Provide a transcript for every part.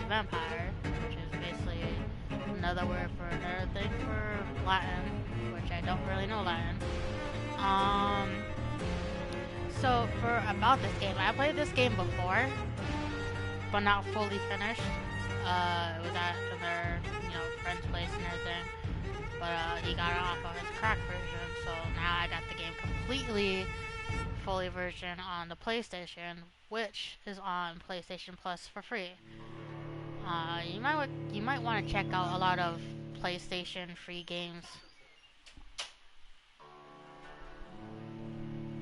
vampire, which is basically another word for another thing for Latin, which I don't really know Latin. So for about this game, I played this game before, but not fully finished. It was at another, friend's place and everything, but he got it off of his crack version, so now I got the game completely, fully version on the PlayStation, which is on PlayStation Plus for free. You might want to check out a lot of PlayStation free games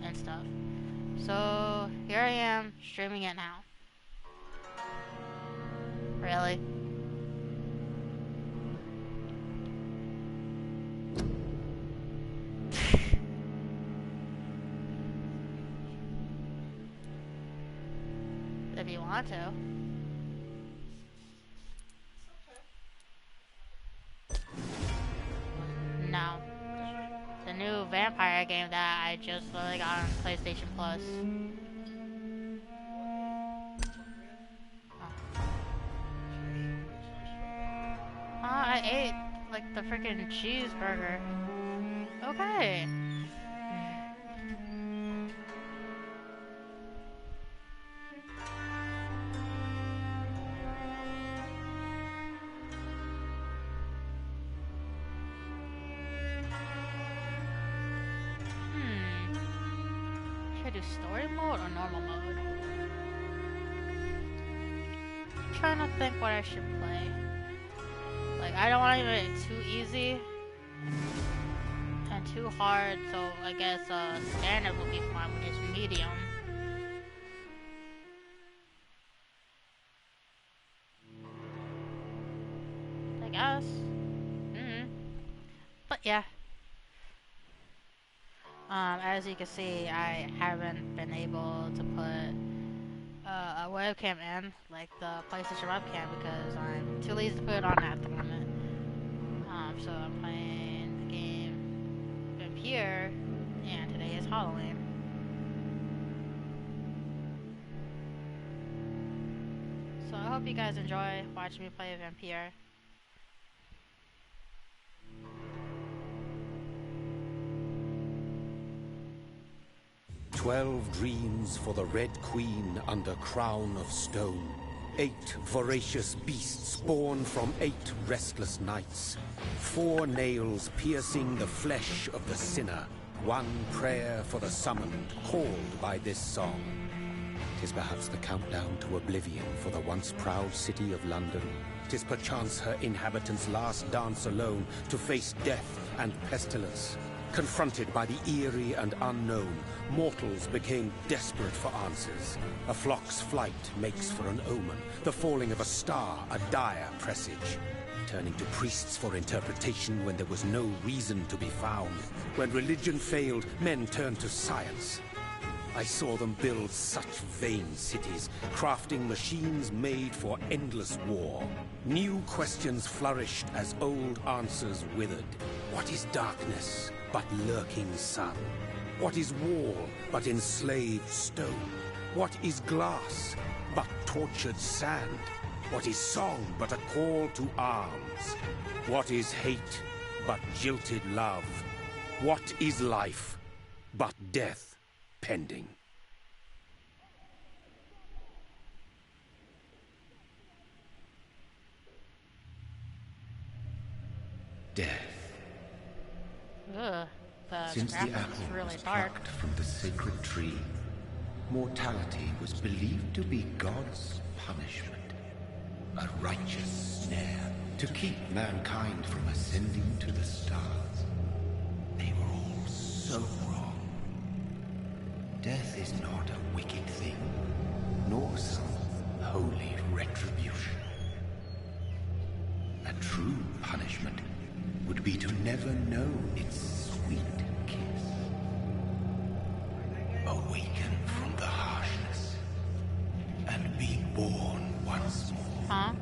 and stuff. So here I am streaming it now. Really? If you want to. No. The new vampire game that I just literally got on PlayStation Plus. I ate like the freaking cheeseburger. Okay. Should I do story mode or normal mode? I'm trying to think what I should play. Like, I don't want to make it too easy and too hard, so I guess standard will be fine, which is medium. I guess. But yeah. As you can see, I haven't been able to put a webcam in, like the PlayStation webcam, because I'm too lazy to put it on at the moment. So I'm playing the game Vampire, and today is Halloween. So I hope you guys enjoy watching me play Vampire. 12 dreams for the Red Queen under crown of stone. 8 voracious beasts born from 8 restless nights. 4 nails piercing the flesh of the sinner. 1 prayer for the summoned, called by this song. 'Tis perhaps the countdown to oblivion for the once proud city of London. 'Tis perchance her inhabitants' last dance alone to face death and pestilence. Confronted by the eerie and unknown, mortals became desperate for answers. A flock's flight makes for an omen, the falling of a star a dire presage. Turning to priests for interpretation when there was no reason to be found. When religion failed, men turned to science. I saw them build such vain cities, crafting machines made for endless war. New questions flourished as old answers withered. What is darkness but lurking sun? What is wall but enslaved stone? What is glass but tortured sand? What is song but a call to arms? What is hate but jilted love? What is life but death pending? Death. Ugh, Since the apple really was dark. plucked from the sacred tree, mortality was believed to be God's punishment. A righteous snare to keep mankind from ascending to the stars. They were all so wrong. Death is not a wicked thing, nor some holy retribution. A true punishment would be to never know its sweet kiss. Awaken from the harshness and be born once more. Huh?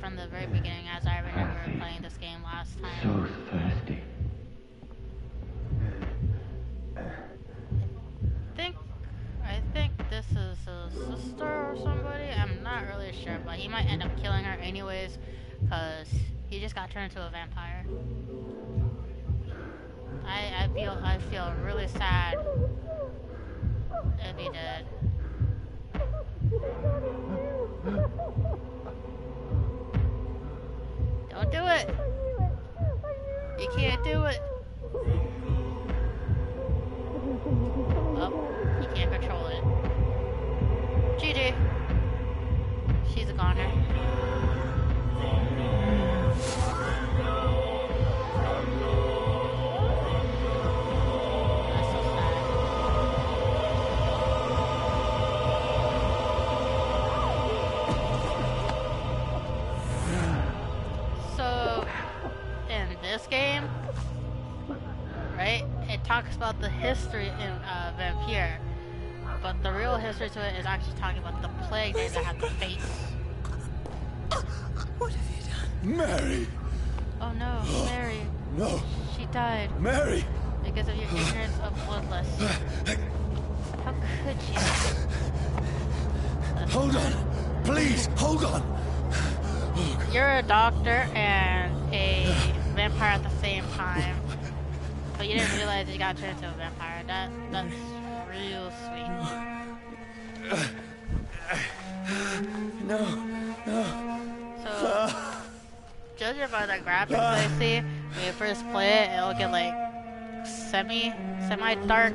From the very beginning, as I remember playing this game last time. So thirsty. I think this is his sister or somebody. I'm not really sure, but he might end up killing her anyways, because he just got turned into a vampire. I feel really sad if he did. Don't do it! You can't do it! Oh, you can't control it. GG. She's a goner. That's so sad. So, in this game, right, it talks about the history in Vampire, but the real history to it is actually talking about the plague they have to face. What have you done? Mary! Oh no, Mary. No! She died Mary! because of your ignorance of Bloodless. How could you? Hold on! Please, hold on! You're a doctor and a vampire at the same time, but you didn't realize you got turned into a vampire. That's real sweet. No. So, judging by the graphics I see, when you first play it, it'll get like semi-dark.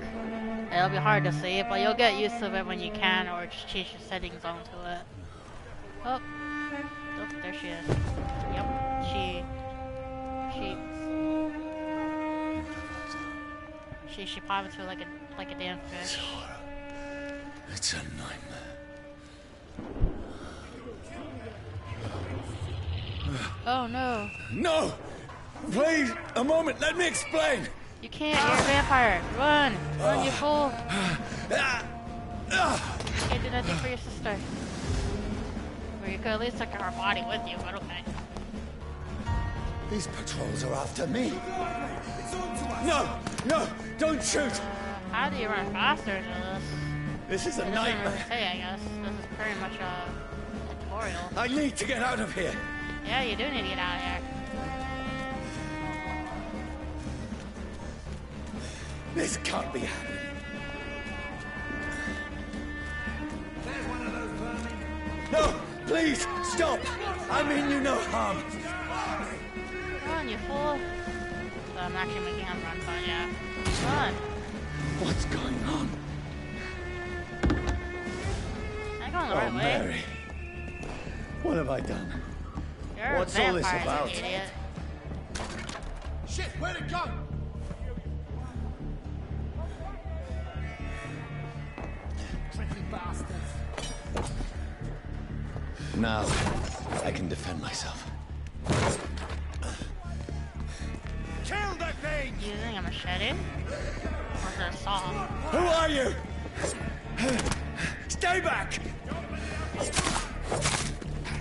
It'll be hard to see, but you'll get used to it when you can, or just change your settings onto it. Oh, there she is. Yep, she popped into like a damn fish. It's a nightmare. Oh no. No! Please, a moment, let me explain! You can't, you're a vampire. Run! Run, you fool! You can't do nothing for your sister. Or you could at least take her body with you, but okay. These patrols are after me. No! No! Don't shoot! How do you run faster than this? This is a It doesn't really nightmare. say, I guess. This is pretty much a tutorial. I need to get out of here. Yeah, you do need to get out of here. This can't be happening. No! Please! Stop! I mean you no harm. Run, you fool. So I'm actually making him run, but yeah. Run. What's going on? I'm going the right way. Mary. What have I done? You're What's a all this vampire, about? you idiot. Shit, where'd it go? Tricky bastards. Now, I can defend myself. Kill that thing! Using a machete? Or is it a saw? Who are you? Stay back!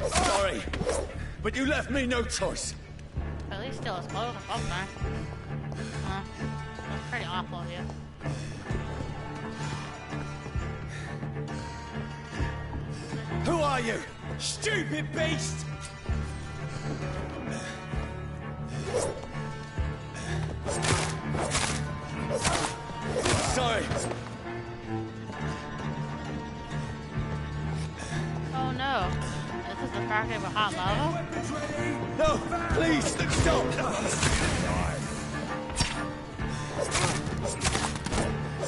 Sorry, but you left me no choice. At least steal his clothes or something. That's pretty awful of you. Who are you? Stupid beast! Sorry. Oh no. This is the factory of a hot lava? No! No! Please, stop!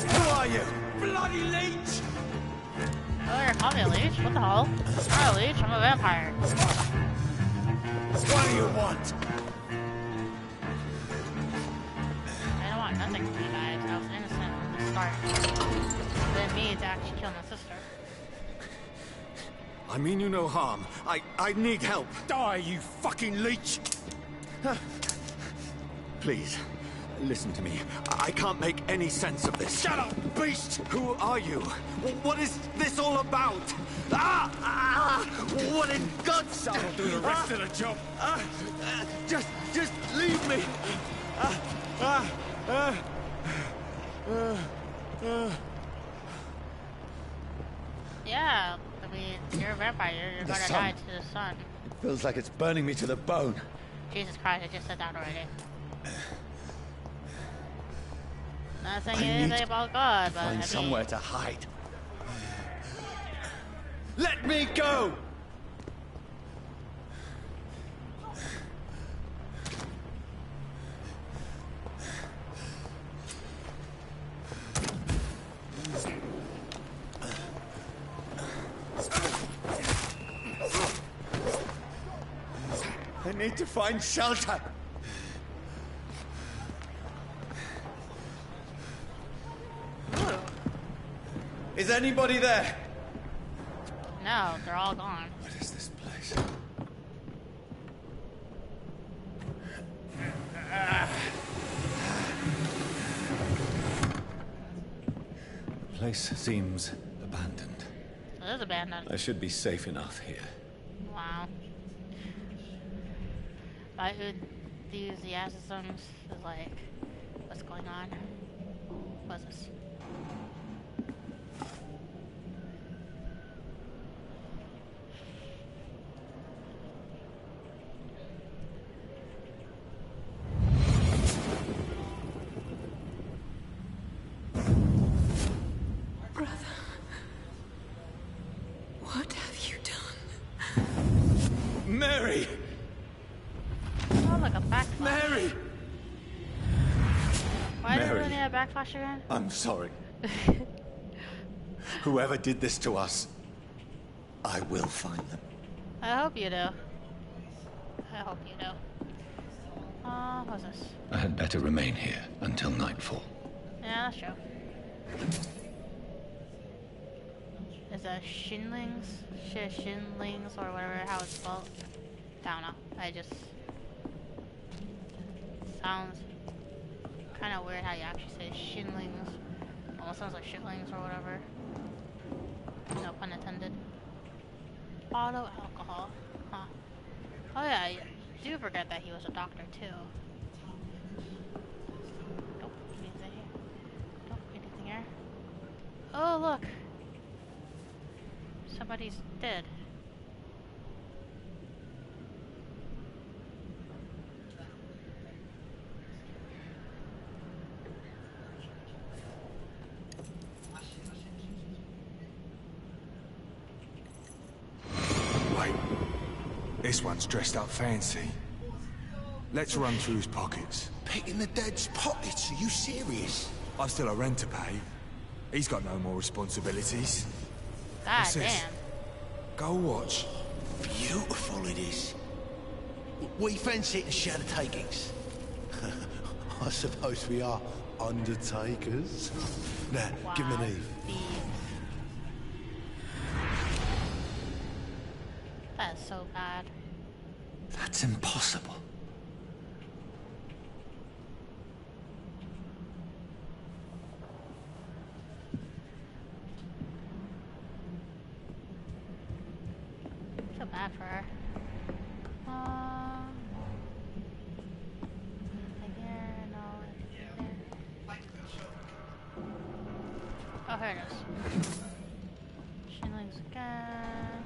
Who are you? Bloody leech! Oh, you're calling me a leech? What the hell? I'm not a leech, I'm a vampire. What do you want? I don't want nothing from you guys. I was innocent from the start. Then me to actually kill my sister. I mean you no harm. I need help. Die, you fucking leech! Please, listen to me. I can't make any sense of this. Shut up, beast! Who are you? What is this all about? What in God's name? I'll do the rest of the job. Just leave me. Yeah, I mean, you're a vampire. You're gonna sun. die to the sun. It feels like it's burning me to the bone. Jesus Christ, I just said that already. Not saying I need anything about God, but I Find mean, somewhere to hide. Let me go! I need to find shelter. Is anybody there? no, they're all gone. What is this place? The place seems abandoned. It is abandoned. I should be safe enough here. Wow. My enthusiasm is like, what's going on? What's this? Brother, what have you done? Mary! Oh, like a backflash. Mary! Why did Mary. we need a backflash again? I'm sorry. Whoever did this to us, I will find them. I hope you do. I hope you do. What's this? I had better remain here until nightfall. Yeah, that's true. Is that Shinlings? Shinlings or whatever, how it's spelled? I don't know. I just... sounds kind of weird how you actually say Shinlings. Almost sounds like shitlings or whatever. No pun intended. Auto alcohol. Huh. Oh yeah, I do forget that he was a doctor too. Nope, anything here. Nope, anything here. Oh look! Somebody's dead. Wait. This one's dressed up fancy. Let's run through his pockets. Picking the dead's pockets? Are you serious? I've still a rent to pay. He's got no more responsibilities. God What's this? damn. Go watch. Beautiful it is. We fancy it and share the takings. I suppose we are undertakers. Now, give him Wow. an Eve. Thieves. That's so bad. That's impossible. So bad for her. Anything here? No. Anything there? Oh, here it is. Shinlings again.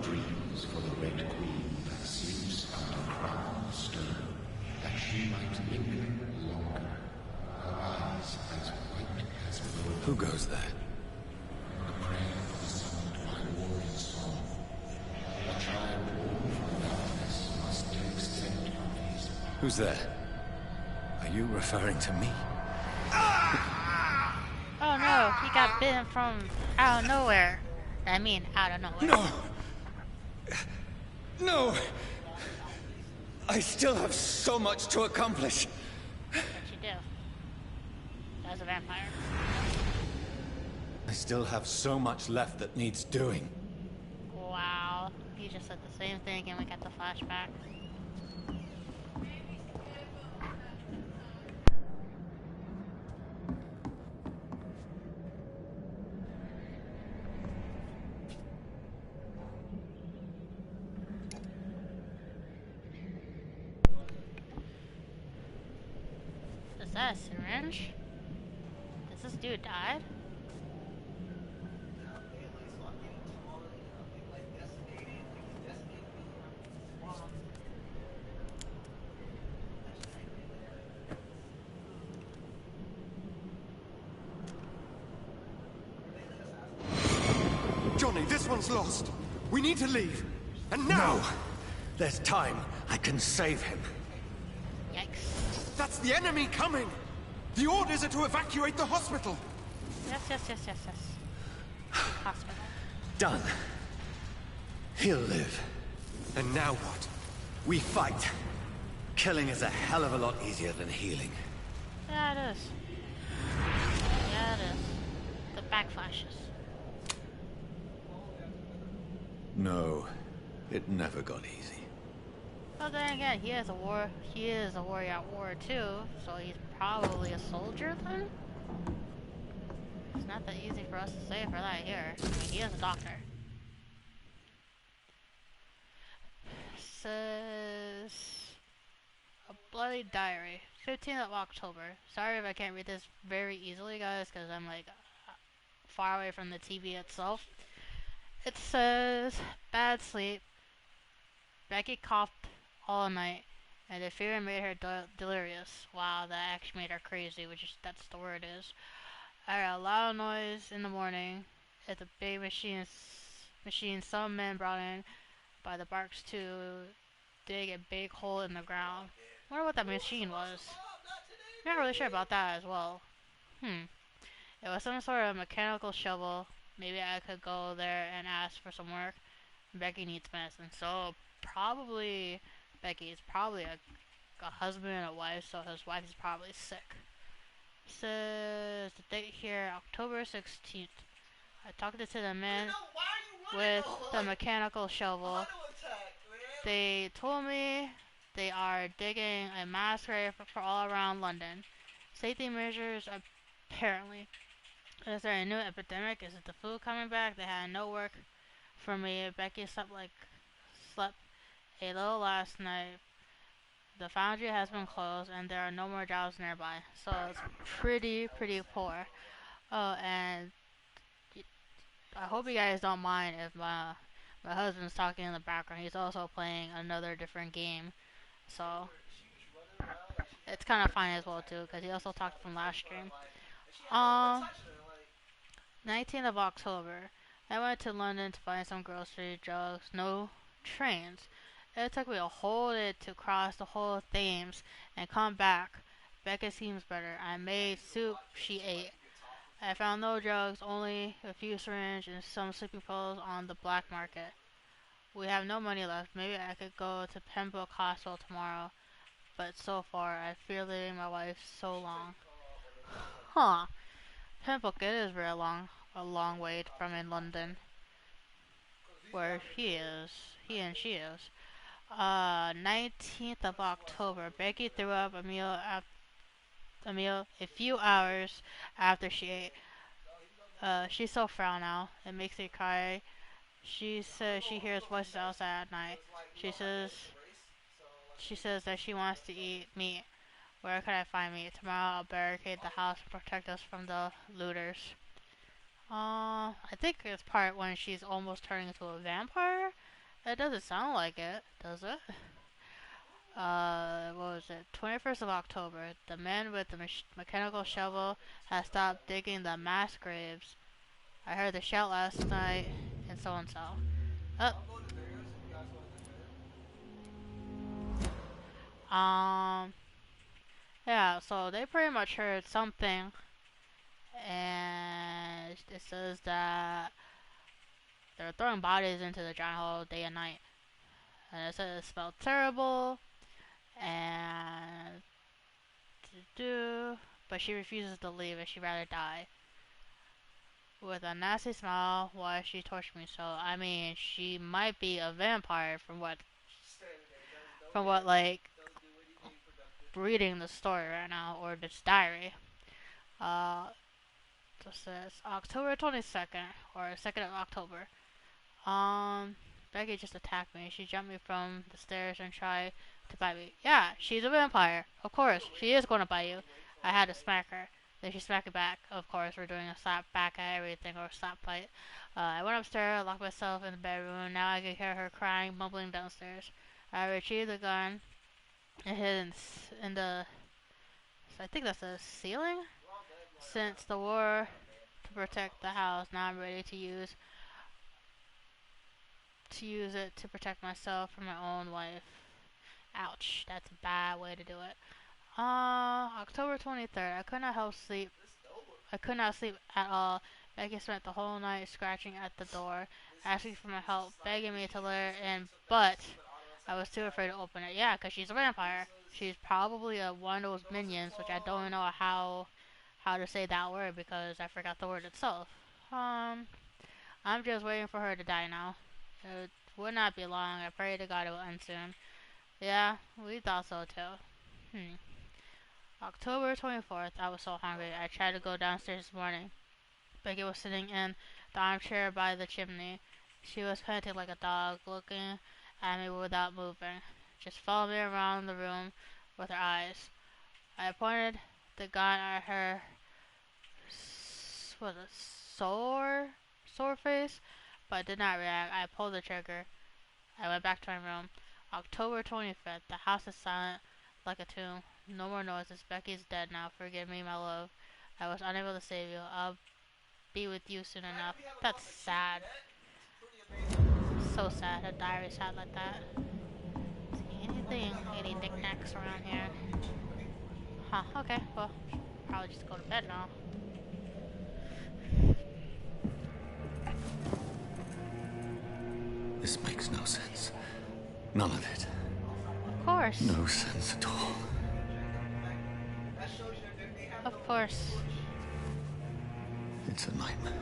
Dreams for the Red Queen that sleeps under crown of stone, that she might linger longer, her Who goes there? Who's there? Are you referring to me? Oh no, he got bitten from out of nowhere. I mean, out of nowhere. No! No! I still have so much to accomplish. What you do? As a vampire. I still have so much left that needs doing. Wow. He just said the same thing and we got the flashback. Is that a syringe? Does this dude died? Johnny, this one's lost. We need to leave. And now! No! There's time. I can save him. Yikes. That's the enemy coming! The orders are to evacuate the hospital! Yes. Hospital. Done. He'll live. And now what? We fight. Killing is a hell of a lot easier than healing. Yeah, it is. Yeah, it is. The backflashes. No, it never got easy. Well, then again, he is a warrior at war too, so he's probably a soldier then? It's not that easy for us to say for that here. I mean, he is a doctor. Says... A Bloody Diary. 15th of October. Sorry if I can't read this very easily, guys, because I'm like far away from the TV itself. It says, bad sleep. Becky coughed all night, and the fear made her delirious. Wow, that actually made her crazy, that's the word is. I heard a loud noise in the morning. It's a big machine some men brought in by the barks to dig a big hole in the ground. I wonder what that machine was. I'm not really sure about that as well. It was some sort of mechanical shovel. Maybe I could go there and ask for some work. Becky needs medicine, so Becky is probably a husband and a wife, so his wife is probably sick. Says the date here, October 16th. I talked to the men with the mechanical shovel. They told me they are digging a mass grave for all around London. Safety measures apparently. Is there a new epidemic? Is it the flu coming back? They had no work for me. Becky slept a little last night. The foundry has been closed and there are no more jobs nearby. So it's pretty poor. Oh, and I hope you guys don't mind if my husband's talking in the background. He's also playing another different game. So it's kind of fine as well too, because he also talked from last stream. 19th of October. I went to London to buy some grocery, drugs, no trains. It took me a whole day to cross the whole Thames and come back. Becca seems better. I made soup she ate. I found no drugs, only a few syringes and some sleeping pills on the black market. We have no money left. Maybe I could go to Pembroke Hospital tomorrow. But so far, I fear leaving my wife so long. Huh. Pembroke, it is very long. A long way from in London. Where he and she is. 19th of October. Becky threw up a meal a few hours after she ate. She's so frail now. It makes her cry. She says she hears voices outside at night. She says that she wants to eat meat. Where could I find meat? Tomorrow I'll barricade the house and protect us from the looters. I think it's part when she's almost turning into a vampire. It doesn't sound like it, does it? what was it? 21st of October. The man with the mechanical shovel has stopped digging the mass graves. I heard the shout last night in so-and-so. Yeah, so they pretty much heard something, and it says that they're throwing bodies into the giant hole day and night. And it says it smelled terrible, and but she refuses to leave and she'd rather die. With a nasty smile, why she tortured me so? I mean, she might be a vampire from what like reading the story right now, or this diary. This is October 22nd, or 2nd of October. Becky just attacked me. She jumped me from the stairs and tried to bite me. Yeah, she's a vampire. Of course, she is going to bite you. I had to smack her. Then she smacked me back. Of course, we're doing a slap back at everything, or a slap fight. I went upstairs, locked myself in the bedroom. Now I can hear her crying, mumbling downstairs. I retrieved the gun and hid in the, I think that's the ceiling? Since the war to protect the house, now I'm ready to use it to protect myself from my own life. Ouch, that's a bad way to do it. October 23rd, I could not sleep at all. Becky spent the whole night scratching at the door, asking for my help, begging me to let her in, but I was too afraid to open it. Yeah, because she's a vampire. She's probably one of those minions, which I don't know how to say that word because I forgot the word itself. I'm just waiting for her to die now. It would not be long. I pray to God it will end soon. Yeah, we thought so too. October 24th, I was so hungry. I tried to go downstairs this morning. Becky was sitting in the armchair by the chimney. She was panting like a dog, looking at me without moving, just following me around the room with her eyes. I pointed the gun at her sore face, but did not react. I pulled the trigger. I went back to my room. October 25th. The house is silent like a tomb. No more noises. Becky's dead now. Forgive me, my love. I was unable to save you. I'll be with you soon enough. That's sad. So sad. A diary sad like that. Any knickknacks around here? Huh, okay. Well, probably just go to bed now. This makes no sense. None of it. Of course. No sense at all. Of course. It's a nightmare.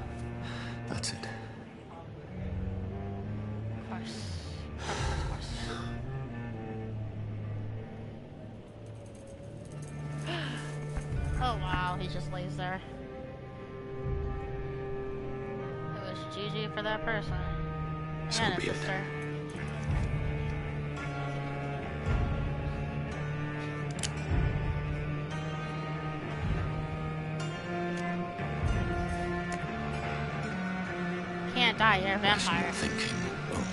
That's it. Of course. Of course. Oh wow, he just lays there. It was GG for that person. So And be his it. sister. Can't die, you're a vampire. Rational thinking only.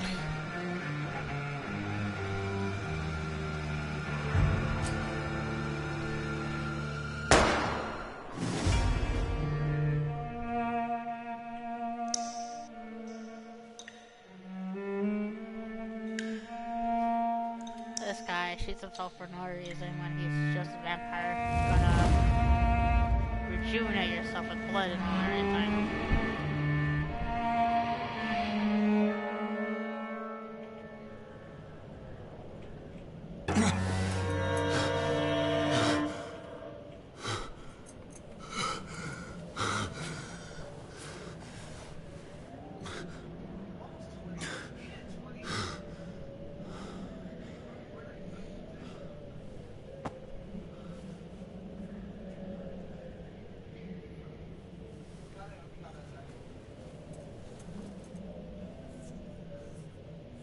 This guy shoots himself for no reason when he's just a vampire. You're gonna rejuvenate yourself with blood and everything.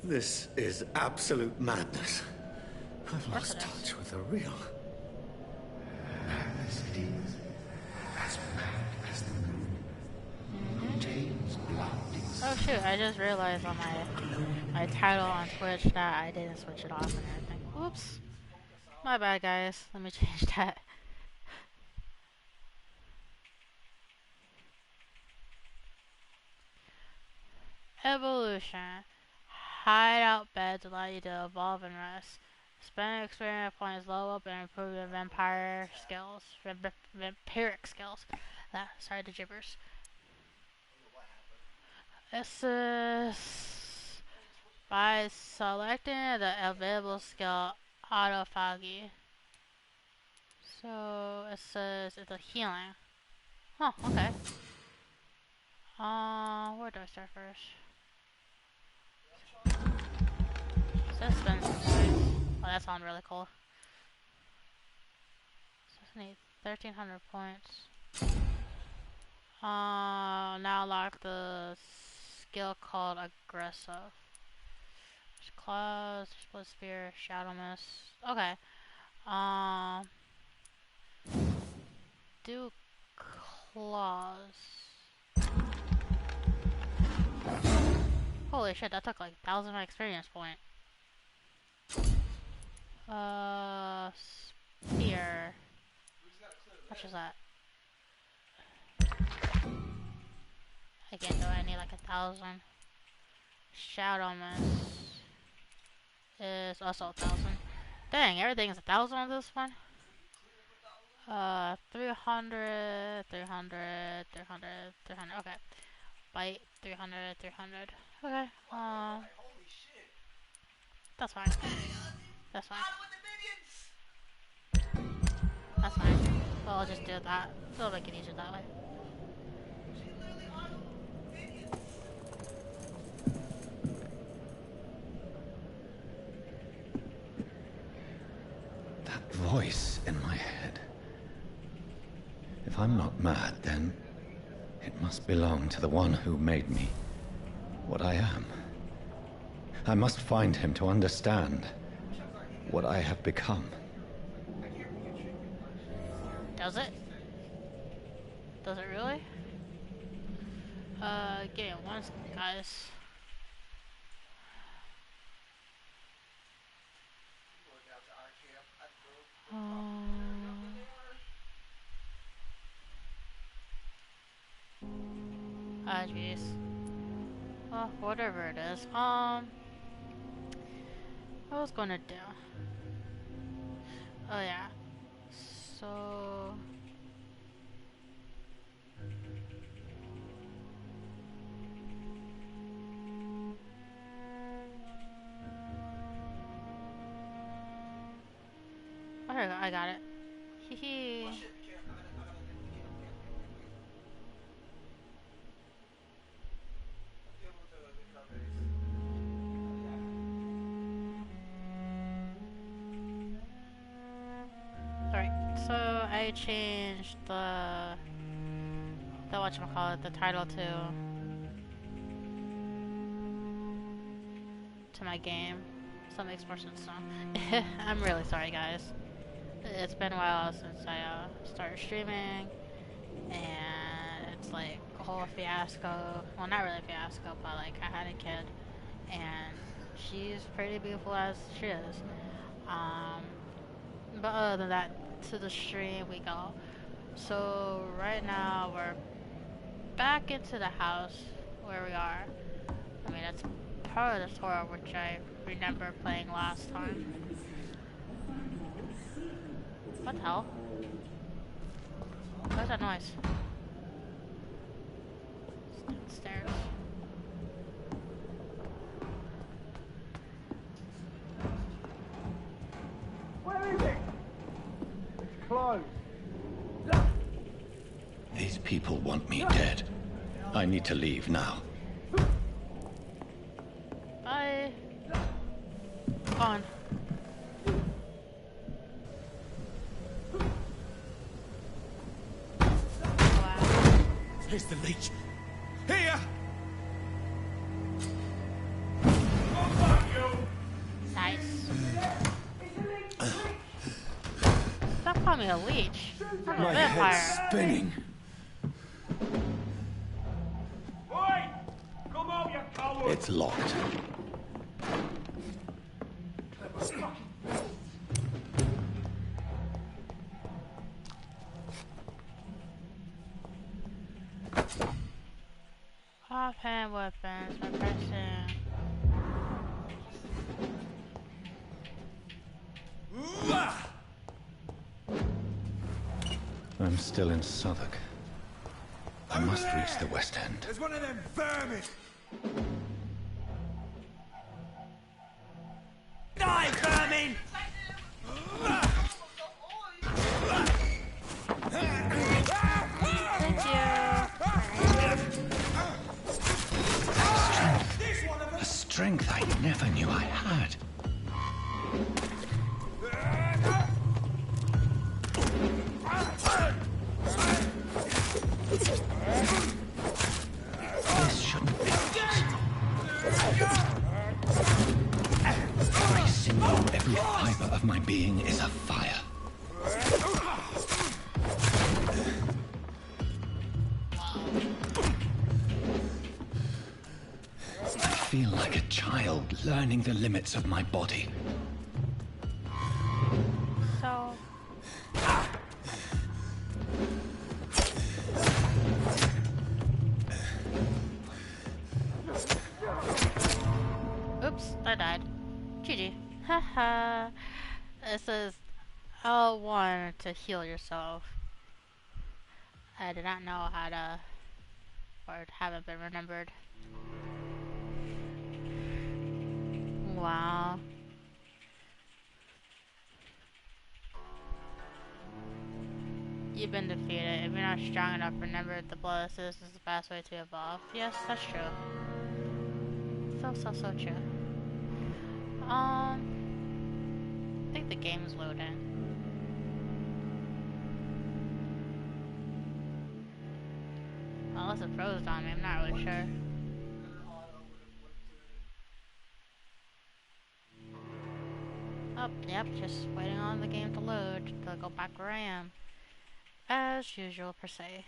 This is absolute madness. I've lost touch with the real. Madness it is, as mad as the moon. Contains blinding. Oh shoot, I just realized on my title on Twitch that I didn't switch it off and everything. Whoops. My bad, guys. Let me change that. Evolution. Hideout beds allow you to evolve and rest. Spend experience points, level up, and improve your vampire skills. Vampiric skills. Sorry, the gibbers. This is by selecting the available skill Autophagy. So it says it's a healing. Oh, okay. Where do I start first? This spends some points. Oh, that sounds really cool. So I need 1,300 points. Now unlock the skill called Aggressive. Claws, Split Spear, Shadow Mist. Okay. Do claws. Holy shit, that took like 1,000 experience point. Spear. How much is that? Again, do I need like 1,000? Shadow Mist is also 1,000. Dang, everything is 1,000 on this one. 300, 300, 300, 300. Okay. Bite 300, 300. Okay. That's fine. That's fine. That's fine. Well, I'll just do that. It'll make it easier that way. That voice in my head. If I'm not mad, then it must belong to the one who made me what I am. I must find him to understand what I have become. Does it? Does it really? Give me one second, guys. Ah, jeez. Well, whatever it is. I was gonna do. Oh yeah. So. Oh, here we go. I got it. Hee hee. Alright, so I changed the whatchamacallit, the title to my game, so it makes more sense now. I'm really sorry, guys. It's been a while since I started streaming, and it's like a whole fiasco. Well, not really a fiasco, but like I had a kid, and she's pretty beautiful as she is. But other than that, to the stream we go. So right now we're back into the house where we are. I mean, that's part of the tour which I remember playing last time. What the hell? Where's that noise? It's downstairs. Where is it? It's closed. These people want me dead. I need to leave now. Bye. On. Wow. Here's the leech. Here! Nice. Stop calling me a leech. I'm a My vampire. head's spinning. Oi! Come out, you coward! It's locked. offhand weapons by pressing. I'm still in Southwark. I must reach the West End. There's one of them vermin! Die, vermin! Thank you. A strength I never knew I had. This shouldn't be possible. Every sinew, every fiber of my being is afire. I feel like a child learning the limits of my body. So. Oops, I died. GG. Haha. It says L1 to heal yourself. I did not know how to, or it haven't been remembered. Wow. You've been defeated. If you're not strong enough, remember the blood assist is the best way to evolve. Yes, that's true. So true. I think the game's loading. Unless it froze on me, I'm not really sure. Oh, yep, just waiting on the game to load to go back where I am. As usual, per se.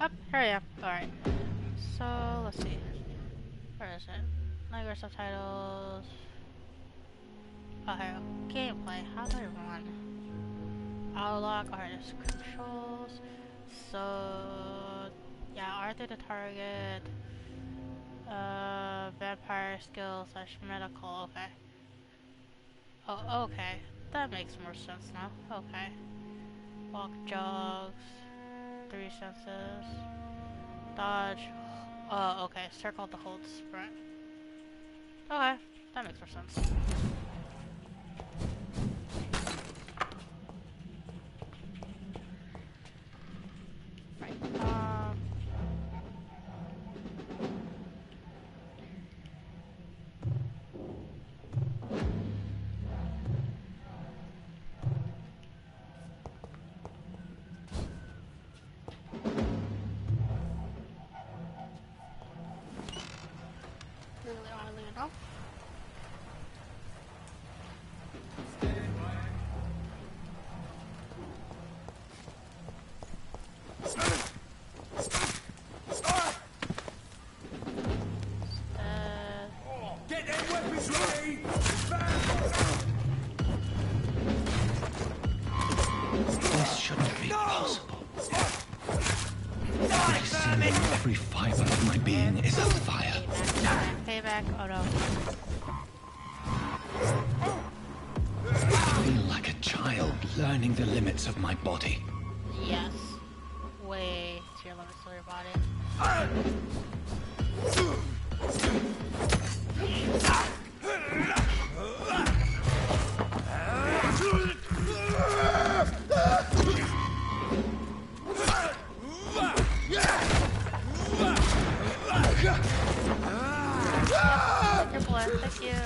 Up, here I am. Alright. So, let's see. Where is it? Language subtitles. Oh, here. Gameplay. How do I run? Outlock, artist controls. So, yeah, Arthur the target. Vampire skill / medical. Okay. Oh, okay. That makes more sense now. Okay. Walk, jogs. 3 senses. Dodge. Oh, okay. Circle to hold sprint. Okay. That makes more sense. Every fiber of my being is on fire. Payback. Oh no. I feel like a child learning the limits of my body. Yes. Way to your limits of your body. Thank you.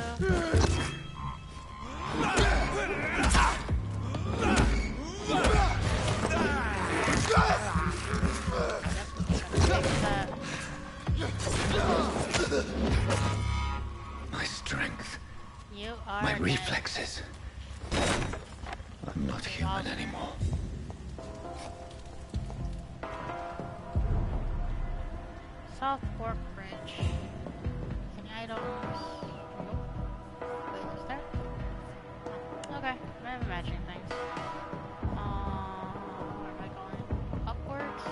My strength. You are my dead. Reflexes. I'm not human anymore. South Fork Bridge. Any items? Nope. Wait, is there? Oh, okay, I'm imagining things. Where am I going? Upwards?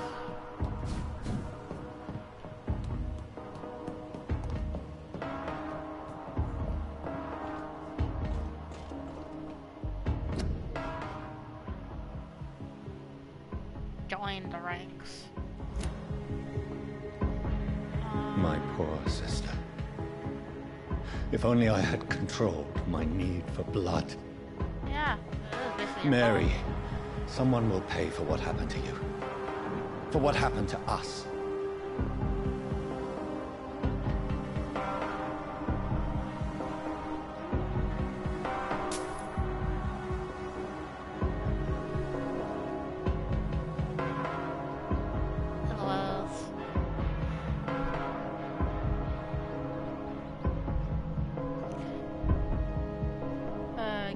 Join the ranks. My poor sister. If only I had controlled my need for blood. Yeah, it is basically your Mary, fault. someone will pay for what happened to you. For what happened to us.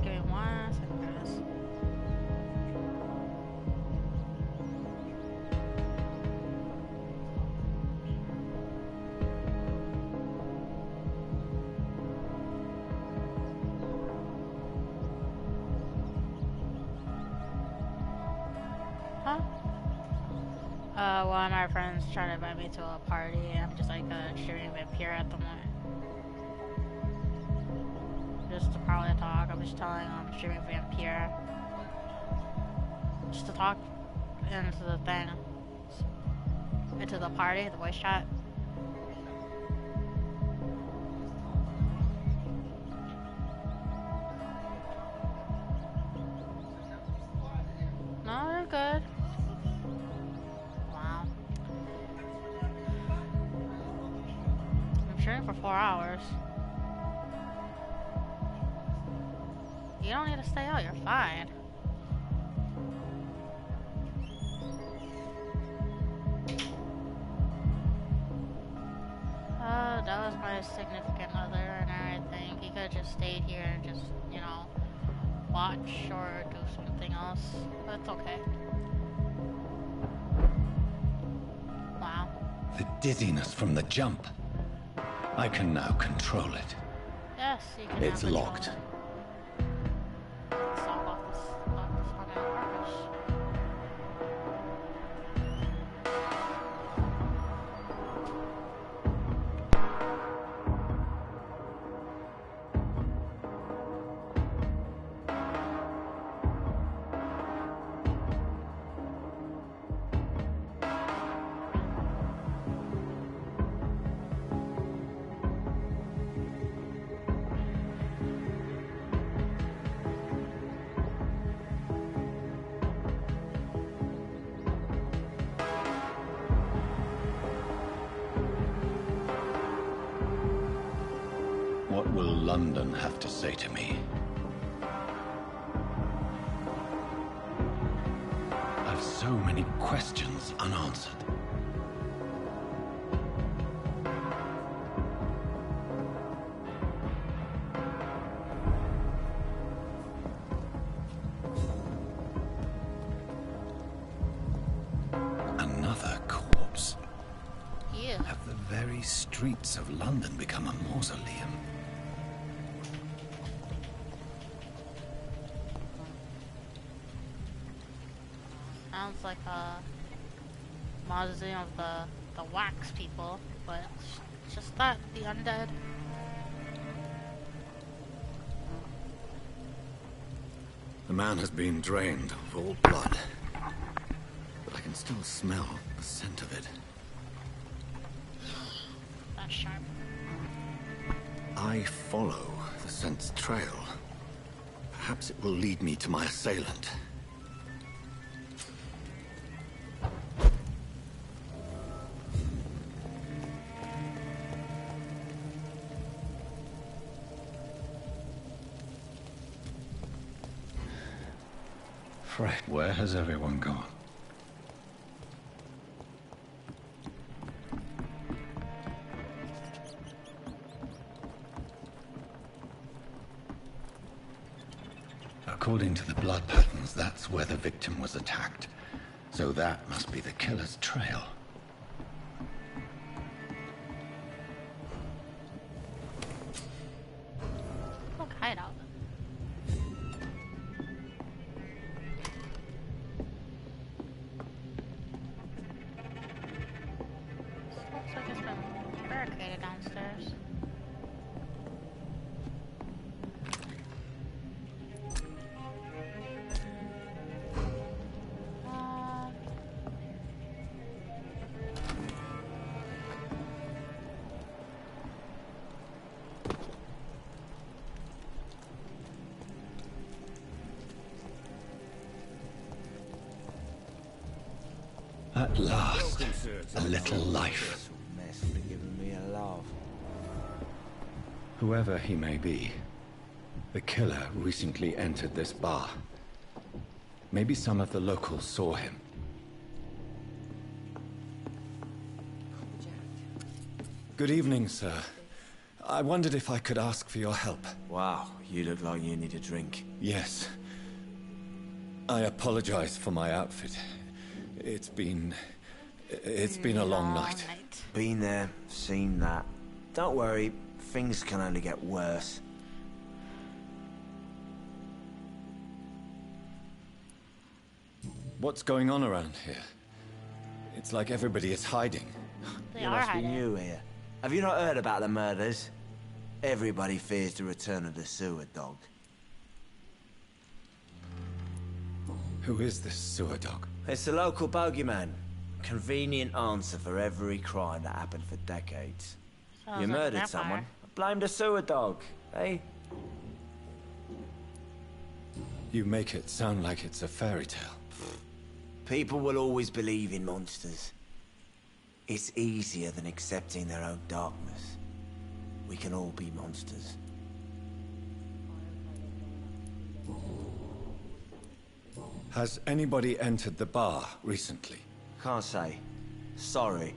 Give me 1 second, guys. Huh? One of my friends trying to invite me to a party. I'm just like streaming Vampire at the moment. Just to probably talk. I'm just telling him I'm streaming Vampire. Just to talk into the thing. Into the party, the voice chat. No, you're good. Wow. I'm streaming for 4 hours. You don't need to stay out, you're fine. That was my significant other and everything. He could have just stayed here and just, you know, watch or do something else. But it's okay. Wow. The dizziness from the jump. I can now control it. Yes, you can. It's have control. locked. So lock this on purpose. What will London have to say to me? I've so many questions unanswered. Another corpse. Yeah. Have the very streets of London become a mausoleum? Sounds like a mausoleum of the wax people, but it's just that, the undead. The man has been drained of all blood, but I can still smell the scent of it. That's sharp. I follow the scent's trail. Perhaps it will lead me to my assailant. Fred, where has everyone gone? According to the blood patterns, that's where the victim was attacked. So that must be the killer's trail. barricaded downstairs. At last, a little life. Mess for giving me a laugh. Whoever he may be, the killer recently entered this bar. Maybe some of the locals saw him. Good evening, sir. I wondered if I could ask for your help. Wow, you look like you need a drink. Yes. I apologize for my outfit. It's been a long night. Been there, seen that. Don't worry, things can only get worse. What's going on around here? It's like everybody is hiding. They You are must be hiding. new here. Have you not heard about the murders? Everybody fears the return of the sewer dog. Who is this sewer dog? It's the local bogeyman. Convenient answer for every crime that happened for decades. Sounds You like a murdered vampire. someone. Blame the sewer dog, eh? You make it sound like it's a fairy tale. People will always believe in monsters. It's easier than accepting their own darkness. We can all be monsters. Has anybody entered the bar recently? Can't say. Sorry.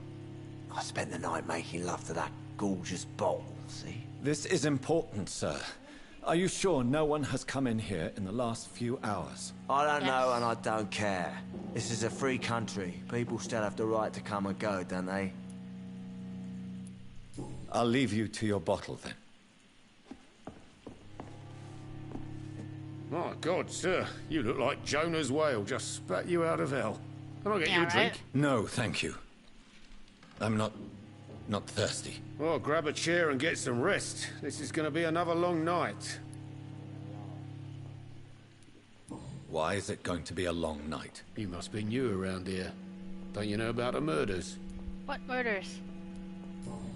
I spent the night making love to that gorgeous bottle, see? This is important, sir. Are you sure no one has come in here in the last few hours? I don't Yes. know and I don't care. This is a free country. People still have the right to come and go, don't they? I'll leave you to your bottle then. My God, sir, you look like Jonah's whale just spat you out of hell. Can I get you a Yeah, drink? right? No, thank you. I'm not thirsty. Well, grab a chair and get some rest. This is going to be another long night. Why is it going to be a long night? You must be new around here. Don't you know about the murders? What murders?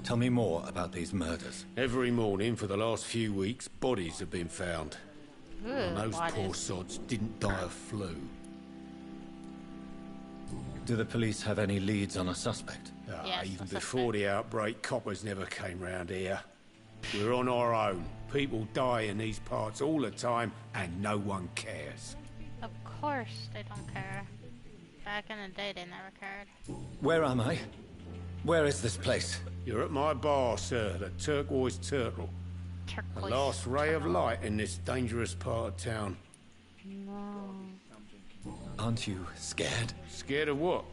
Tell me more about these murders. Every morning for the last few weeks, bodies have been found. Ooh, And those bodies. poor sods didn't die of flu. Do the police have any leads on a suspect? Yes, Even a before the outbreak, coppers never came round here. We're on our own. People die in these parts all the time, and no one cares. Of course they don't care. Back in the day, they never cared. Where am I? Where is this place? You're at my bar, sir, the Turquoise Turtle. The Turquoise. last ray of light in this dangerous part of town. No. Aren't you scared? Scared of what?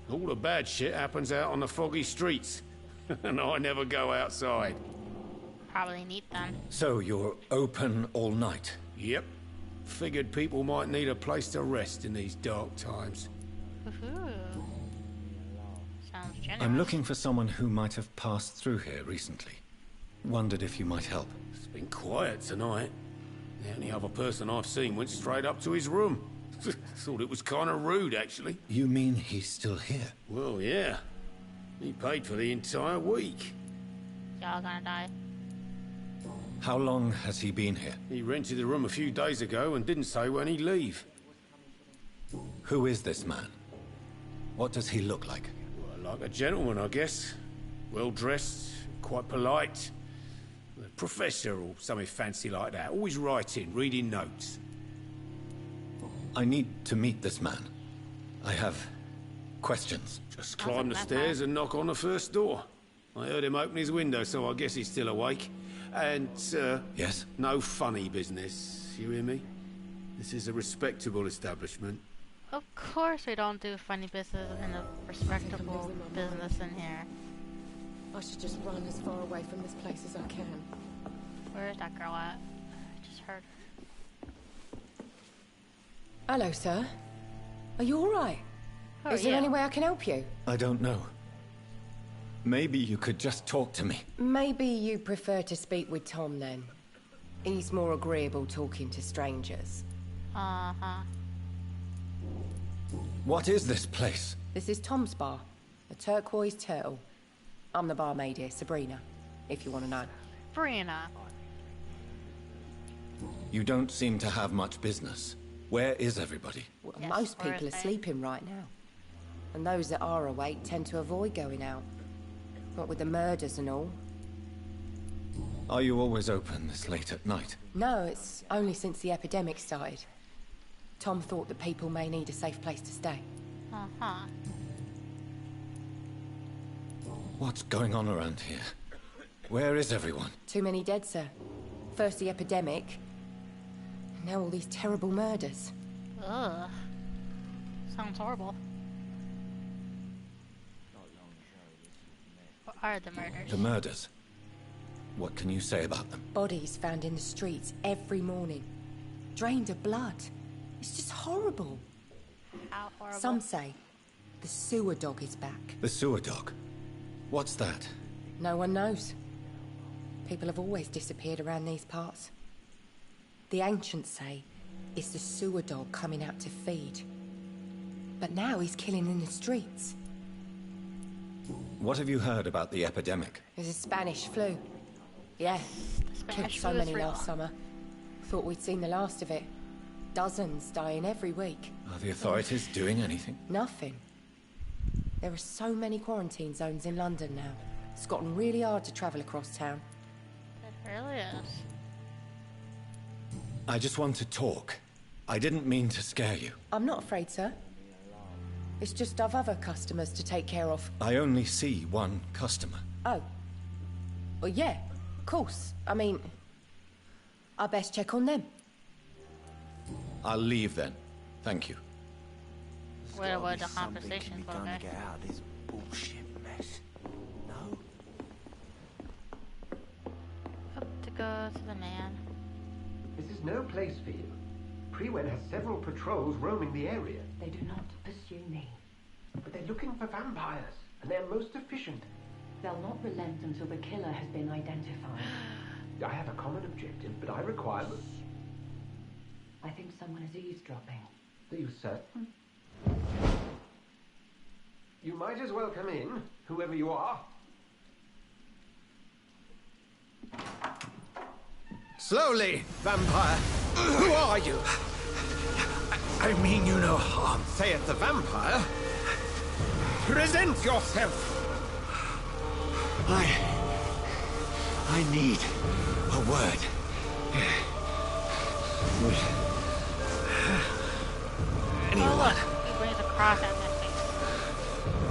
All the bad shit happens out on the foggy streets. And I never go outside. Probably neat then. So you're open all night? Yep. Figured people might need a place to rest in these dark times. Woohoo. Sounds generous. I'm looking for someone who might have passed through here recently. Wondered if you might help. It's been quiet tonight. The only other person I've seen went straight up to his room. Thought it was kind of rude, actually. You mean he's still here? Well, yeah. He paid for the entire week. Y'all gonna die. How long has he been here? He rented the room a few days ago and didn't say when he'd leave. Who is this man? What does he look like? Well, like a gentleman, I guess. Well-dressed, quite polite. A professor or something fancy like that. Always writing, reading notes. I need to meet this man. I have questions. Just climb the stairs and knock on the first door. I heard him open his window, so I guess he's still awake. And, Yes? no funny business. You hear me? This is a respectable establishment. Of course we don't do funny business in a respectable business in here. I should just run as far away from this place as I can. Where is that girl at? I just heard. Hello, sir. Are you all right? Who are Is there you? any way I can help you? I don't know. Maybe you could just talk to me. Maybe you prefer to speak with Tom then. He's more agreeable talking to strangers. Uh-huh. What is this place? This is Tom's bar, the Turquoise Turtle. I'm the barmaid here, Sabrina, if you want to know. Sabrina. You don't seem to have much business. Where is everybody? Well, Yes, most where people is are they? sleeping right now. And those that are awake tend to avoid going out. What with the murders and all. Are you always open this late at night? No, it's only since the epidemic started. Tom thought that people may need a safe place to stay. Uh-huh. What's going on around here? Where is everyone? Too many dead, sir. First the epidemic, now all these terrible murders. Ugh. Sounds horrible. What are the murders? The murders. What can you say about them? Bodies found in the streets every morning. Drained of blood. It's just horrible. How horrible. Some say the sewer dog is back. The sewer dog. What's that? No one knows. People have always disappeared around these parts. The ancients say it's the sewer dog coming out to feed. But now he's killing in the streets. What have you heard about the epidemic? There's a Spanish flu. Yeah, killed Spanish so flu is many real. last summer. Thought we'd seen the last of it. Dozens dying every week. Are the authorities doing anything? Nothing. There are so many quarantine zones in London now. It's gotten really hard to travel across town. It really is. I just want to talk. I didn't mean to scare you. I'm not afraid, sir. It's just I've other customers to take care of. I only see one customer. Oh. Well, yeah, of course. I mean, I best check on them. I'll leave then. Thank you. Where Gotta would be the something conversation can be go, done okay? to get out of this bullshit mess. No? Up to go to the man. This is no place for you. Priwen has several patrols roaming the area. They do not pursue me. But they're looking for vampires, and they're most efficient. They'll not relent until the killer has been identified. I have a common objective, but I require... I think someone is eavesdropping. Are you certain? You might as well come in, whoever you are. Slowly, vampire. Who are you? I mean you no harm. Saith the vampire. Present yourself. I need a word. Oh look, he brings a cross at my face.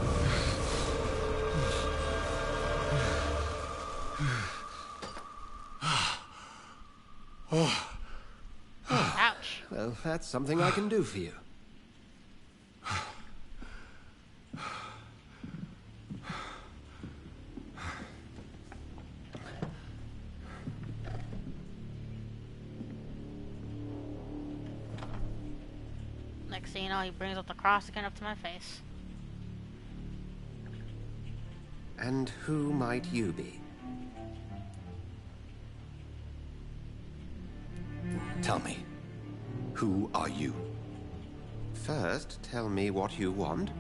Ouch. Well, that's something I can do for you. Next thing you know, he brings up the cross again up to my face. And who might you be? Tell me, who are you? First, tell me what you want.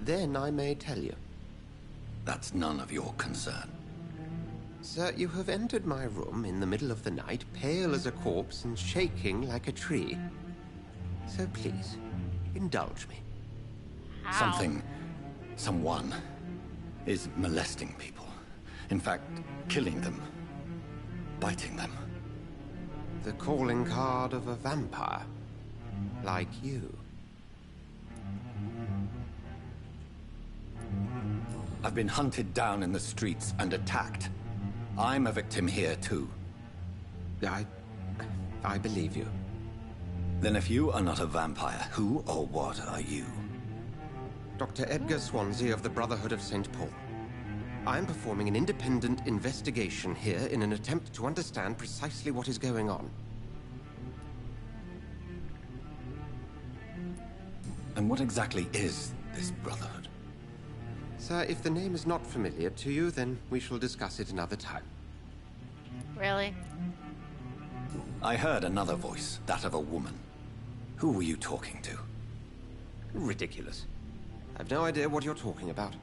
Then I may tell you. That's none of your concern. Sir, you have entered my room in the middle of the night, pale as a corpse and shaking like a tree. So please, indulge me. Ow. Someone is molesting people. In fact, killing them. Biting them. The calling card of a vampire. Like you. I've been hunted down in the streets and attacked. I'm a victim here, too. I believe you. Then if you are not a vampire, who or what are you? Dr. Edgar Swansea of the Brotherhood of St. Paul. I am performing an independent investigation here in an attempt to understand precisely what is going on. And what exactly is this Brotherhood? Sir, if the name is not familiar to you, then we shall discuss it another time. Really? I heard another voice, that of a woman. Who were you talking to? Ridiculous. I've no idea what you're talking about.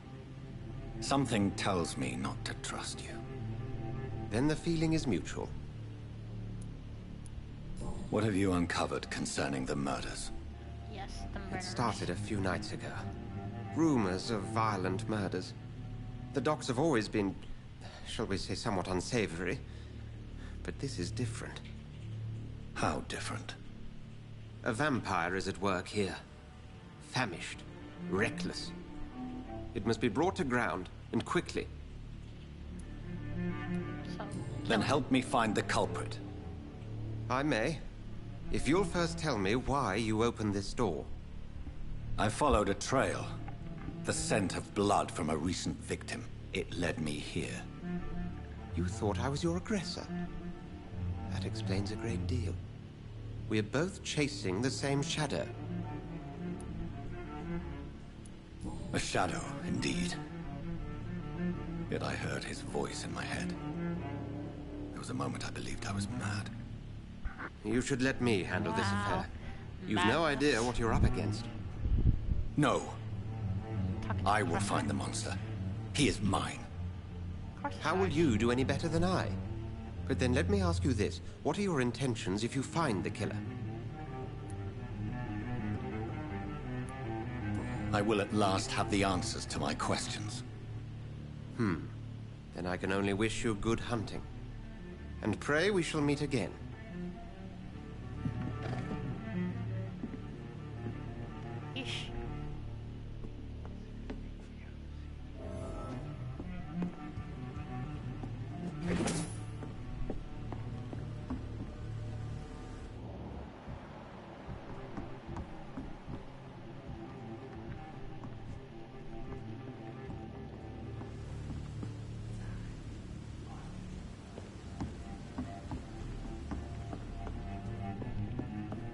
Something tells me not to trust you. Then the feeling is mutual. What have you uncovered concerning the murders? Yes, the It murders. started a few nights ago. Rumors of violent murders. The docks have always been, shall we say, somewhat unsavory. But this is different. How different? A vampire is at work here. Famished. Reckless. It must be brought to ground, and quickly. Then help me find the culprit. I may. If you'll first tell me why you opened this door. I followed a trail. The scent of blood from a recent victim. It led me here. You thought I was your aggressor? That explains a great deal. We're both chasing the same shadow. A shadow, indeed. Yet I heard his voice in my head. There was a moment I believed I was mad. You should let me handle this affair. You've no idea what you're up against. No. I will find the monster. He is mine. How will you do any better than I? But then let me ask you this. What are your intentions if you find the killer? I will at last have the answers to my questions. Then I can only wish you good hunting. And pray we shall meet again. Yeesh.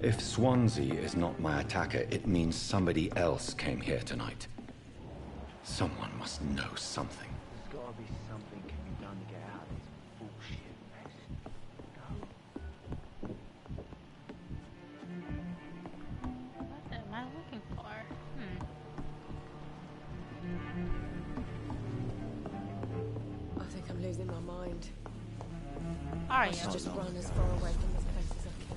If Swansea is not my attacker, it means somebody else came here tonight. Someone must know something. There's gotta be something can be done to get out of this bullshit mess. What am I looking for? I think I'm losing my mind. Are I you? should just run as far away from this place as I can.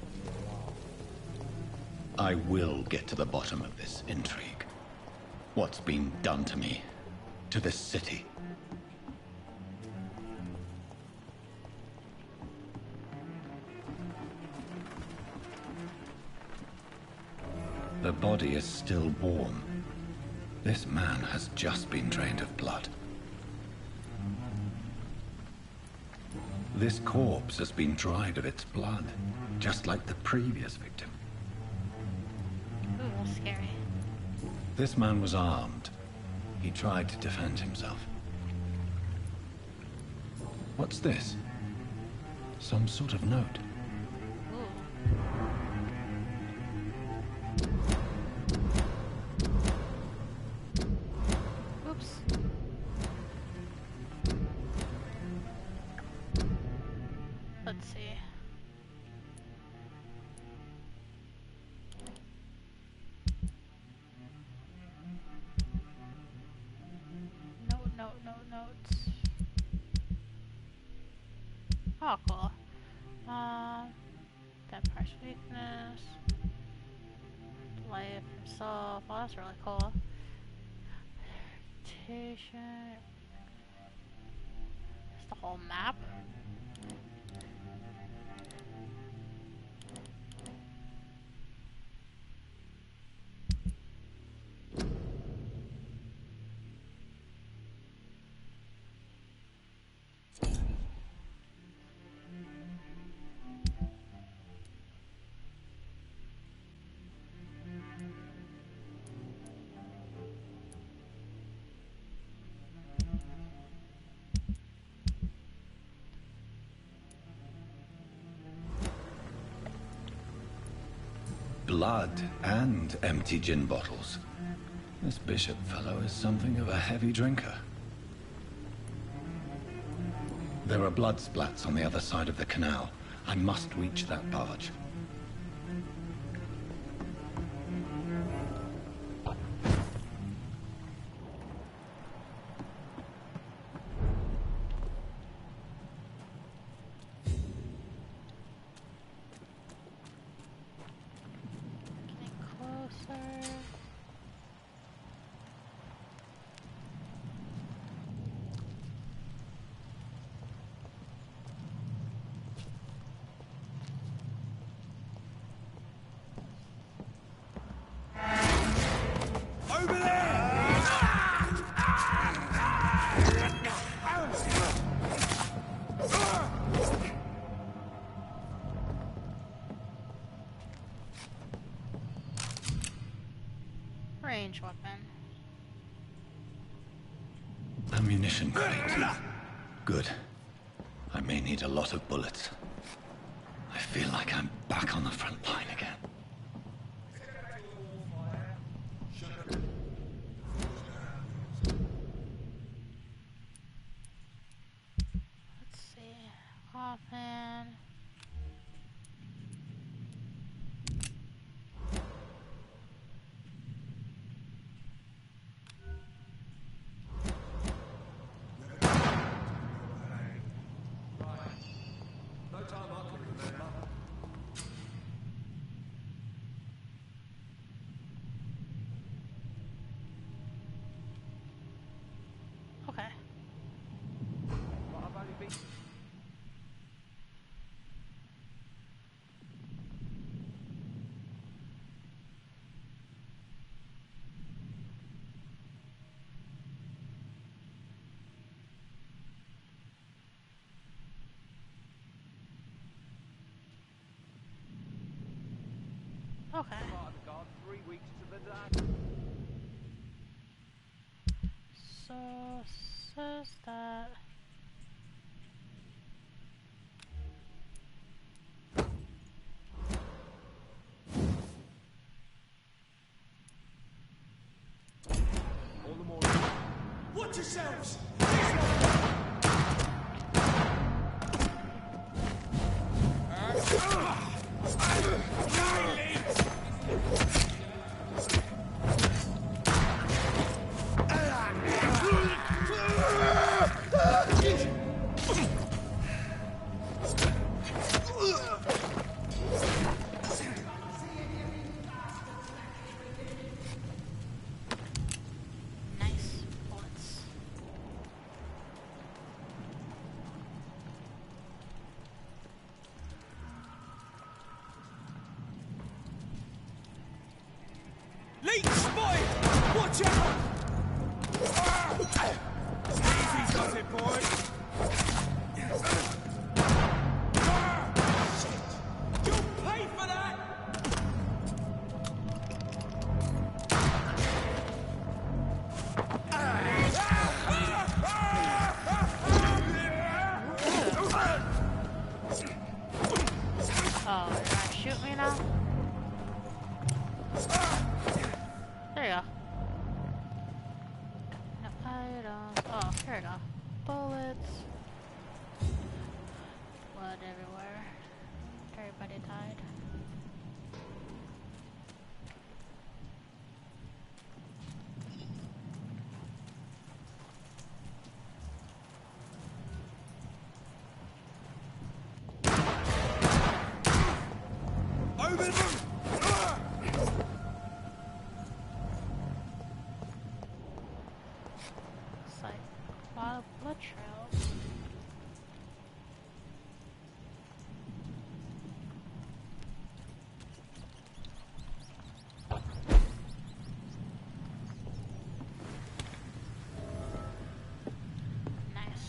I will get to the bottom of this intrigue. What's been done to me, to this city. The body is still warm. This man has just been drained of blood. This corpse has been dried of its blood, just like the previous victim. Ooh, that's scary. This man was armed. He tried to defend himself. What's this? Some sort of note. Oops. Let's see. Notes. Oh, cool. That part's weakness. Life himself. Oh, that's really cool. Reputation. It's the whole map. Blood and empty gin bottles. This bishop fellow is something of a heavy drinker. There are blood splats on the other side of the canal. I must reach that barge. Range weapon. Ammunition crate. Good. I may need a lot of bullets. I feel like I'm back on the front line again. Let's see. Coffin. Okay. Okay. 3 weeks to the day. So says that All the more. Watch yourselves! nice bullets. Leech spotted! Watch out! Easy does it, boy! You'll pay for that! Oh, you're gonna shoot me now? There you go. No items. Oh, here we go. Bullets. Blood everywhere. Everybody died. Over! It's like a lot of blood trails. Nice.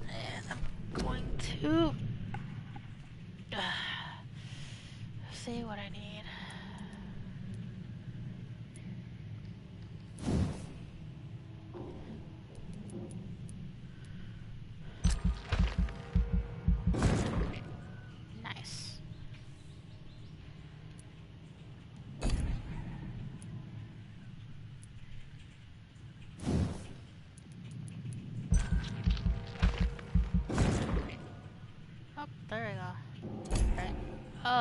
And I'm going to see what I need.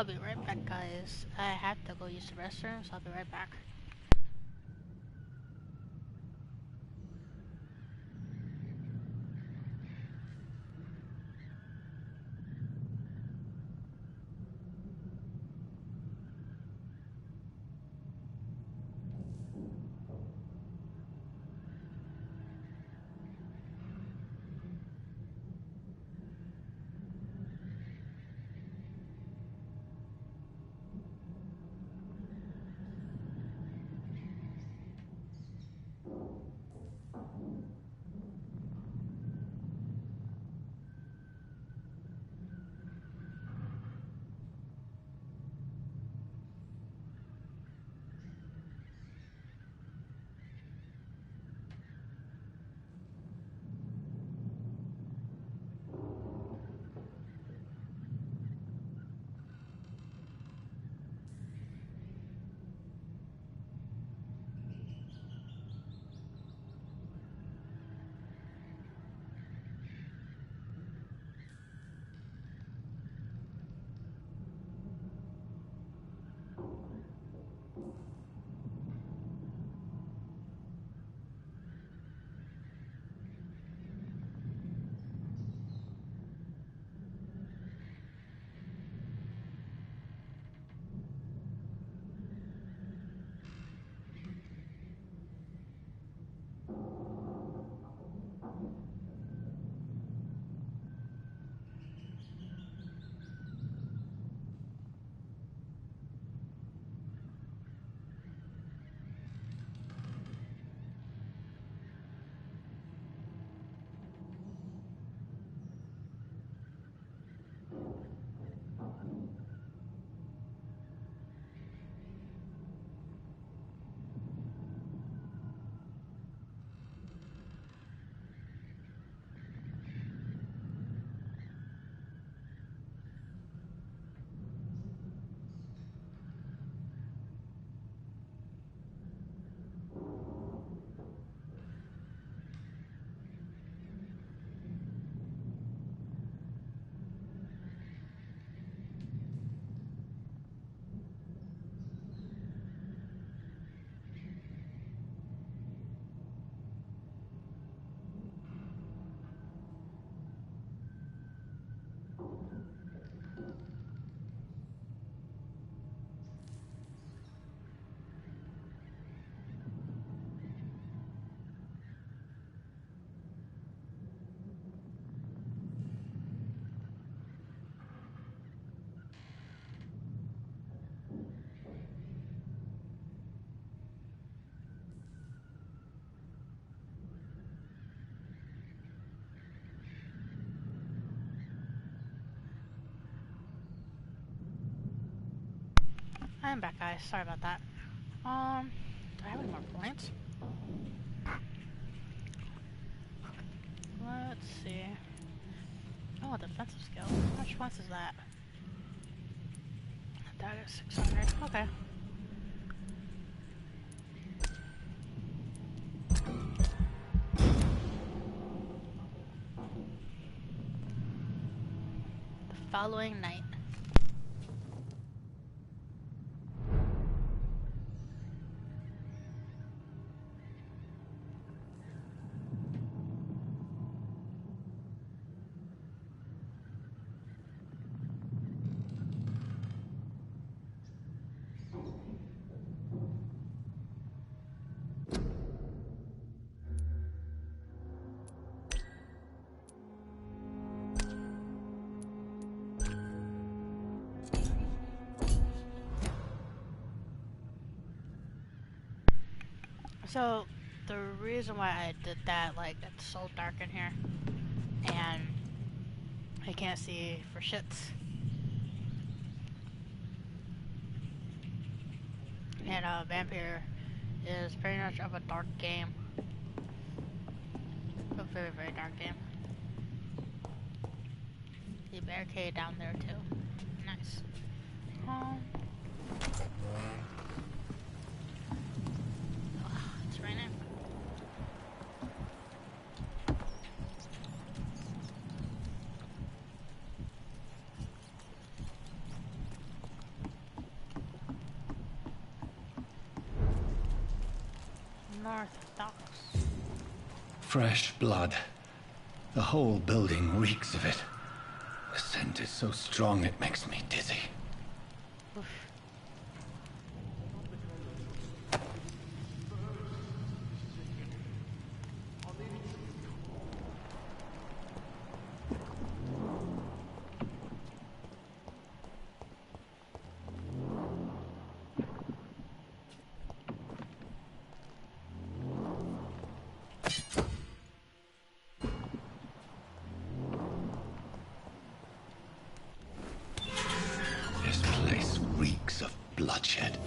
I'll be right back, guys. I have to go use the restroom, so I'll be right back. I'm back, guys. Sorry about that. Do I have any more points? Let's see. Oh, defensive skill. How much points is that? That is 600. Okay. The following night. So, the reason why I did that, like, it's so dark in here, and I can't see for shits. And, Vampire is pretty much of a dark game. A very, very dark game. The barricade down there, too. Nice. It's raining. North Docks. Fresh blood. The whole building reeks of it. The scent is so strong it makes me dizzy. Oof. This place reeks of bloodshed.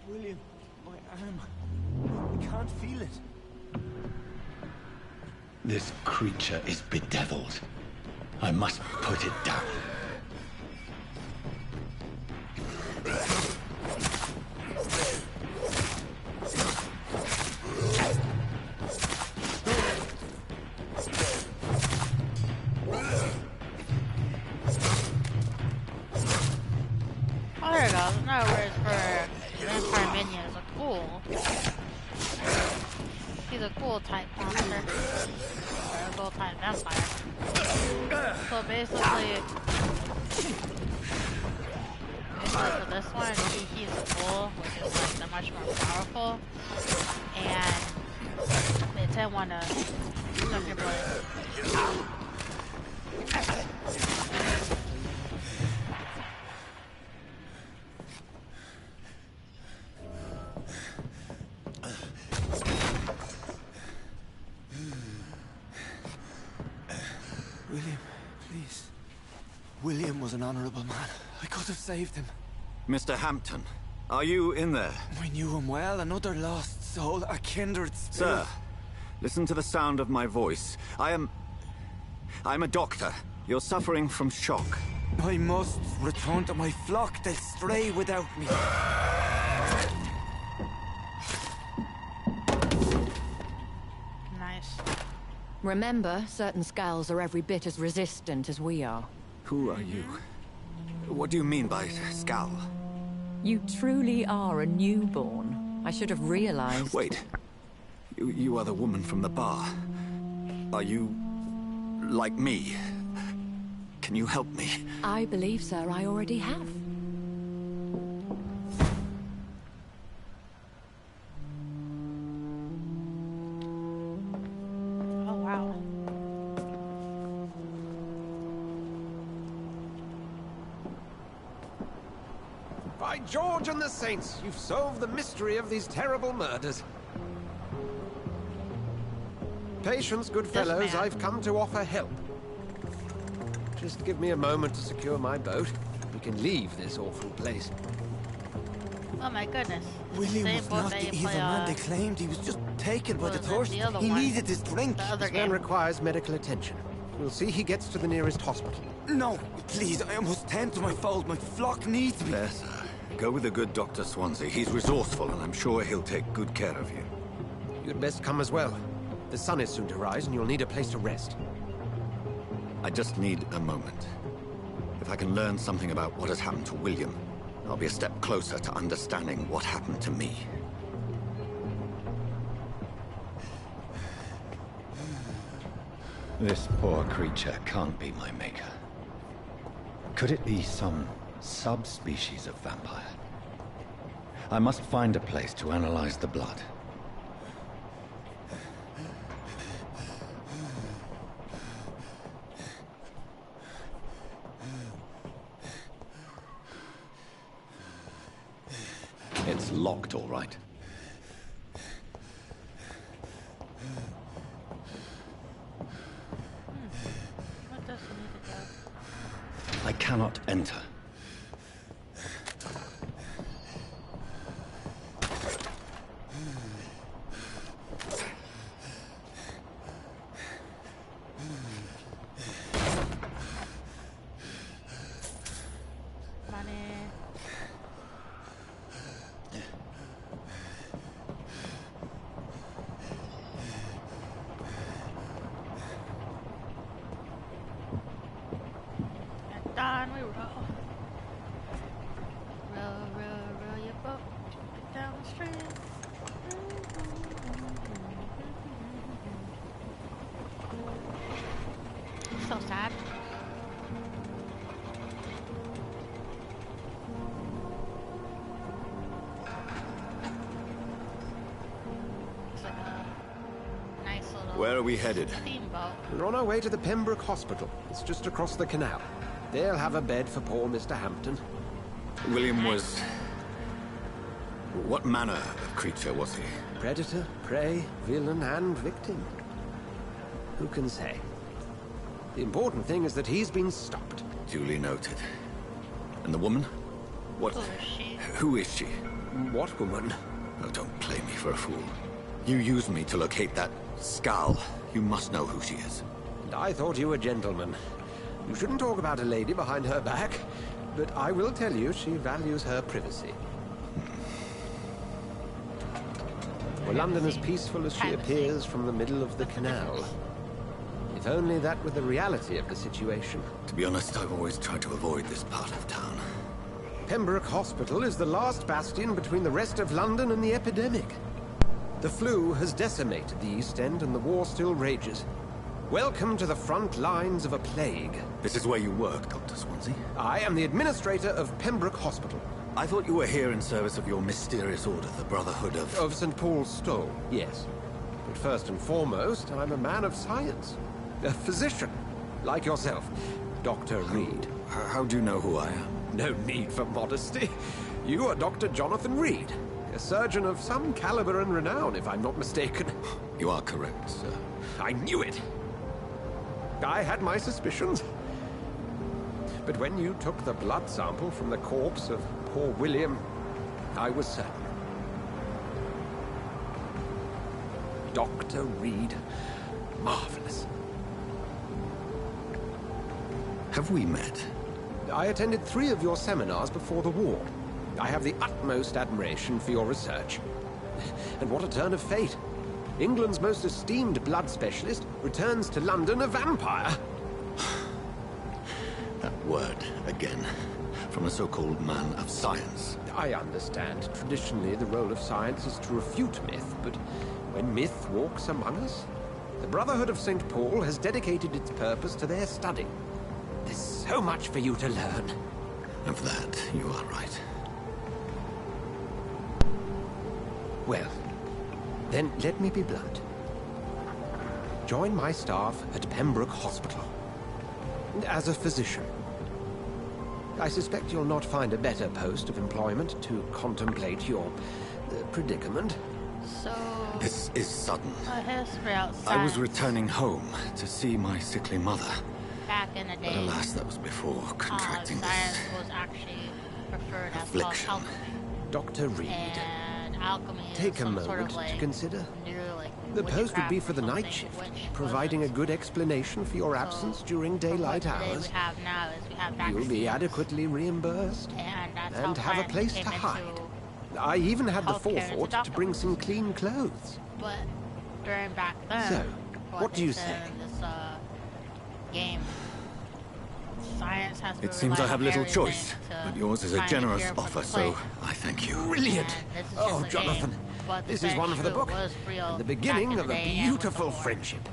William, my arm. I can't feel it. This creature is bedeviled. I must put it down. Oh, there it goes. No words for vampire minions. A ghoul. He's a ghoul type monster. Or a ghoul type vampire. So basically for this one, he's a ghoul, which is like the much more powerful. And they tend want to suck your blood. William, please. William was an honorable man. I could have saved him. Mr. Hampton, are you in there? I knew him well, another lost soul, a kindred spirit. Sir, listen to the sound of my voice. I'm a doctor. You're suffering from shock. I must return to my flock. They'll stray without me. Nice. Remember, certain skulls are every bit as resistant as we are. Who are you? What do you mean by skull? You truly are a newborn. I should have realized. Wait. You are the woman from the bar. Are you like me? Can you help me? I believe, sir, I already have. Oh, wow. By George and the Saints, you've solved the mystery of these terrible murders. Patience, good fellows, I've come to offer help. Just give me a moment to secure my boat. We can leave this awful place. Oh my goodness. William Same was boat not that the you evil play, man they claimed. He was just taken by the was it thirst. the other He one? needed his drink. The other This man game. requires medical attention. We'll see he gets to the nearest hospital. No, please, I must tend to my fold. My flock needs me. There, sir. Go with the good Dr. Swansea. He's resourceful, and I'm sure he'll take good care of you. You'd best come as well. The sun is soon to rise, and you'll need a place to rest. I just need a moment. If I can learn something about what has happened to William, I'll be a step closer to understanding what happened to me. This poor creature can't be my maker. Could it be some subspecies of vampire? I must find a place to analyze the blood. It's locked, all right. What does he need to do? I cannot enter. Money. And down we roll. so sad. It's like a nice little Where are we headed? steamboat. We're on our way to the Pembroke Hospital. It's just across the canal. They'll have a bed for poor Mr. Hampton. William was... What manner of creature was he? Predator, prey, villain, and victim. Who can say? The important thing is that he's been stopped. Duly noted. And the woman? What? Who is she? Who is she? What woman? Oh, don't play me for a fool. You used me to locate that Skal. You must know who she is. And I thought you a gentleman. You shouldn't talk about a lady behind her back, but I will tell you she values her privacy. Were London as peaceful as she appears from the middle of the canal? If only that were the reality of the situation. To be honest, I've always tried to avoid this part of town. Pembroke Hospital is the last bastion between the rest of London and the epidemic. The flu has decimated the East End and the war still rages. Welcome to the front lines of a plague. This is where you work, Dr. Swansea? I am the administrator of Pembroke Hospital. I thought you were here in service of your mysterious order, the Brotherhood of... Of St. Paul's Stole, yes. But first and foremost, I'm a man of science. A physician, like yourself, Dr. Reed. How do you know who I am? No need for modesty. You are Dr. Jonathan Reed, a surgeon of some caliber and renown, if I'm not mistaken. You are correct, sir. I knew it. I had my suspicions. But when you took the blood sample from the corpse of poor William, I was certain. Dr. Reed. Marvelous. Have we met? I attended 3 of your seminars before the war. I have the utmost admiration for your research. And what a turn of fate. England's most esteemed blood specialist returns to London a vampire. That word, again. From a so-called man of science. I understand. Traditionally, the role of science is to refute myth, but when myth walks among us, the Brotherhood of St. Paul has dedicated its purpose to their study. There's so much for you to learn. Of that, you are right. Well, then let me be blunt. Join my staff at Pembroke Hospital. As a physician. I suspect you'll not find a better post of employment to contemplate your predicament. So... This is sudden. A history outside. I was returning home to see my sickly mother. Back in the day. But alas, that was before contracting science was actually preferred as affliction. called alchemy. Dr. Reed. And alchemy is Take a some moment sort of, like, to consider. new, like, The post would be for the witchcraft or night shift, something, providing a good explanation for your absence during daylight hours. We have now is we have You'll be vaccines, adequately reambused and that's and how have a place science to came hide. into I even had the healthcare into forethought to bring some clean clothes. But during back then, So, what they do you said say? in this game, science has to It seems I rely have little very choice, limited to but yours is a trying to generous cure for offer, the so plague. I thank you. Brilliant! And this is Oh, just a Jonathan, game, but this the is one for the issue book. was real The back beginning in of the a day and beautiful before. friendship.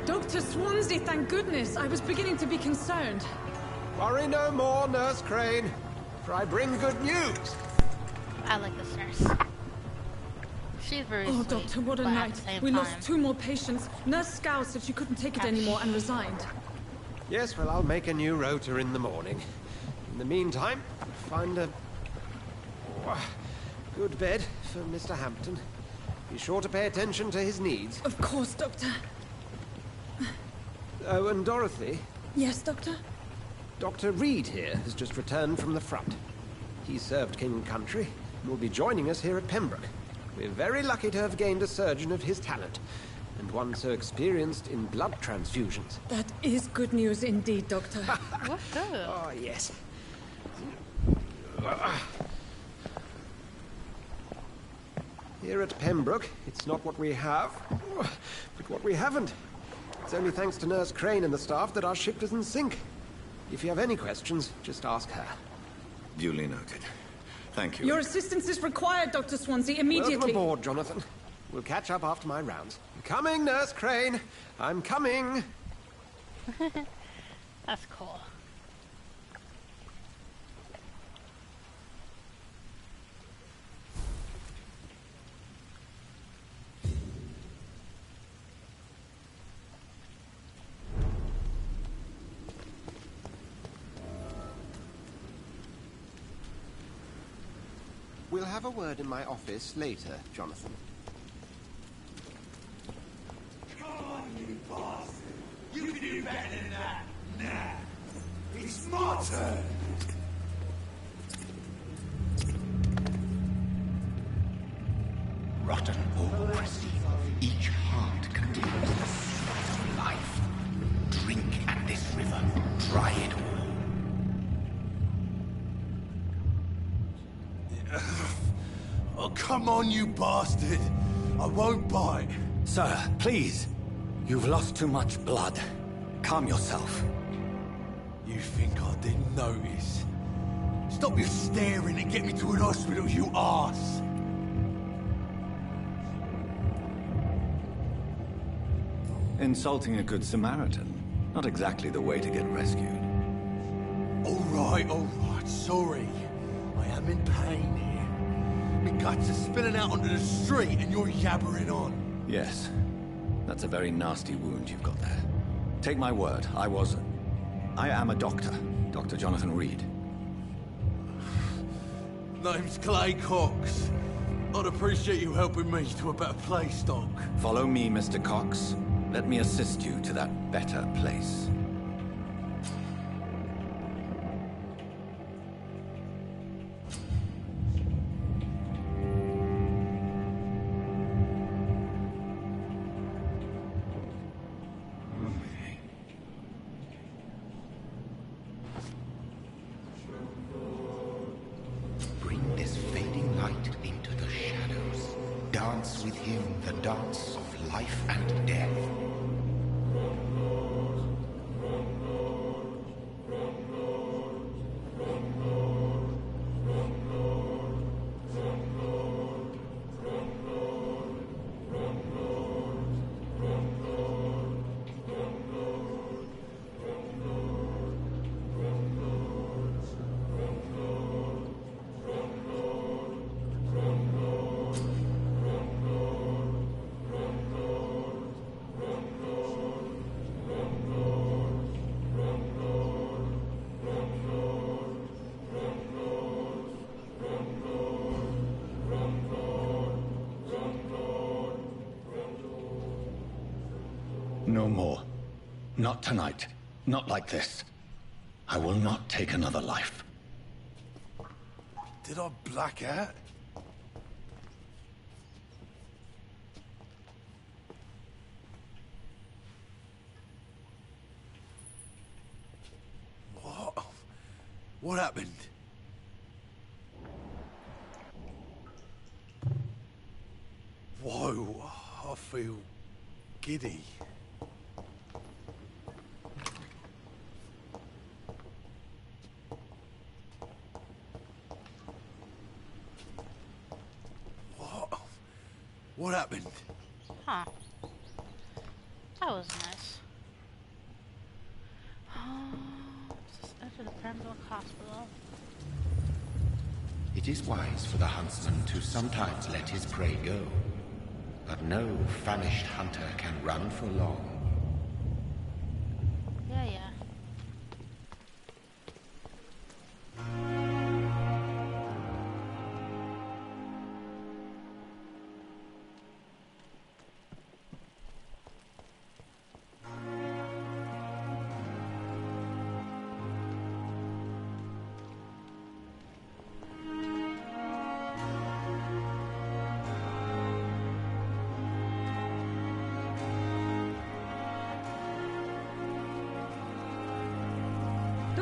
Dr. Swansea, thank goodness. I was beginning to be concerned. Worry no more, Nurse Crane, for I bring good news. I like this nurse. She's very Oh, sweet, Doctor, what a but at night. the same We time, lost 2 more patients. Nurse Scow said she couldn't take it anymore and resigned. Yes, well, I'll make a new rota in the morning. In the meantime, find a good bed for Mr. Hampton. Be sure to pay attention to his needs. Of course, Doctor. Oh, and Dorothy, Yes, Doctor? Dr. Reed here has just returned from the front. He served King and Country and will be joining us here at Pembroke. We're very lucky to have gained a surgeon of his talent, and one so experienced in blood transfusions. That is good news indeed, Doctor. Oh, yes. Here at Pembroke, it's not what we have, but what we haven't. It's only thanks to Nurse Crane and the staff that our ship doesn't sink. If you have any questions, just ask her. Duly noted. Thank you. Your assistance is required, Dr. Swansea, immediately. Welcome aboard, Jonathan. We'll catch up after my rounds. I'm coming, Nurse Crane. I'm coming. That's cool. We'll have a word in my office later, Jonathan. Come on, you bastard! You can do better than that! Nah! It's my turn! Rotten ores. Each heart contains the sweat of life. Drink at this river. Try it all. Oh, come on, you bastard! I won't bite. Sir, please. You've lost too much blood. Calm yourself. You think I didn't notice? Stop your staring and get me to an hospital, you arse! Insulting a good Samaritan. Not exactly the way to get rescued. All right, sorry. I am in pain here. My guts are spilling out onto the street and you're yabbering on. Yes. That's a very nasty wound you've got there. Take my word, I am a doctor. Dr. Jonathan Reed. Name's Clay Cox. I'd appreciate you helping me to a better place, Doc. Follow me, Mr. Cox. Let me assist you to that better place. Bring this fading light into the shadows. Dance with him the dance of life and death. No more. Not tonight. Not like this. I will not take another life. Did I black out? What? What happened? Whoa, I feel giddy. What happened? Huh. That was nice. Just enter the Pembroke Hospital. It is wise for the huntsman to sometimes let his prey go. But no famished hunter can run for long. Yeah.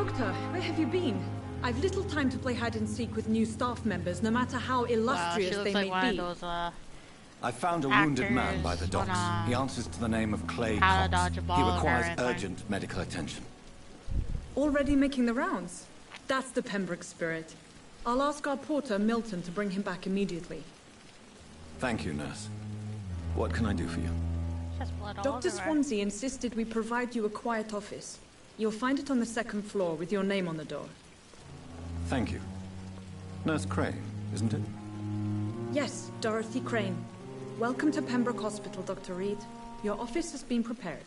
Doctor, where have you been? I've little time to play hide and seek with new staff members, no matter how illustrious she looks they like may one be. of those, I found a wounded man by the docks. He answers to the name of Clay Cox. He requires urgent medical attention. Already making the rounds? That's the Pembroke spirit. I'll ask our porter, Milton, to bring him back immediately. Thank you, nurse. What can I do for you? Dr. Swansea insisted we provide you a quiet office. You'll find it on the second floor with your name on the door. Thank you. Nurse Crane, isn't it? Yes, Dorothy Crane. Welcome to Pembroke Hospital, Dr. Reed. Your office has been prepared.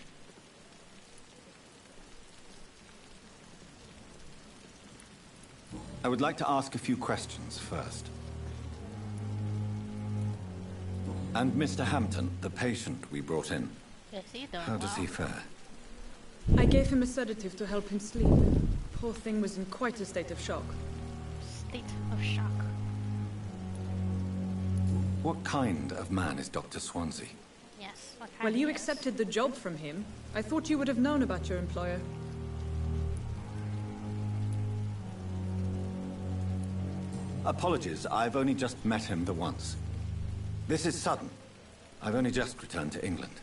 I would like to ask a few questions first. And Mr. Hampton, the patient we brought in. Yes, he does. How does he fare? I gave him a sedative to help him sleep. Poor thing was in quite a state of shock. State of shock. What kind of man is Dr. Swansea? Yes. Well, you accepted the job from him. I thought you would have known about your employer. Apologies, I've only just met him the once. This is sudden. I've only just returned to England.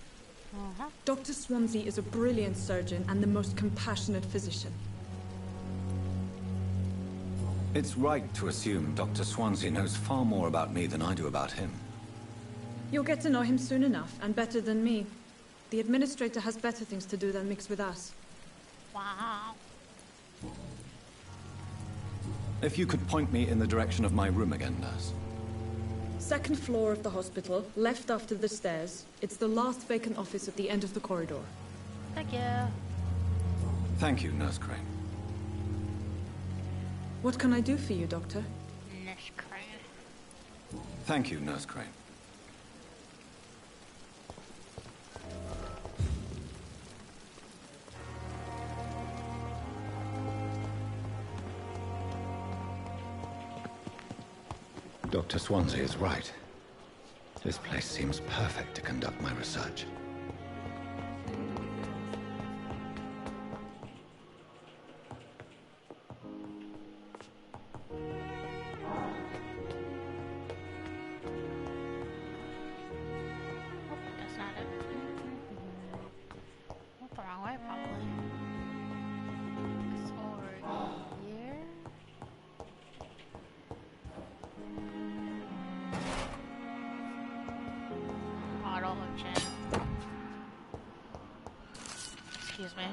Dr. Swansea is a brilliant surgeon and the most compassionate physician. It's right to assume Dr. Swansea knows far more about me than I do about him. You'll get to know him soon enough, and better than me. The administrator has better things to do than mix with us. Wow. If you could point me in the direction of my room again, nurse. Second floor of the hospital, left after the stairs. It's the last vacant office at the end of the corridor. Thank you. Thank you, Nurse Crane. What can I do for you, Doctor? Nurse Crane. Thank you, Nurse Crane. Dr. Swansea is right. This place seems perfect to conduct my research. That's not it. Went the wrong way, probably. It's over here. Auto engine. Excuse me.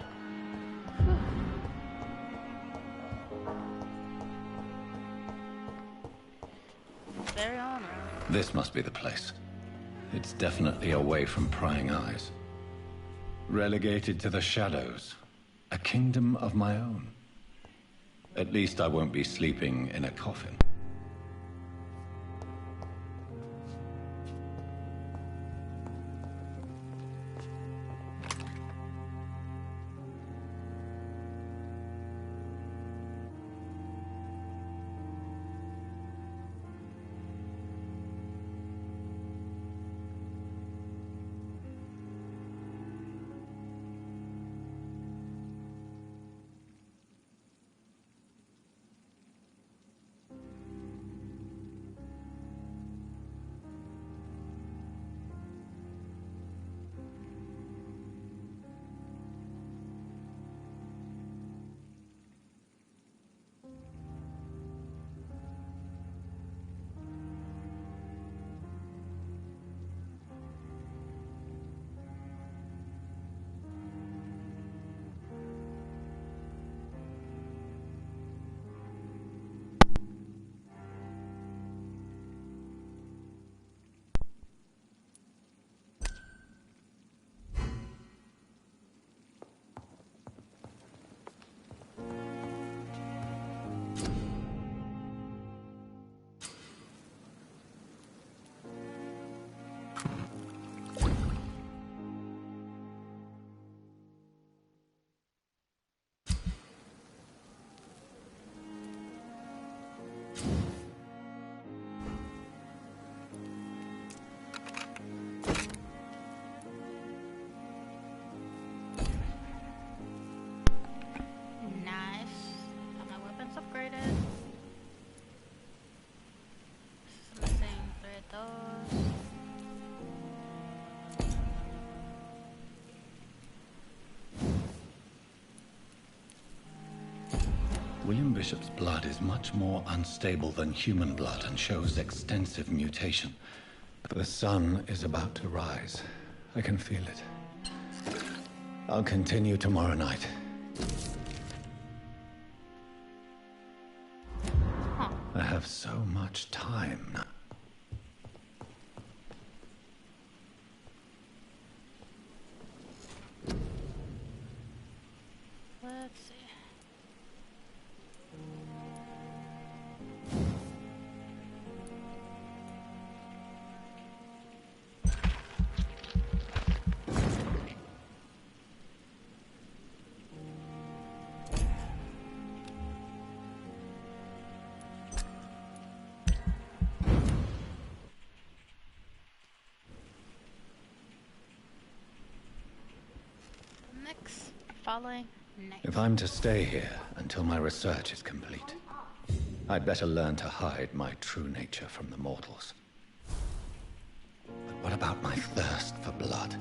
Very on. This must be the place. It's definitely away from prying eyes. Relegated to the shadows. A kingdom of my own. At least I won't be sleeping in a coffin. William Bishop's blood is much more unstable than human blood and shows extensive mutation. The sun is about to rise. I can feel it. I'll continue tomorrow night. Huh. I have so much time now. Let's see. Next, following next. If I'm to stay here until my research is complete, I'd better learn to hide my true nature from the mortals. But what about my thirst for blood?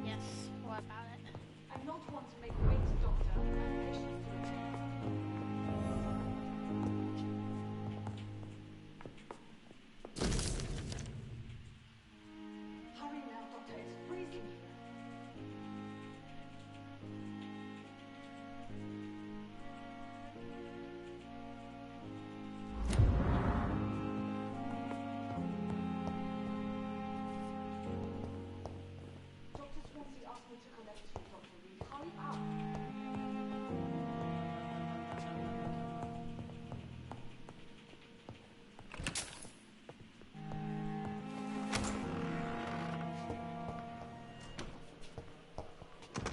Yes, what about it? I'm not one to make wait, Doctor. Hurry now, Doctor. It's freezing here. Dr. Swansea asked me to connect you, Dr. Reed. Hurry up!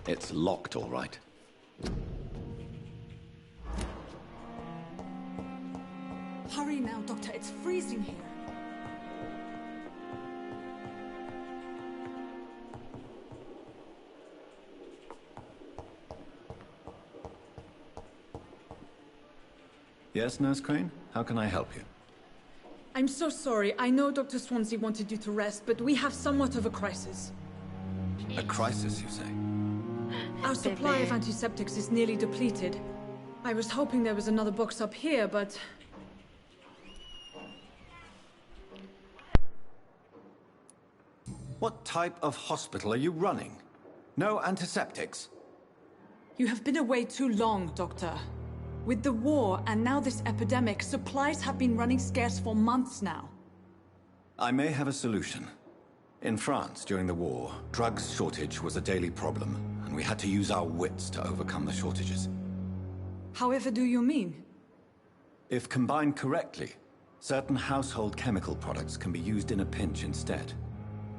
It's locked, all right. Hurry now, Doctor. It's freezing here. Yes, Nurse Crane? How can I help you? I'm so sorry. I know Dr. Swansea wanted you to rest, but we have somewhat of a crisis. A crisis, you say? Our supply of antiseptics is nearly depleted. I was hoping there was another box up here, but... What type of hospital are you running? No antiseptics? You have been away too long, Doctor. With the war and now this epidemic, supplies have been running scarce for months now. I may have a solution. In France, during the war, drugs shortage was a daily problem, and we had to use our wits to overcome the shortages. However do you mean? If combined correctly, certain household chemical products can be used in a pinch instead.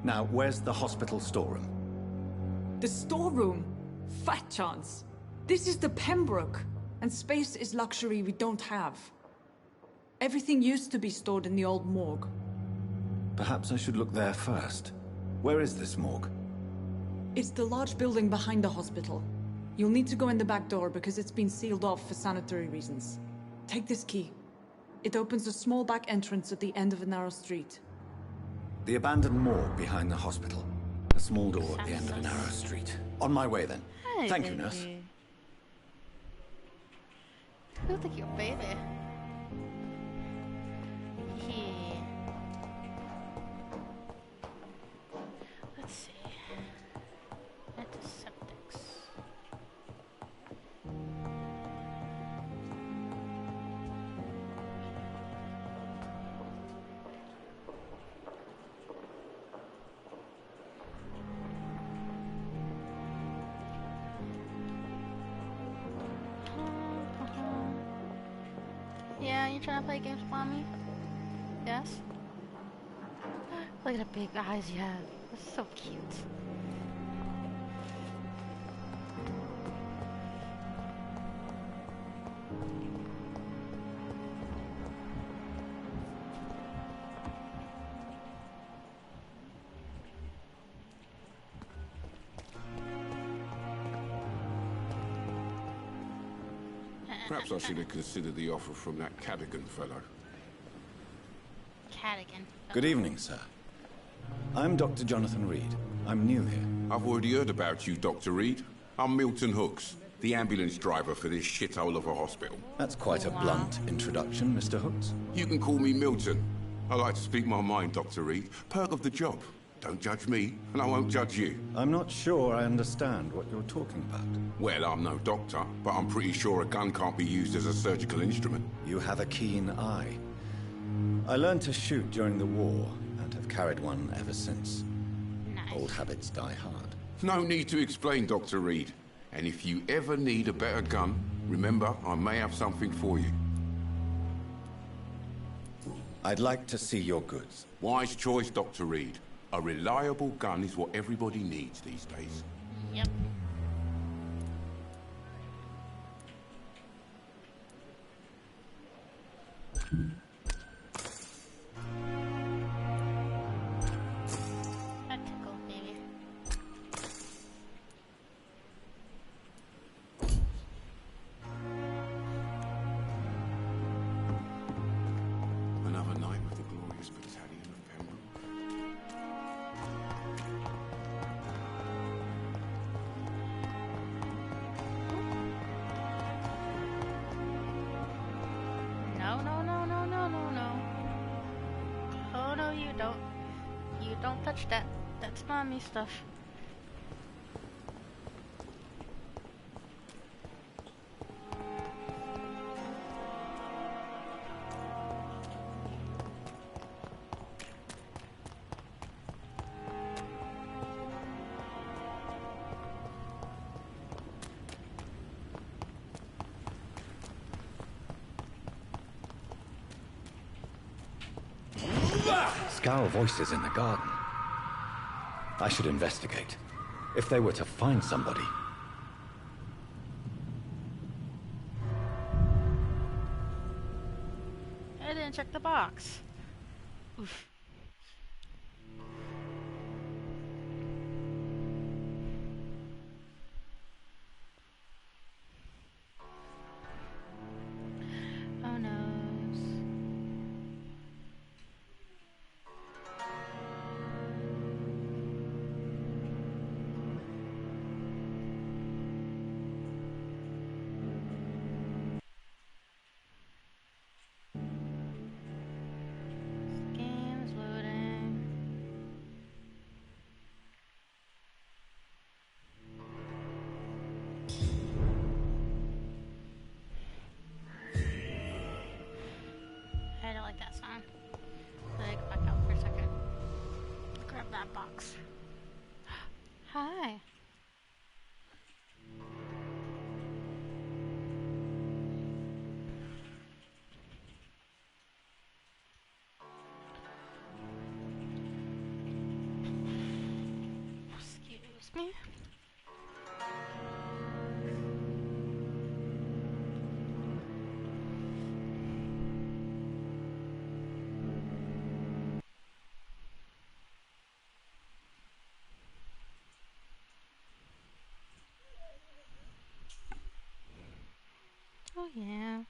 Now, where's the hospital storeroom? The storeroom? Fat chance. This is the Pembroke, and space is luxury we don't have. Everything used to be stored in the old morgue. Perhaps I should look there first. Where is this morgue? It's the large building behind the hospital. You'll need to go in the back door because it's been sealed off for sanitary reasons. Take this key. It opens a small back entrance at the end of a narrow street. The abandoned morgue behind the hospital. A small door at the end of a narrow street. On my way, then. Hey, Thank you, baby. nurse. Look at your baby. Yeah. Let's see. Antiseptics. Yeah, you trying to play games, mommy? Yes? Look at the big eyes you have. That's so cute. Perhaps I should have considered the offer from that Cadigan fellow. Cadigan. Good evening, sir. I'm Dr. Jonathan Reed. I'm new here. I've already heard about you, Dr. Reed. I'm Milton Hooks, The ambulance driver for this shithole of a hospital. That's quite a blunt introduction, Mr. Hooks. You can call me Milton. I like to speak my mind, Dr. Reed. Perk of the job. Don't judge me, and I won't judge you. I'm not sure I understand what you're talking about. Well, I'm no doctor, but I'm pretty sure a gun can't be used as a surgical instrument. You have a keen eye. I learned to shoot during the war, and have carried one ever since. Nice. Old habits die hard. No need to explain, Dr. Reed. And if you ever need a better gun, remember, I may have something for you. I'd like to see your goods. Wise choice, Dr. Reed. A reliable gun is what everybody needs these days. Yep. That tickled, baby. Another night with the glorious battalion of Pembroke. No, no, no, no, no, no, no. Oh no, you don't. You don't touch that. That's mommy stuff. Scour voices in the garden. I should investigate. If they were to find somebody. I didn't check the box. Oof. Oh no. Game's loading. I don't like that song. Let me go back out for a second. Grab that box. Hi. Excuse me. Oh yeah.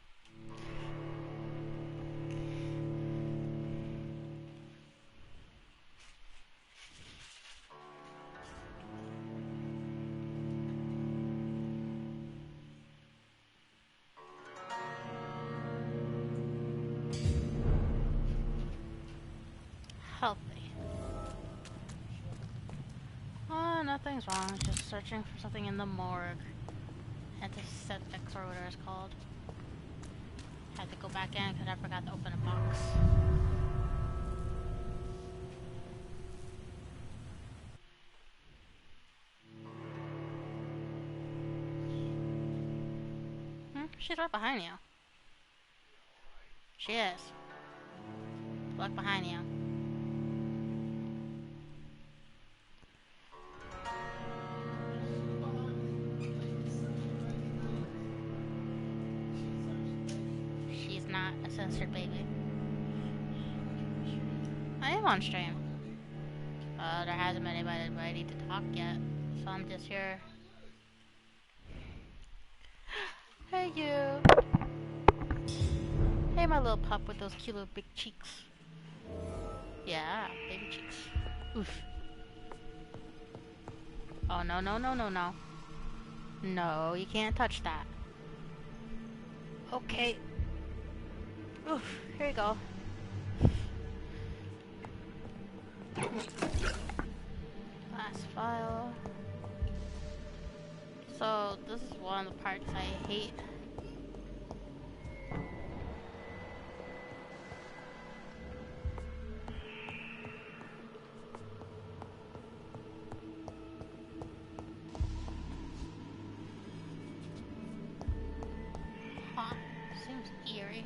Healthy. Oh, nothing's wrong. Just searching for something in the morgue. Antiseptics or whatever it's called. Had to go back in because I forgot to open a box. She's right behind you. She is. Look behind you. She's not a censored baby. I am on stream. There hasn't been anybody ready to talk yet, so I'm just here. Hey you! Hey my little pup with those cute little big cheeks. Yeah, baby cheeks. Oof. Oh no no no no no. No, you can't touch that. Okay. Oof, here you go. Last file. So, this is one of the parts I hate. Huh, seems eerie.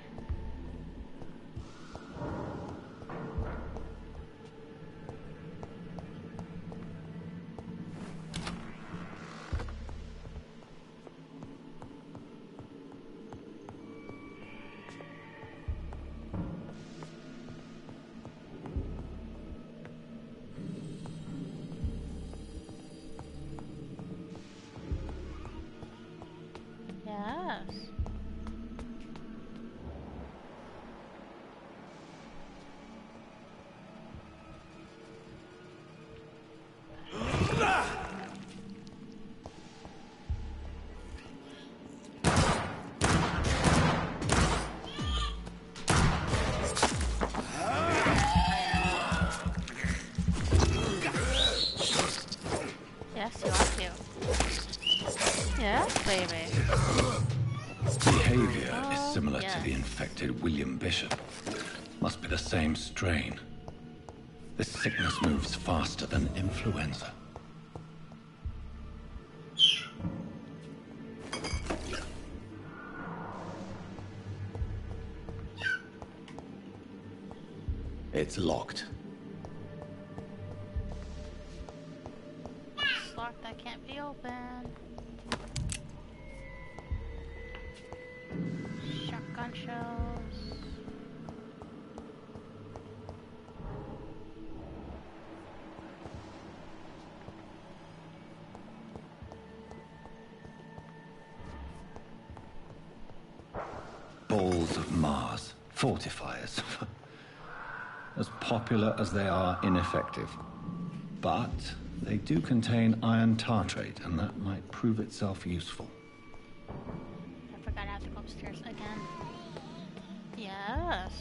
Yes. Yes, you are cute. Yes, baby. Behavior is similar to the infected William Bishop. Must be the same strain. This sickness moves faster than influenza. It's locked. It's locked, that can't be opened. Shotgun shells. Balls of Mars. Fortifiers. As popular as they are ineffective. But they do contain iron tartrate, and that might prove itself useful. I forgot I have to go upstairs again. Yes.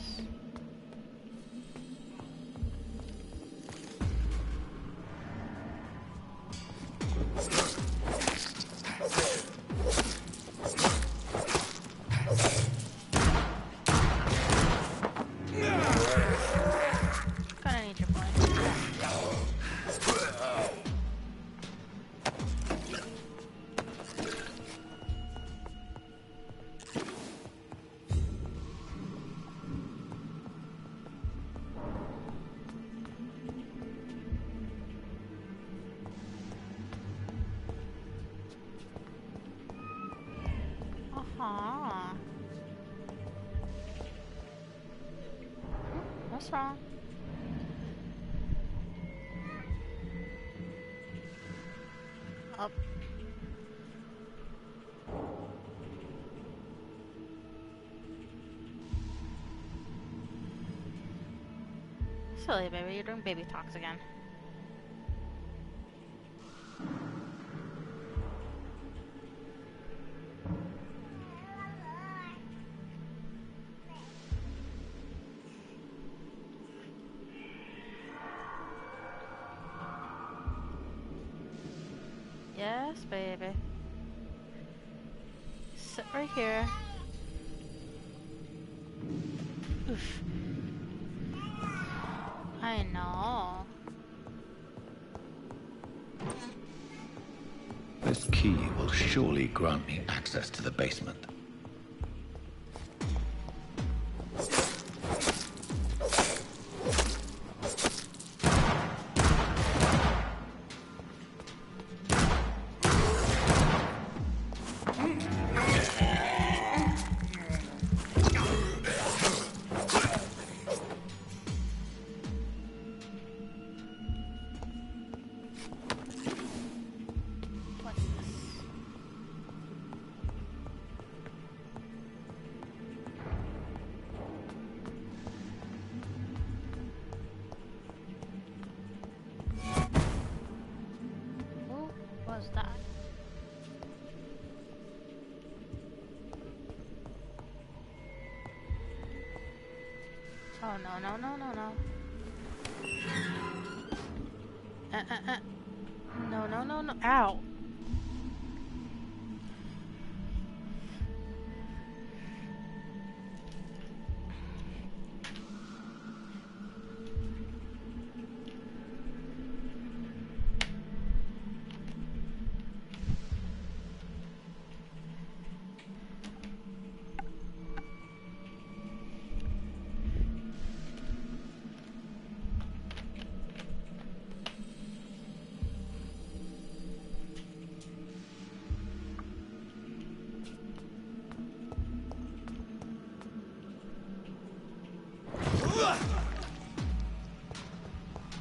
Gonna need your point. Uh-huh. What's wrong? Up. Silly baby, you're doing baby talks again. Yes, baby. Sit right here. Oof. I know. This key will surely grant me access to the basement. What's this? Oh no no no no no. No no no no. Ow.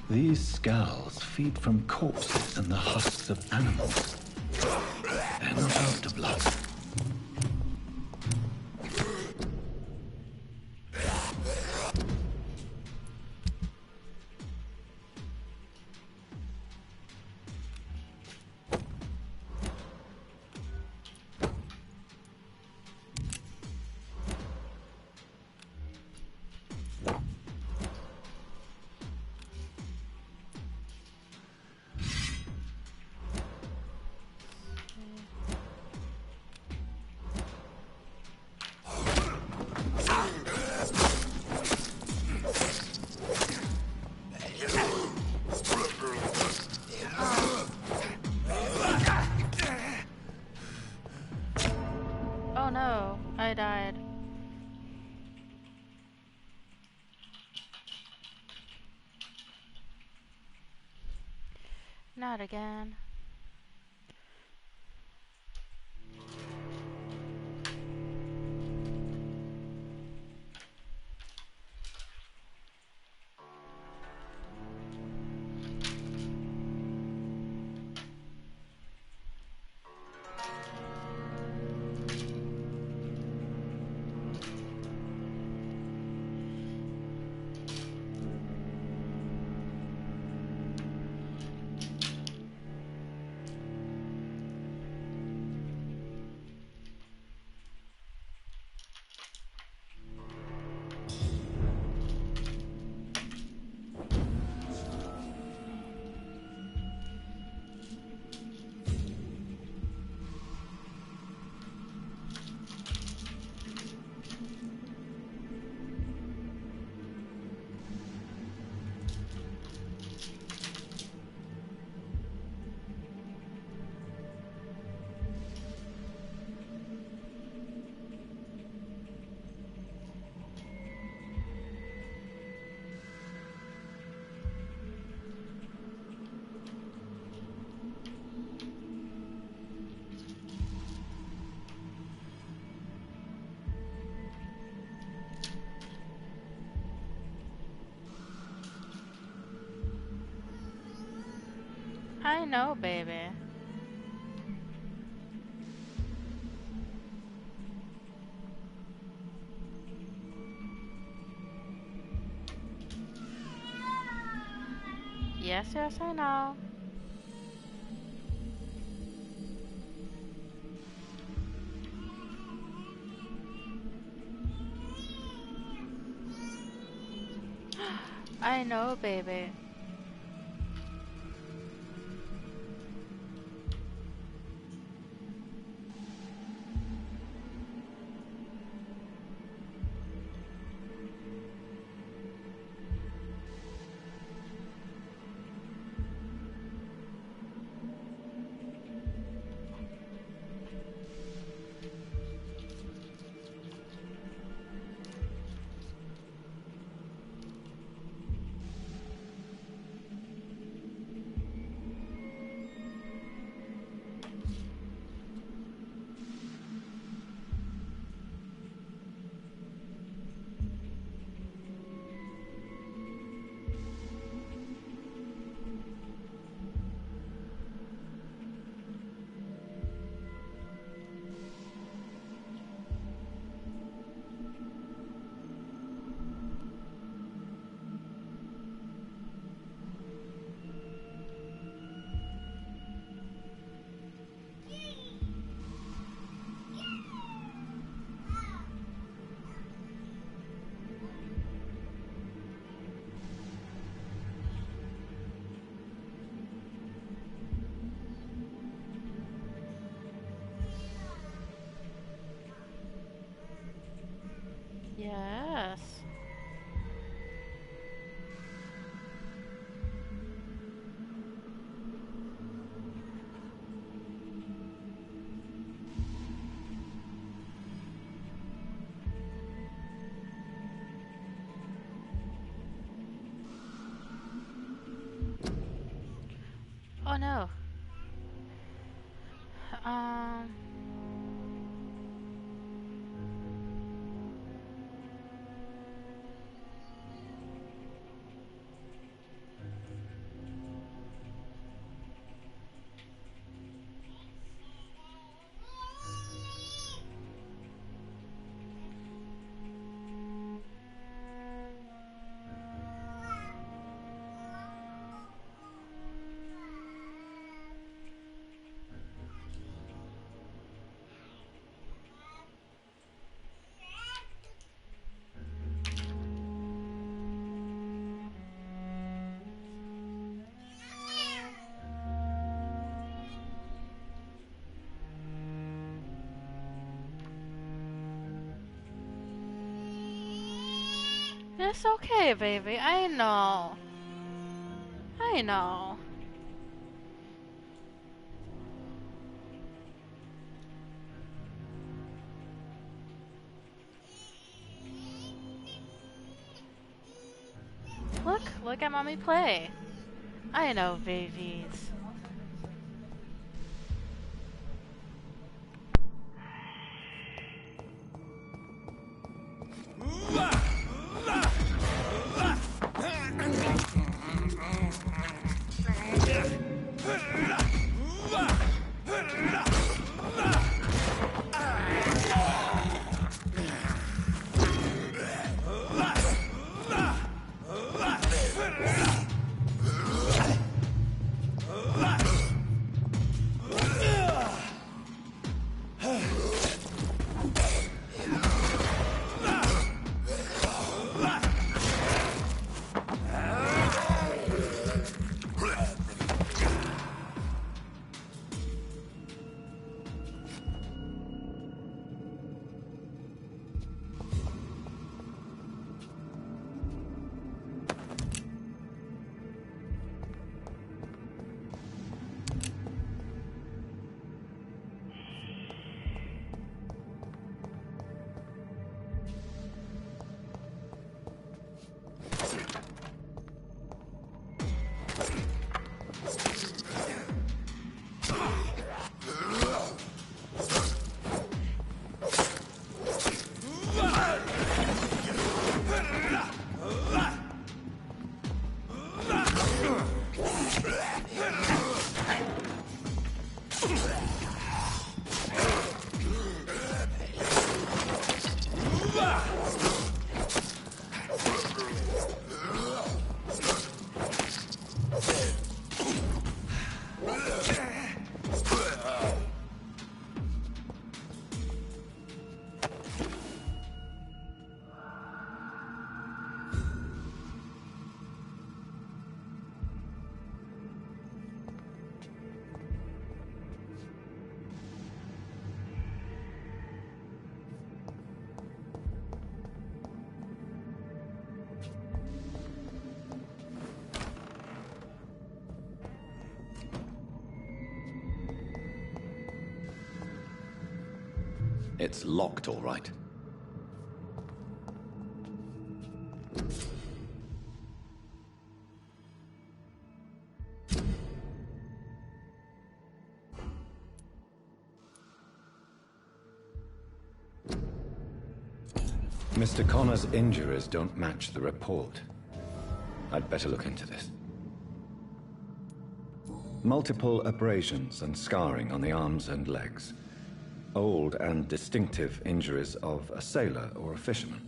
These skulls feed from corpses and the husks of animals. They're not after blood. Oh no, I died. Not again. I know, baby. Yes, yes, I know. I know, baby. Yes. Oh no. It's okay, baby. I know. I know. Look at mommy play. I know, babies. It's locked, all right. Mr. Connor's injuries don't match the report. I'd better look into this. Multiple abrasions and scarring on the arms and legs. Old and distinctive injuries of a sailor or a fisherman.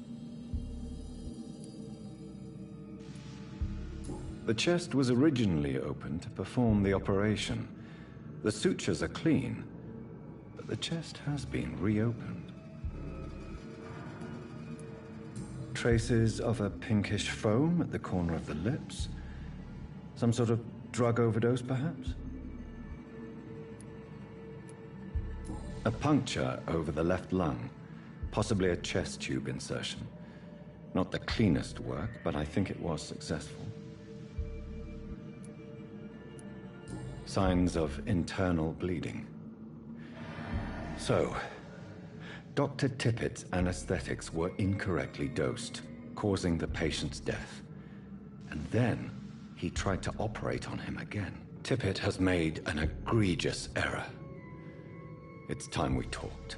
The chest was originally opened to perform the operation. The sutures are clean, but the chest has been reopened. Traces of a pinkish foam at the corner of the lips. Some sort of drug overdose, perhaps? A puncture over the left lung. Possibly a chest tube insertion. Not the cleanest work, but I think it was successful. Signs of internal bleeding. So, Dr. Tippett's anesthetics were incorrectly dosed, causing the patient's death. And then, he tried to operate on him again. Tippett has made an egregious error. It's time we talked.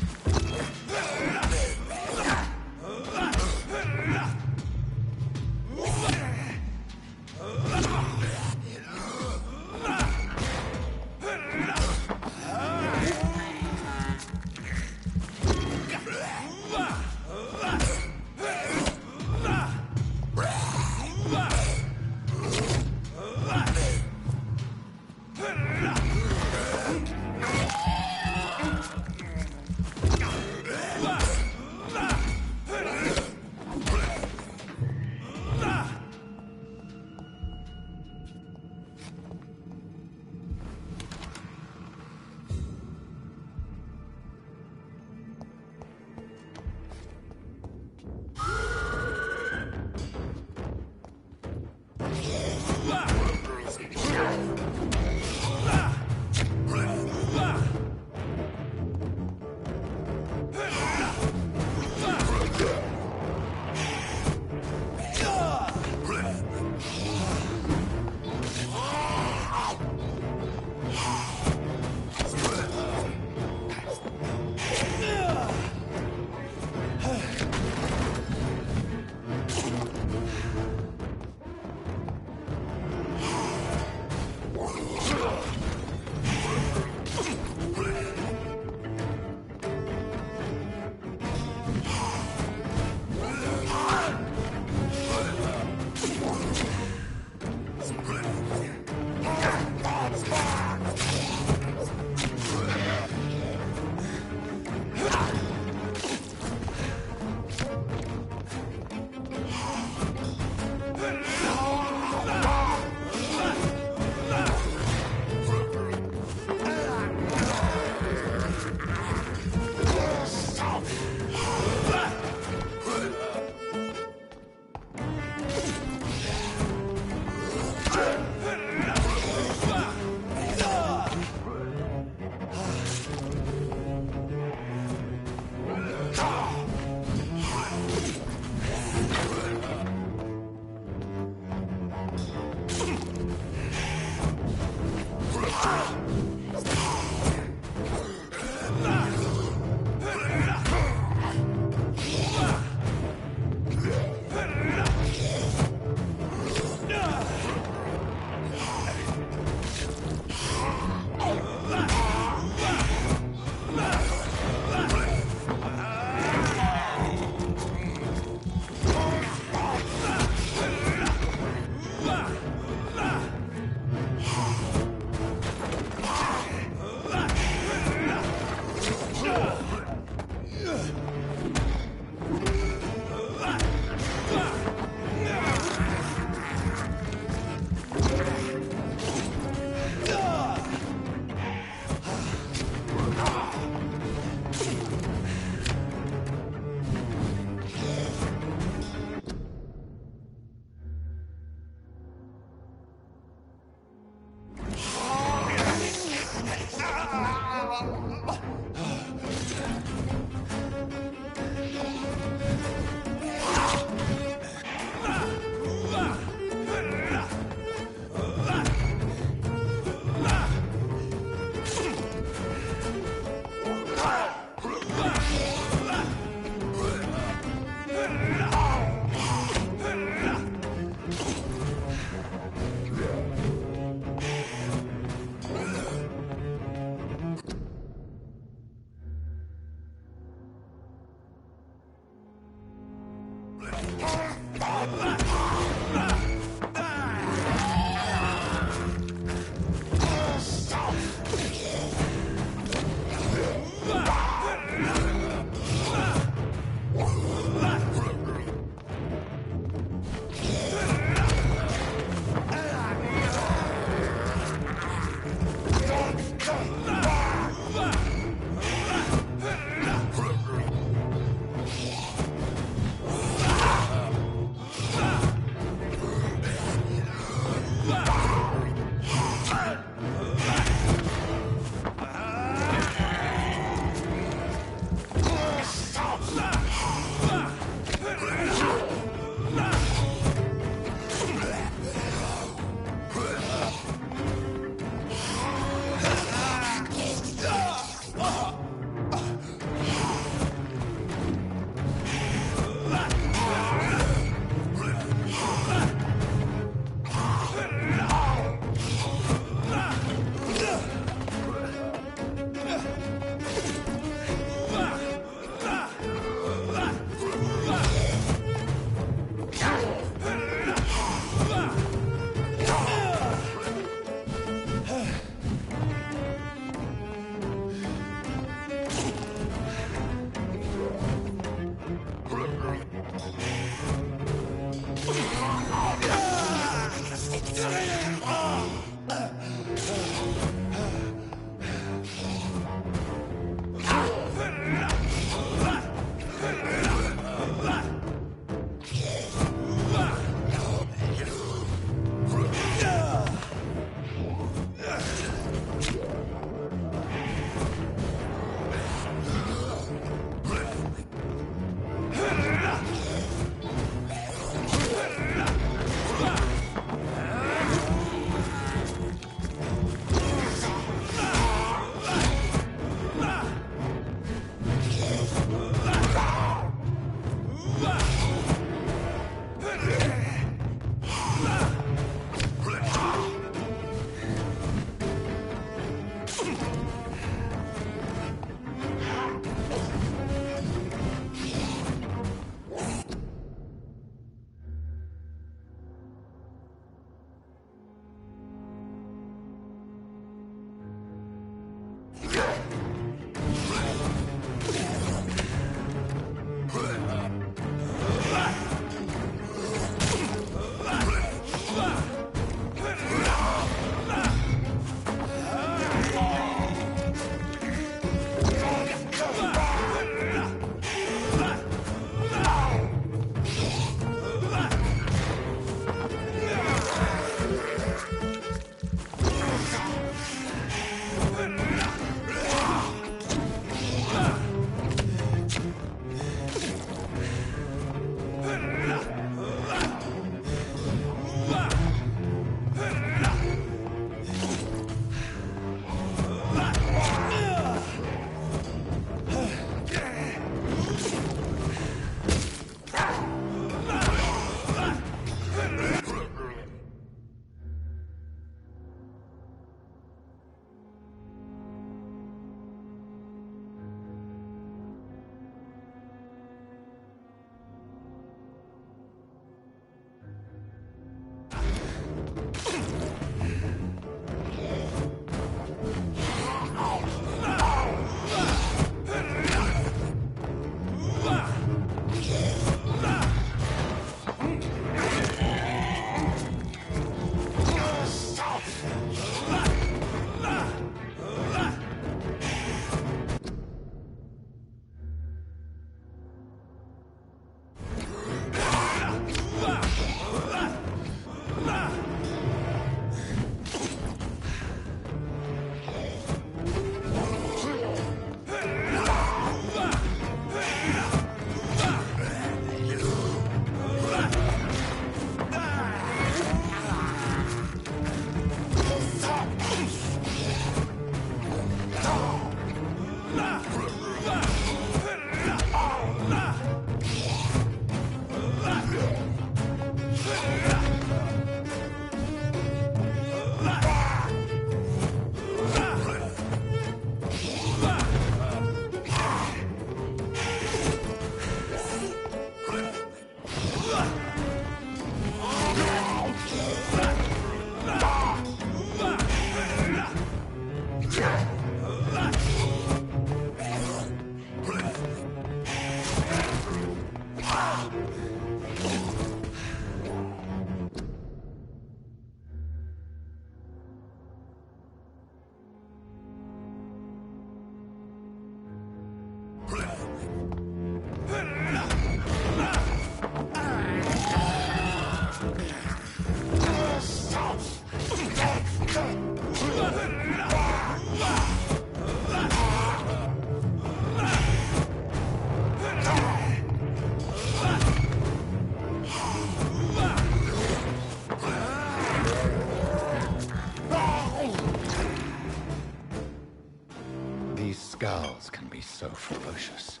Skulls can be so ferocious.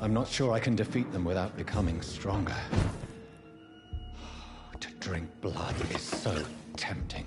I'm not sure I can defeat them without becoming stronger. To drink blood is so tempting.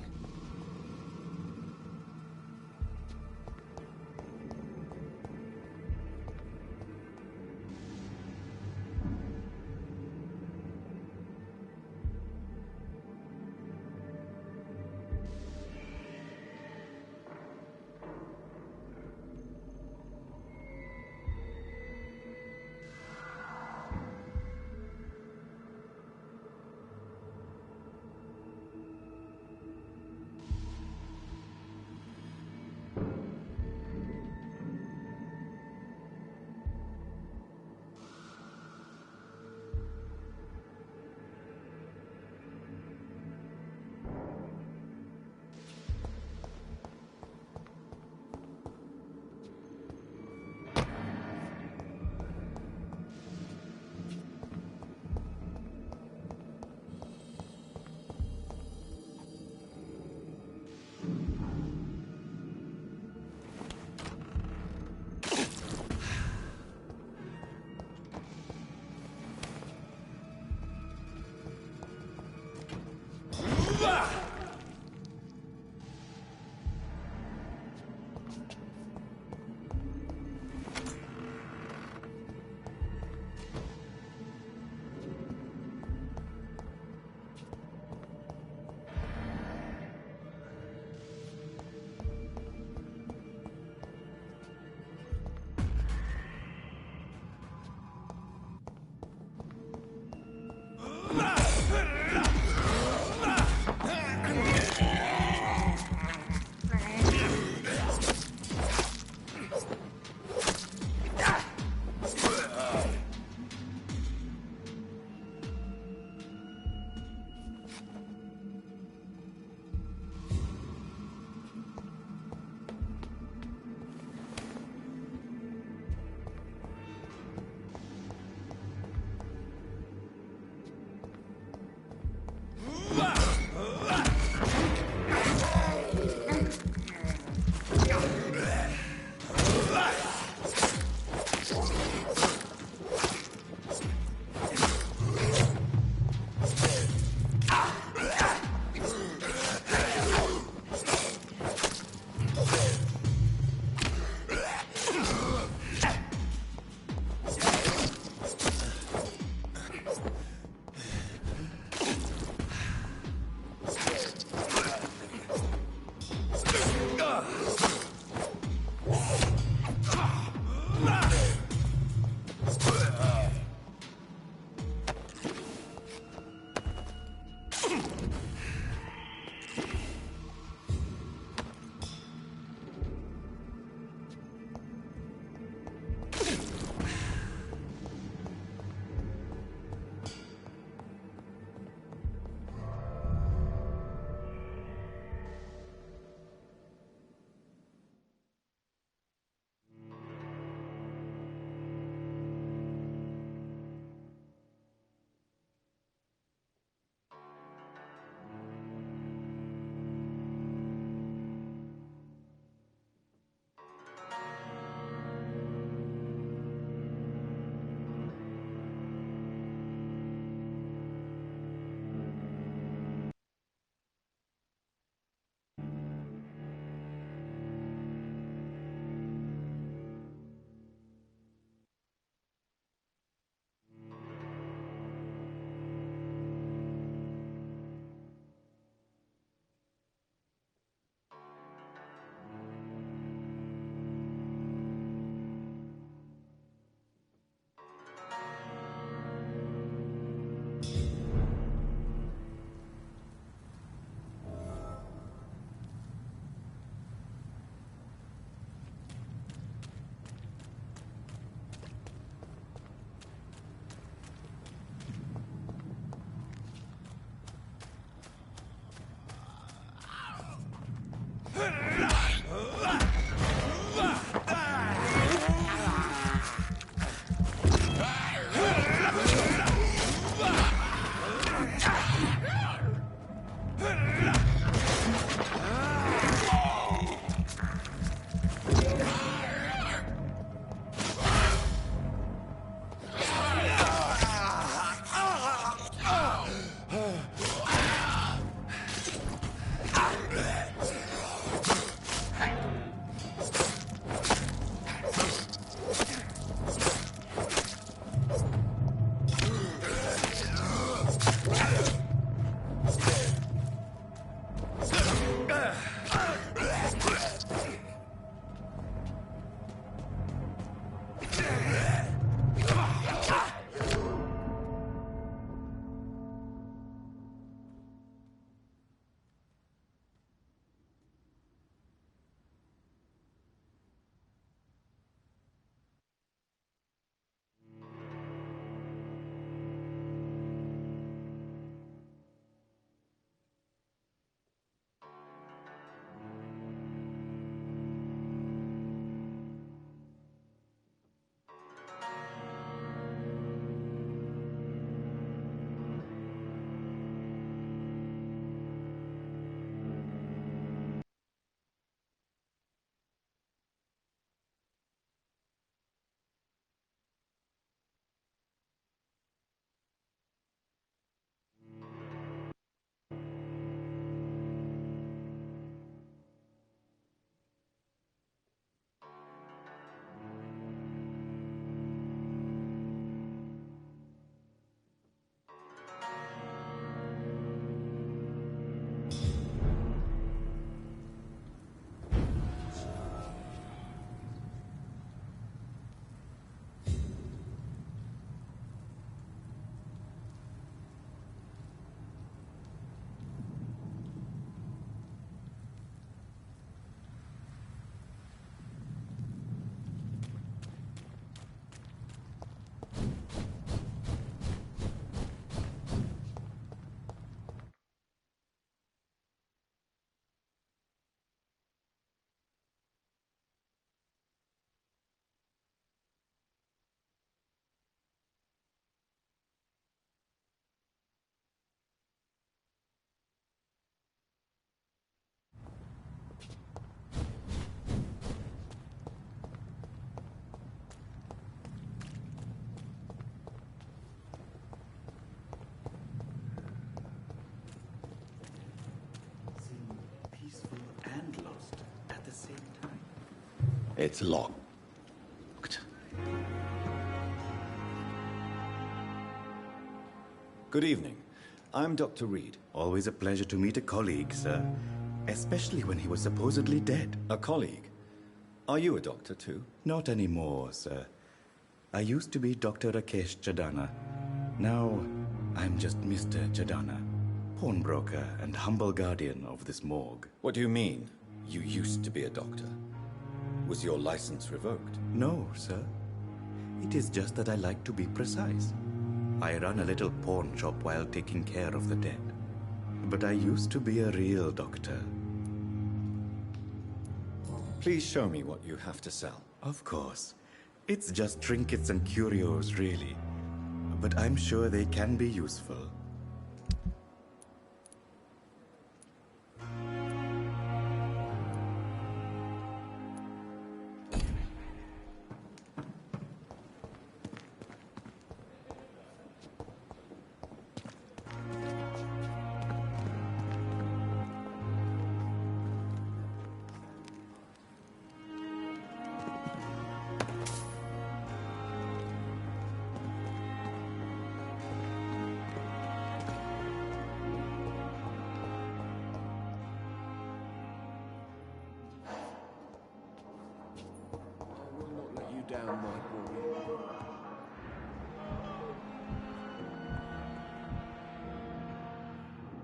It's locked. Good evening. I'm Dr. Reed. Always a pleasure to meet a colleague, sir. Especially when he was supposedly dead. A colleague? Are you a doctor too? Not anymore, sir. I used to be Dr. Rakesh Chadana. Now, I'm just Mr. Chadana, pawnbroker and humble guardian of this morgue. What do you mean, you used to be a doctor? Was your license revoked? No, sir. It is just that I like to be precise. I run a little pawn shop while taking care of the dead. But I used to be a real doctor. Please show me what you have to sell. Of course. It's just trinkets and curios, really. But I'm sure they can be useful.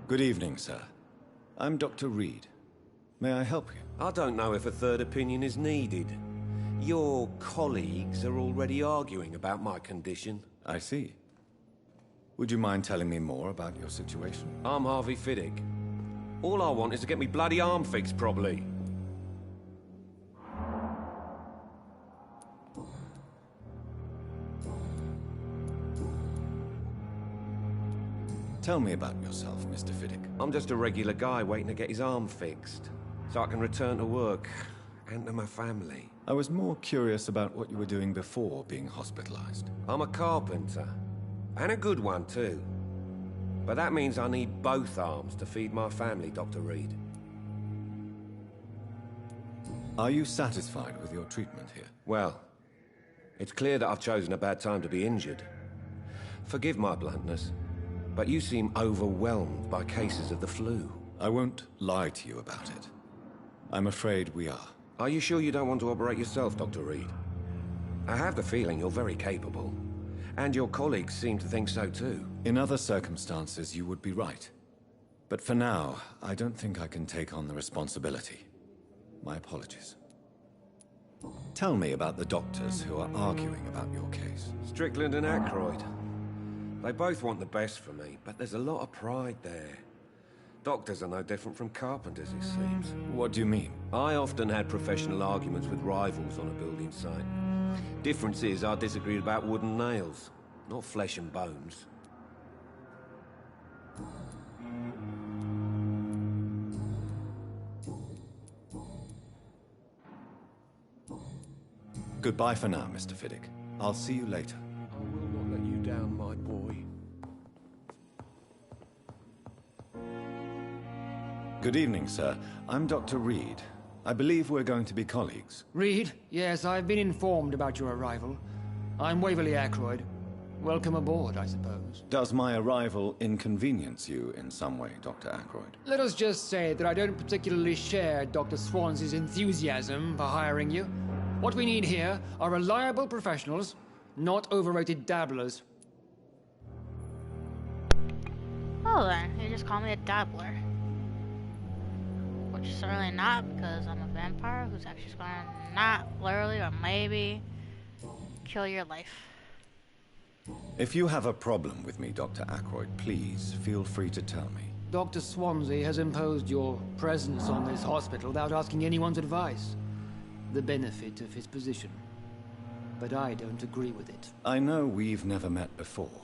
Good evening, sir. I'm Dr. Reed. May I help you? I don't know if a third opinion is needed. Your colleagues are already arguing about my condition. I see. Would you mind telling me more about your situation? I'm Harvey Fiddick. All I want is to get me bloody arm fixed properly. Tell me about yourself, Mr. Fiddick. I'm just a regular guy waiting to get his arm fixed, so I can return to work and to my family. I was more curious about what you were doing before being hospitalized. I'm a carpenter, and a good one too. But that means I need both arms to feed my family, Dr. Reed. Are you satisfied with your treatment here? Well, it's clear that I've chosen a bad time to be injured. Forgive my bluntness, but you seem overwhelmed by cases of the flu. I won't lie to you about it. I'm afraid we are. Are you sure you don't want to operate yourself, Dr. Reed? I have the feeling you're very capable, and your colleagues seem to think so too. In other circumstances, you would be right. But for now, I don't think I can take on the responsibility. My apologies. Tell me about the doctors who are arguing about your case. Strickland and Ackroyd. They both want the best for me, but there's a lot of pride there. Doctors are no different from carpenters, it seems. What do you mean? I often had professional arguments with rivals on a building site. Difference is I disagreed about wooden nails, not flesh and bones. Goodbye for now, Mr. Fiddick. I'll see you later. I will not let you down, my boy. Good evening, sir. I'm Dr. Reed. I believe we're going to be colleagues. Reed? Yes, I've been informed about your arrival. I'm Waverly Ackroyd. Welcome aboard, I suppose. Does my arrival inconvenience you in some way, Dr. Ackroyd? Let us just say that I don't particularly share Dr. Swansea's enthusiasm for hiring you. What we need here are reliable professionals, not overrated dabblers. Oh then, you just call me a dabbler. Which is certainly not, because I'm a vampire who's actually going to not literally or maybe kill your life. If you have a problem with me, Dr. Ackroyd, please feel free to tell me. Dr. Swansea has imposed your presence on this hospital without asking anyone's advice. The benefit of his position. But I don't agree with it. I know we've never met before,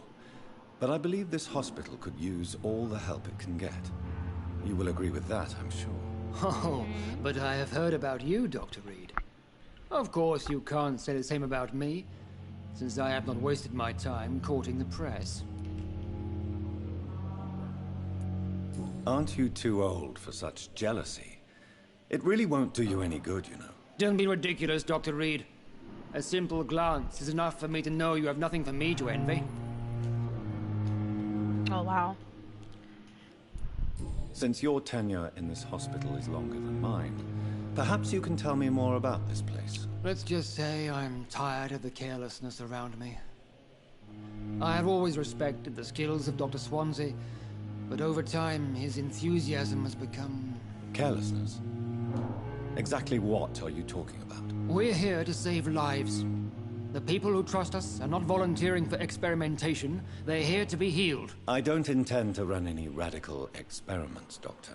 but I believe this hospital could use all the help it can get. You will agree with that, I'm sure. Oh, but I have heard about you, Dr. Reed. Of course, you can't say the same about me, since I have not wasted my time courting the press. Aren't you too old for such jealousy? It really won't do you any good, you know. Don't be ridiculous, Dr. Reed. A simple glance is enough for me to know you have nothing for me to envy. Oh, wow. Since your tenure in this hospital is longer than mine, perhaps you can tell me more about this place. Let's just say I'm tired of the carelessness around me. I have always respected the skills of Dr. Swansea, but over time his enthusiasm has become... Carelessness? Exactly what are you talking about? We're here to save lives. The people who trust us are not volunteering for experimentation. They're here to be healed. I don't intend to run any radical experiments, Doctor.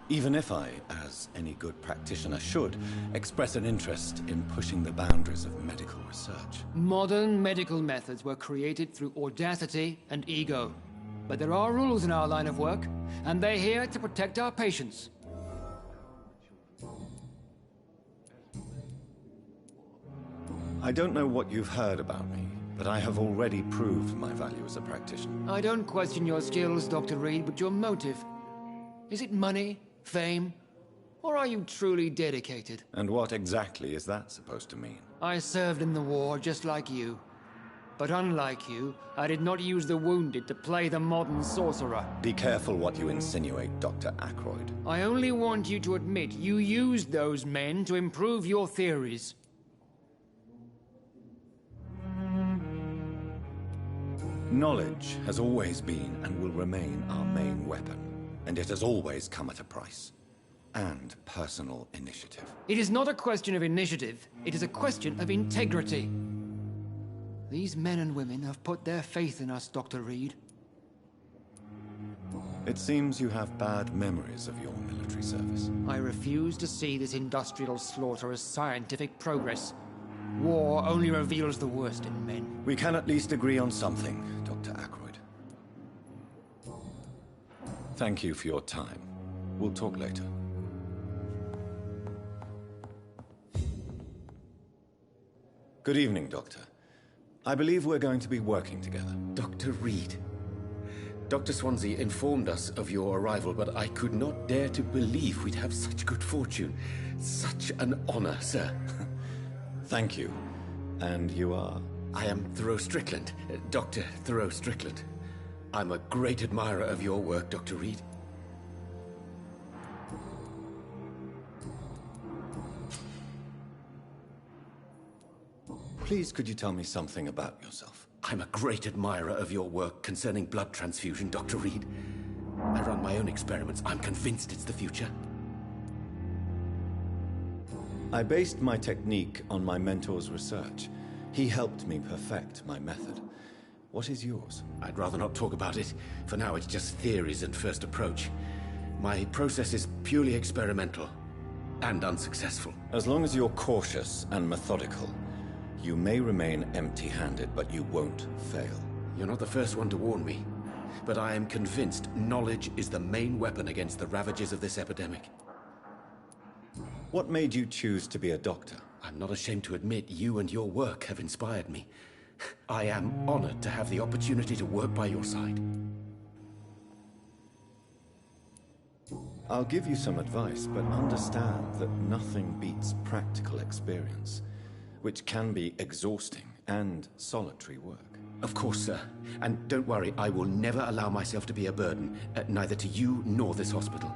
Even if I, as any good practitioner should, express an interest in pushing the boundaries of medical research. Modern medical methods were created through audacity and ego. But there are rules in our line of work, and they're here to protect our patients. I don't know what you've heard about me, but I have already proved my value as a practitioner. I don't question your skills, Dr. Reed, but your motive. Is it money, fame, or are you truly dedicated? And what exactly is that supposed to mean? I served in the war just like you. But unlike you, I did not use the wounded to play the modern sorcerer. Be careful what you insinuate, Dr. Ackroyd. I only want you to admit you used those men to improve your theories. Knowledge has always been and will remain our main weapon, and it has always come at a price. And personal initiative. It is not a question of initiative, it is a question of integrity. These men and women have put their faith in us, Dr. Reed. It seems you have bad memories of your military service. I refuse to see this industrial slaughter as scientific progress. War only reveals the worst in men. We can at least agree on something, Dr. Ackroyd. Thank you for your time. We'll talk later. Good evening, Doctor. I believe we're going to be working together. Dr. Reed. Dr. Swansea informed us of your arrival, but I could not dare to believe we'd have such good fortune. Such an honor, sir. Thank you. And you are? I am Thoreau Strickland, Dr. Thoreau Strickland. I'm a great admirer of your work, Dr. Reed. Please, could you tell me something about yourself? I'm a great admirer of your work concerning blood transfusion, Dr. Reed. I run my own experiments. I'm convinced it's the future. I based my technique on my mentor's research. He helped me perfect my method. What is yours? I'd rather not talk about it. For now, it's just theories and first approach. My process is purely experimental and unsuccessful. As long as you're cautious and methodical, you may remain empty-handed, but you won't fail. You're not the first one to warn me, but I am convinced knowledge is the main weapon against the ravages of this epidemic. What made you choose to be a doctor? I'm not ashamed to admit you and your work have inspired me. I am honored to have the opportunity to work by your side. I'll give you some advice, but understand that nothing beats practical experience, which can be exhausting and solitary work. Of course, sir. And don't worry, I will never allow myself to be a burden, neither to you nor this hospital.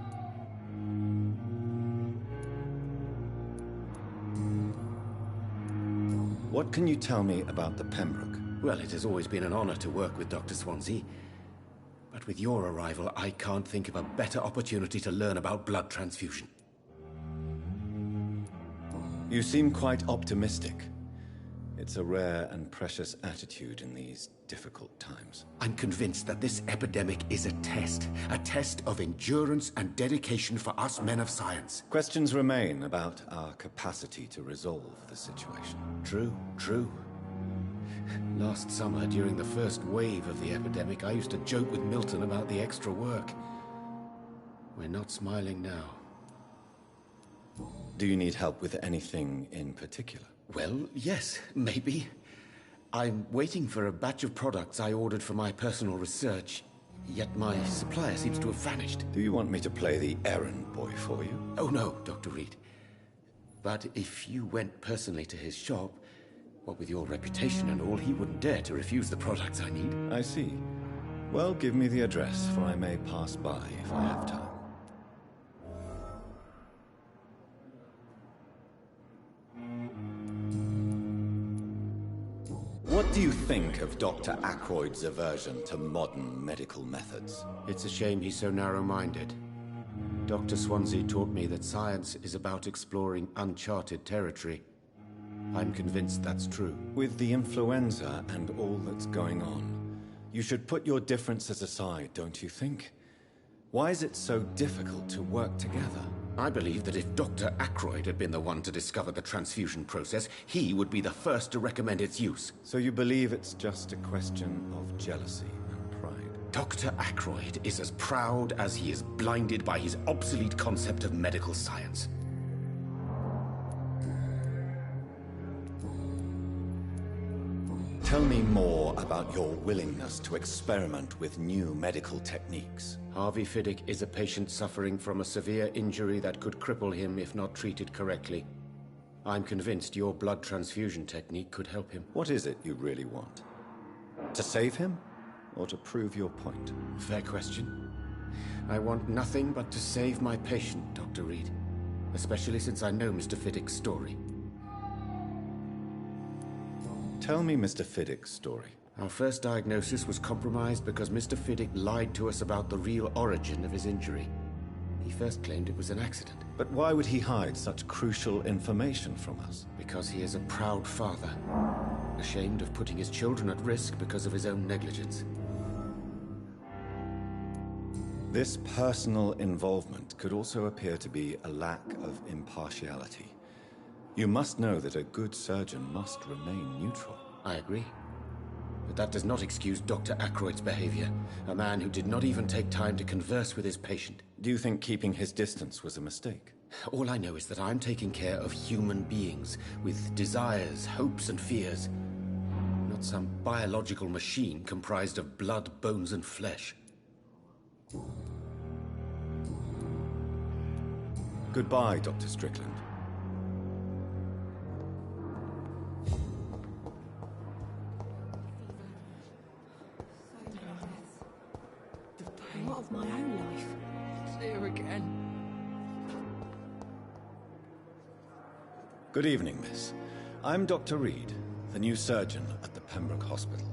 What can you tell me about the Pembroke? Well, it has always been an honor to work with Dr. Swansea. But with your arrival, I can't think of a better opportunity to learn about blood transfusion. You seem quite optimistic. It's a rare and precious attitude in these difficult times. I'm convinced that this epidemic is a test of endurance and dedication for us men of science. Questions remain about our capacity to resolve the situation. True. Last summer, during the first wave of the epidemic, I used to joke with Milton about the extra work. We're not smiling now. Do you need help with anything in particular? Well, yes, maybe. I'm waiting for a batch of products I ordered for my personal research, yet my supplier seems to have vanished. Do you want me to play the errand boy for you? Oh no, Dr. Reed. But if you went personally to his shop, what with your reputation and all, he wouldn't dare to refuse the products I need. I see. Well, give me the address, for I may pass by if I have time. What do you think of Dr. Ackroyd's aversion to modern medical methods? It's a shame he's so narrow-minded. Dr. Swansea taught me that science is about exploring uncharted territory. I'm convinced that's true. With the influenza and all that's going on, you should put your differences aside, don't you think? Why is it so difficult to work together? I believe that if Dr. Ackroyd had been the one to discover the transfusion process, he would be the first to recommend its use. So you believe it's just a question of jealousy and pride? Dr. Ackroyd is as proud as he is blinded by his obsolete concept of medical science. Tell me more about your willingness to experiment with new medical techniques. Harvey Fiddick is a patient suffering from a severe injury that could cripple him if not treated correctly. I'm convinced your blood transfusion technique could help him. What is it you really want? To save him? Or to prove your point? Fair question. I want nothing but to save my patient, Dr. Reed. Especially since I know Mr. Fiddick's story. Tell me Mr. Fiddick's story. Our first diagnosis was compromised because Mr. Fiddick lied to us about the real origin of his injury. He first claimed it was an accident. But why would he hide such crucial information from us? Because he is a proud father, ashamed of putting his children at risk because of his own negligence. This personal involvement could also appear to be a lack of impartiality. You must know that a good surgeon must remain neutral. I agree. But that does not excuse Dr. Ackroyd's behavior. A man who did not even take time to converse with his patient. Do you think keeping his distance was a mistake? All I know is that I'm taking care of human beings with desires, hopes, and fears. Not some biological machine comprised of blood, bones, and flesh. Goodbye, Dr. Strickland. What of my own life? It's here again. Good evening, miss. I'm Dr. Reed, the new surgeon at the Pembroke Hospital.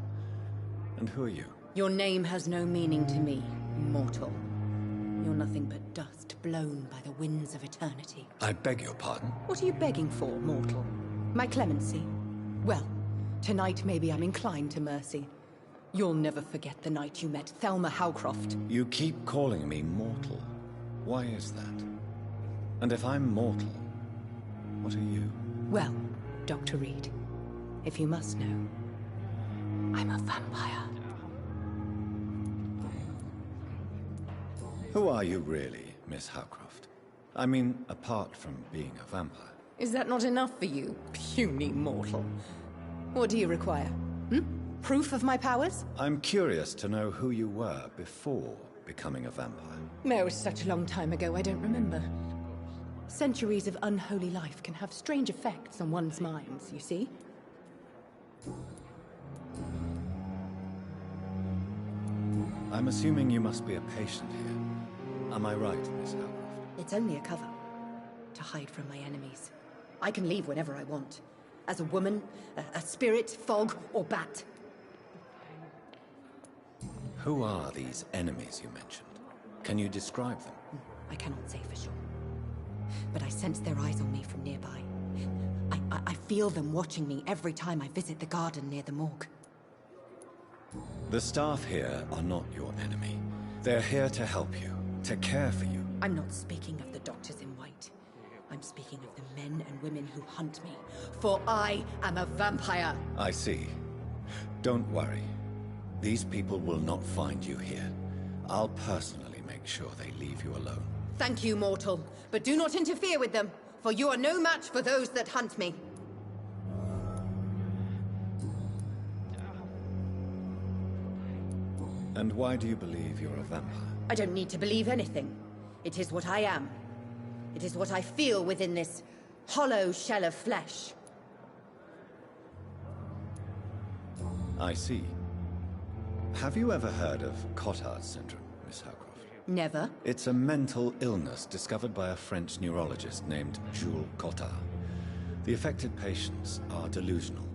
And who are you? Your name has no meaning to me, mortal. You're nothing but dust blown by the winds of eternity. I beg your pardon? What are you begging for, mortal? My clemency? Well, tonight maybe I'm inclined to mercy. You'll never forget the night you met Thelma Howcroft. You keep calling me mortal. Why is that? And if I'm mortal, what are you? Well, Dr. Reed, if you must know, I'm a vampire. Who are you really, Miss Howcroft? I mean, apart from being a vampire. Is that not enough for you, puny mortal? What do you require? Proof of my powers? I'm curious to know who you were before becoming a vampire. No, it was such a long time ago, I don't remember. Centuries of unholy life can have strange effects on one's minds, you see? I'm assuming you must be a patient here. Am I right, Miss Howcroft? It's only a cover. To hide from my enemies. I can leave whenever I want. As a woman, a spirit, fog, or bat. Who are these enemies you mentioned? Can you describe them? I cannot say for sure. But I sense their eyes on me from nearby. I feel them watching me every time I visit the garden near the morgue. The staff here are not your enemy. They're here to help you, to care for you. I'm not speaking of the doctors in white. I'm speaking of the men and women who hunt me. For I am a vampire. I see. Don't worry. These people will not find you here. I'll personally make sure they leave you alone. Thank you, mortal. But do not interfere with them, for you are no match for those that hunt me. And why do you believe you're a vampire? I don't need to believe anything. It is what I am. It is what I feel within this hollow shell of flesh. I see. Have you ever heard of Cotard syndrome, Miss Howcroft? Never. It's a mental illness discovered by a French neurologist named Jules Cotard. The affected patients are delusional.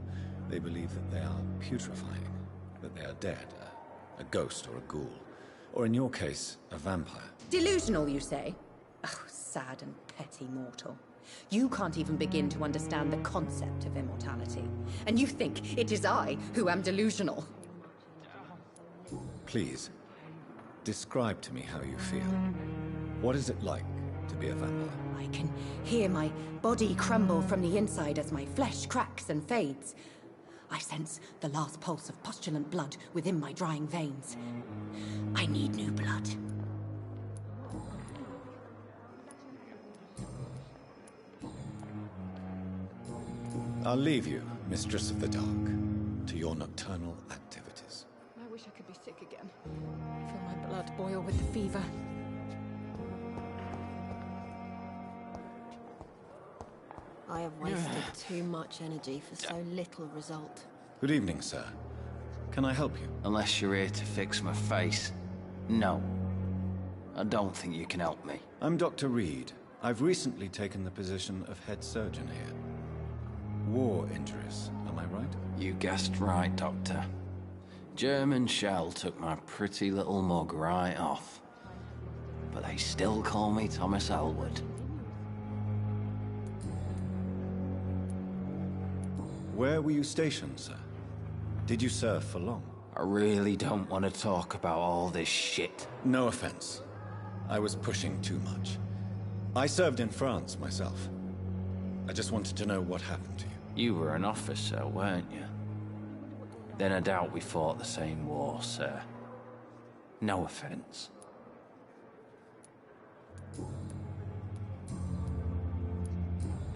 They believe that they are putrefying, that they are dead, a ghost or a ghoul, or in your case, a vampire. Delusional, you say? Oh, sad and petty mortal. You can't even begin to understand the concept of immortality. And you think it is I who am delusional. Please, describe to me how you feel. What is it like to be a vampire? I can hear my body crumble from the inside as my flesh cracks and fades. I sense the last pulse of postulant blood within my drying veins. I need new blood. I'll leave you, Mistress of the Dark, to your nocturnal activities. I wish I could be sick again. I feel my blood boil with the fever. I have wasted too much energy for so little result. Good evening, sir. Can I help you? Unless you're here to fix my face. No. I don't think you can help me. I'm Dr. Reed. I've recently taken the position of head surgeon here. War injuries, am I right? You guessed right, Doctor. German shell took my pretty little mug right off. But they still call me Thomas Elwood. Where were you stationed, sir? Did you serve for long? I really don't want to talk about all this shit. No offense. I was pushing too much. I served in France myself. I just wanted to know what happened to you. You were an officer, weren't you? Then I doubt we fought the same war, sir. No offense.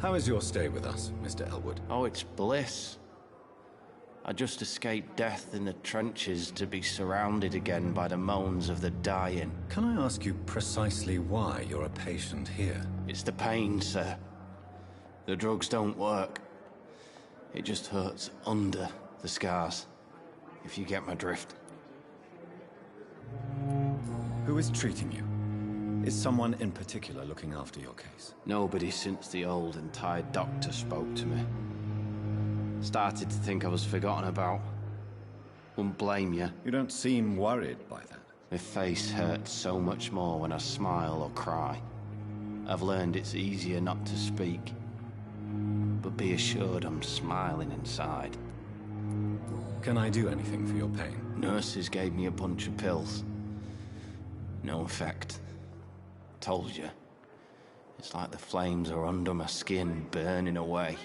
How is your stay with us, Mr. Elwood? Oh, it's bliss. I just escaped death in the trenches to be surrounded again by the moans of the dying. Can I ask you precisely why you're a patient here? It's the pain, sir. The drugs don't work. It just hurts under the scars, if you get my drift. Who is treating you? Is someone in particular looking after your case? Nobody since the old and tired doctor spoke to me. Started to think I was forgotten about. Wouldn't blame you. You don't seem worried by that. My face hurts so much more when I smile or cry. I've learned it's easier not to speak. But be assured I'm smiling inside. Can I do anything for your pain? Nurses gave me a bunch of pills. No effect. Told you. It's like the flames are under my skin, burning away.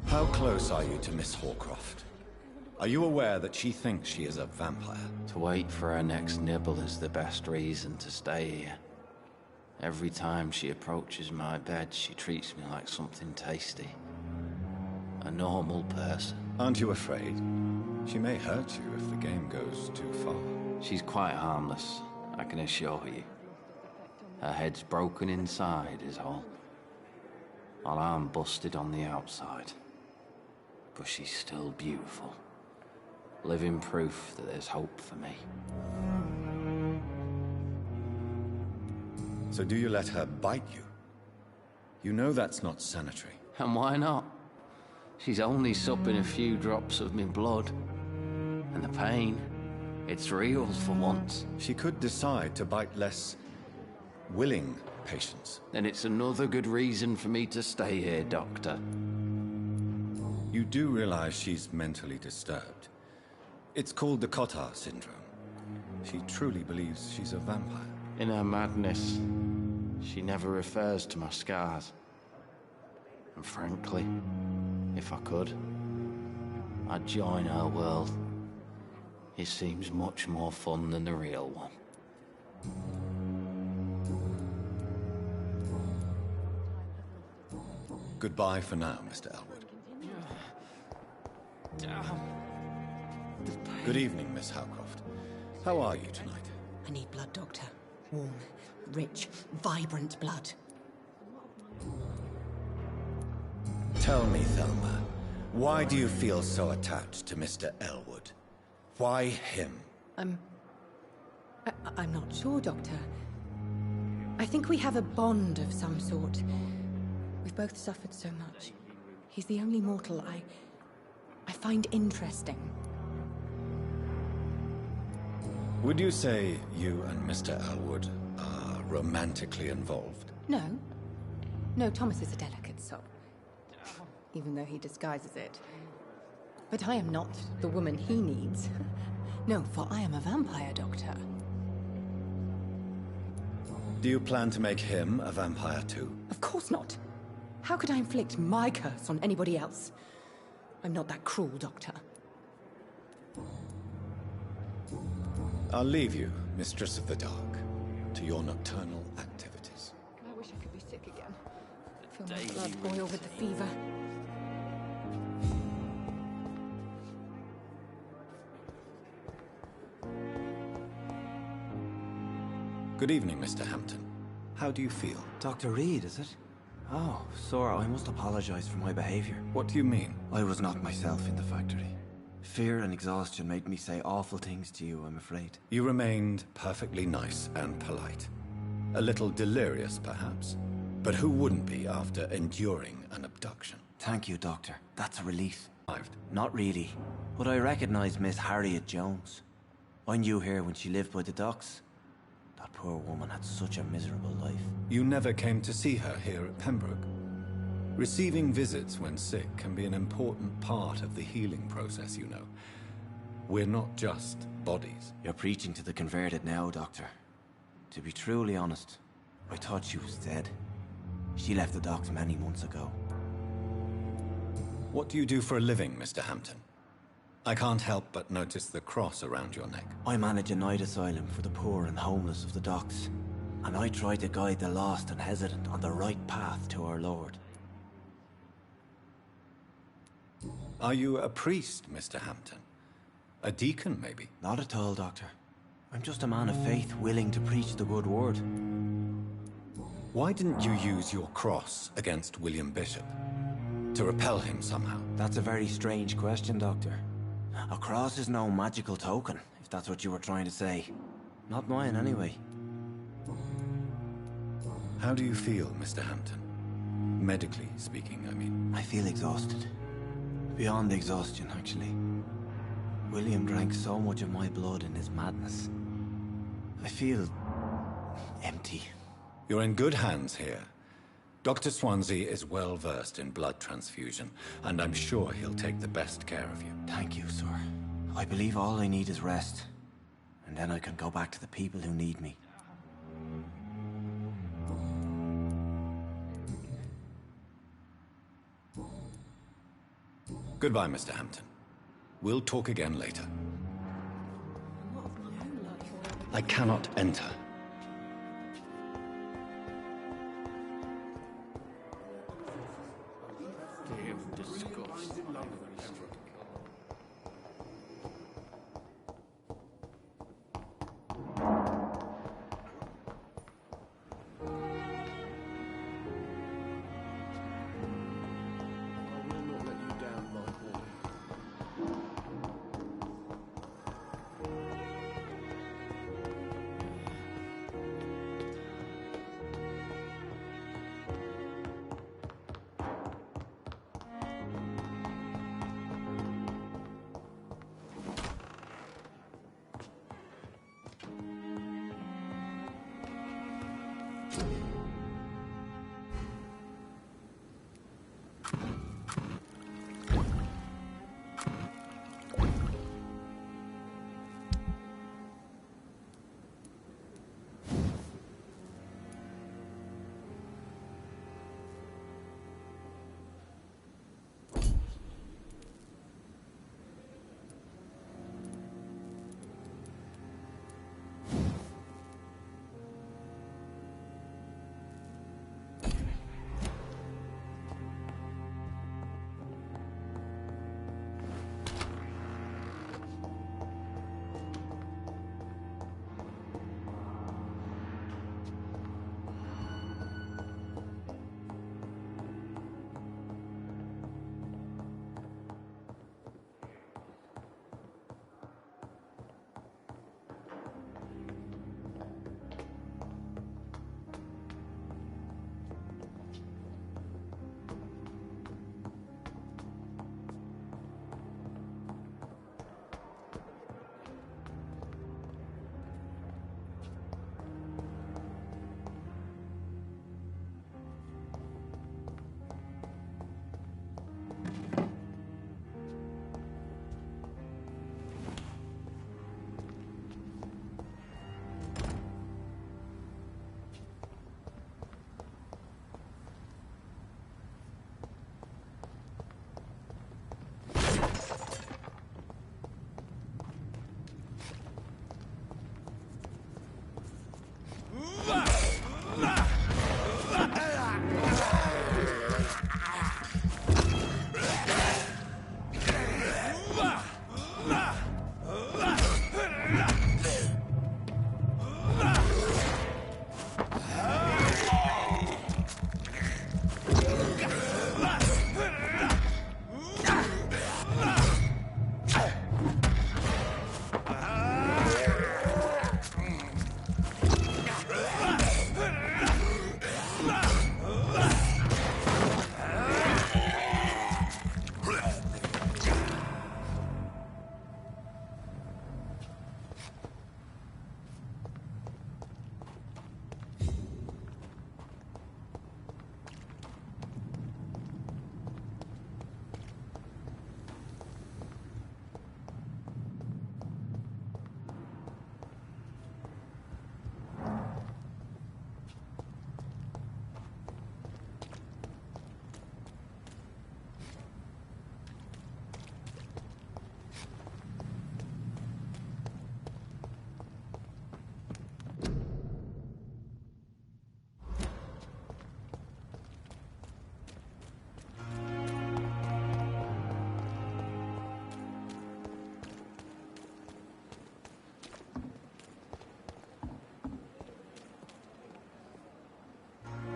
How close are you to Miss Hawcroft? Are you aware that she thinks she is a vampire? To wait for her next nibble is the best reason to stay here. Every time she approaches my bed, she treats me like something tasty. A normal person. Aren't you afraid? She may hurt you if the game goes too far. She's quite harmless, I can assure you. Her head's broken inside is all. While I'm busted on the outside. But she's still beautiful. Living proof that there's hope for me. So do you let her bite you? You know that's not sanitary. And why not? She's only supping a few drops of me blood. And the pain, it's real for once. She could decide to bite less willing patients. Then it's another good reason for me to stay here, Doctor. You do realize she's mentally disturbed. It's called the Cotard syndrome. She truly believes she's a vampire. In her madness, she never refers to my scars. And frankly, if I could, I'd join her world. It seems much more fun than the real one. Goodbye for now, Mr. Elwood. Good evening, Miss Howcroft. How are you tonight? I need blood, Doctor. Warm, rich, vibrant blood. Tell me, Thelma, why do you feel so attached to Mr. Elwood? Why him? I'm not sure, Doctor. I think we have a bond of some sort. We've both suffered so much. He's the only mortal I find interesting. Would you say you and Mr. Elwood are romantically involved? No. No, Thomas is a delicate soul. Even though he disguises it. But I am not the woman he needs. No, for I am a vampire, Doctor. Do you plan to make him a vampire too? Of course not. How could I inflict my curse on anybody else? I'm not that cruel, Doctor. I'll leave you, Mistress of the Dark, to your nocturnal activities. I wish I could be sick again. Feel my blood boil with the fever. Good evening, Mr. Hampton. How do you feel? Dr. Reed, is it? Oh, Sora, I must apologize for my behavior. What do you mean? I was not myself in the factory. Fear and exhaustion made me say awful things to you, I'm afraid. You remained perfectly nice and polite. A little delirious, perhaps. But who wouldn't be after enduring an abduction? Thank you, Doctor. That's a relief. Not really. But I recognize Miss Harriet Jones. I knew her when she lived by the docks. That poor woman had such a miserable life. You never came to see her here at Pembroke? Receiving visits when sick can be an important part of the healing process, you know. We're not just bodies. You're preaching to the converted now, Doctor. To be truly honest, I thought she was dead. She left the docks many months ago. What do you do for a living, Mr. Hampton? I can't help but notice the cross around your neck. I manage a night asylum for the poor and homeless of the docks. And I try to guide the lost and hesitant on the right path to our Lord. Are you a priest, Mr. Hampton? A deacon, maybe? Not at all, Doctor. I'm just a man of faith willing to preach the good word. Why didn't you use your cross against William Bishop? To repel him somehow? That's a very strange question, Doctor. A cross is no magical token, if that's what you were trying to say. Not mine, anyway. How do you feel, Mr. Hampton? Medically speaking, I mean. I feel exhausted. Beyond exhaustion, actually. William drank so much of my blood in his madness. I feel empty. You're in good hands here. Dr. Swansea is well versed in blood transfusion, and I'm sure he'll take the best care of you. Thank you, sir. I believe all I need is rest, and then I can go back to the people who need me. Goodbye, Mr. Hampton. We'll talk again later. I cannot enter.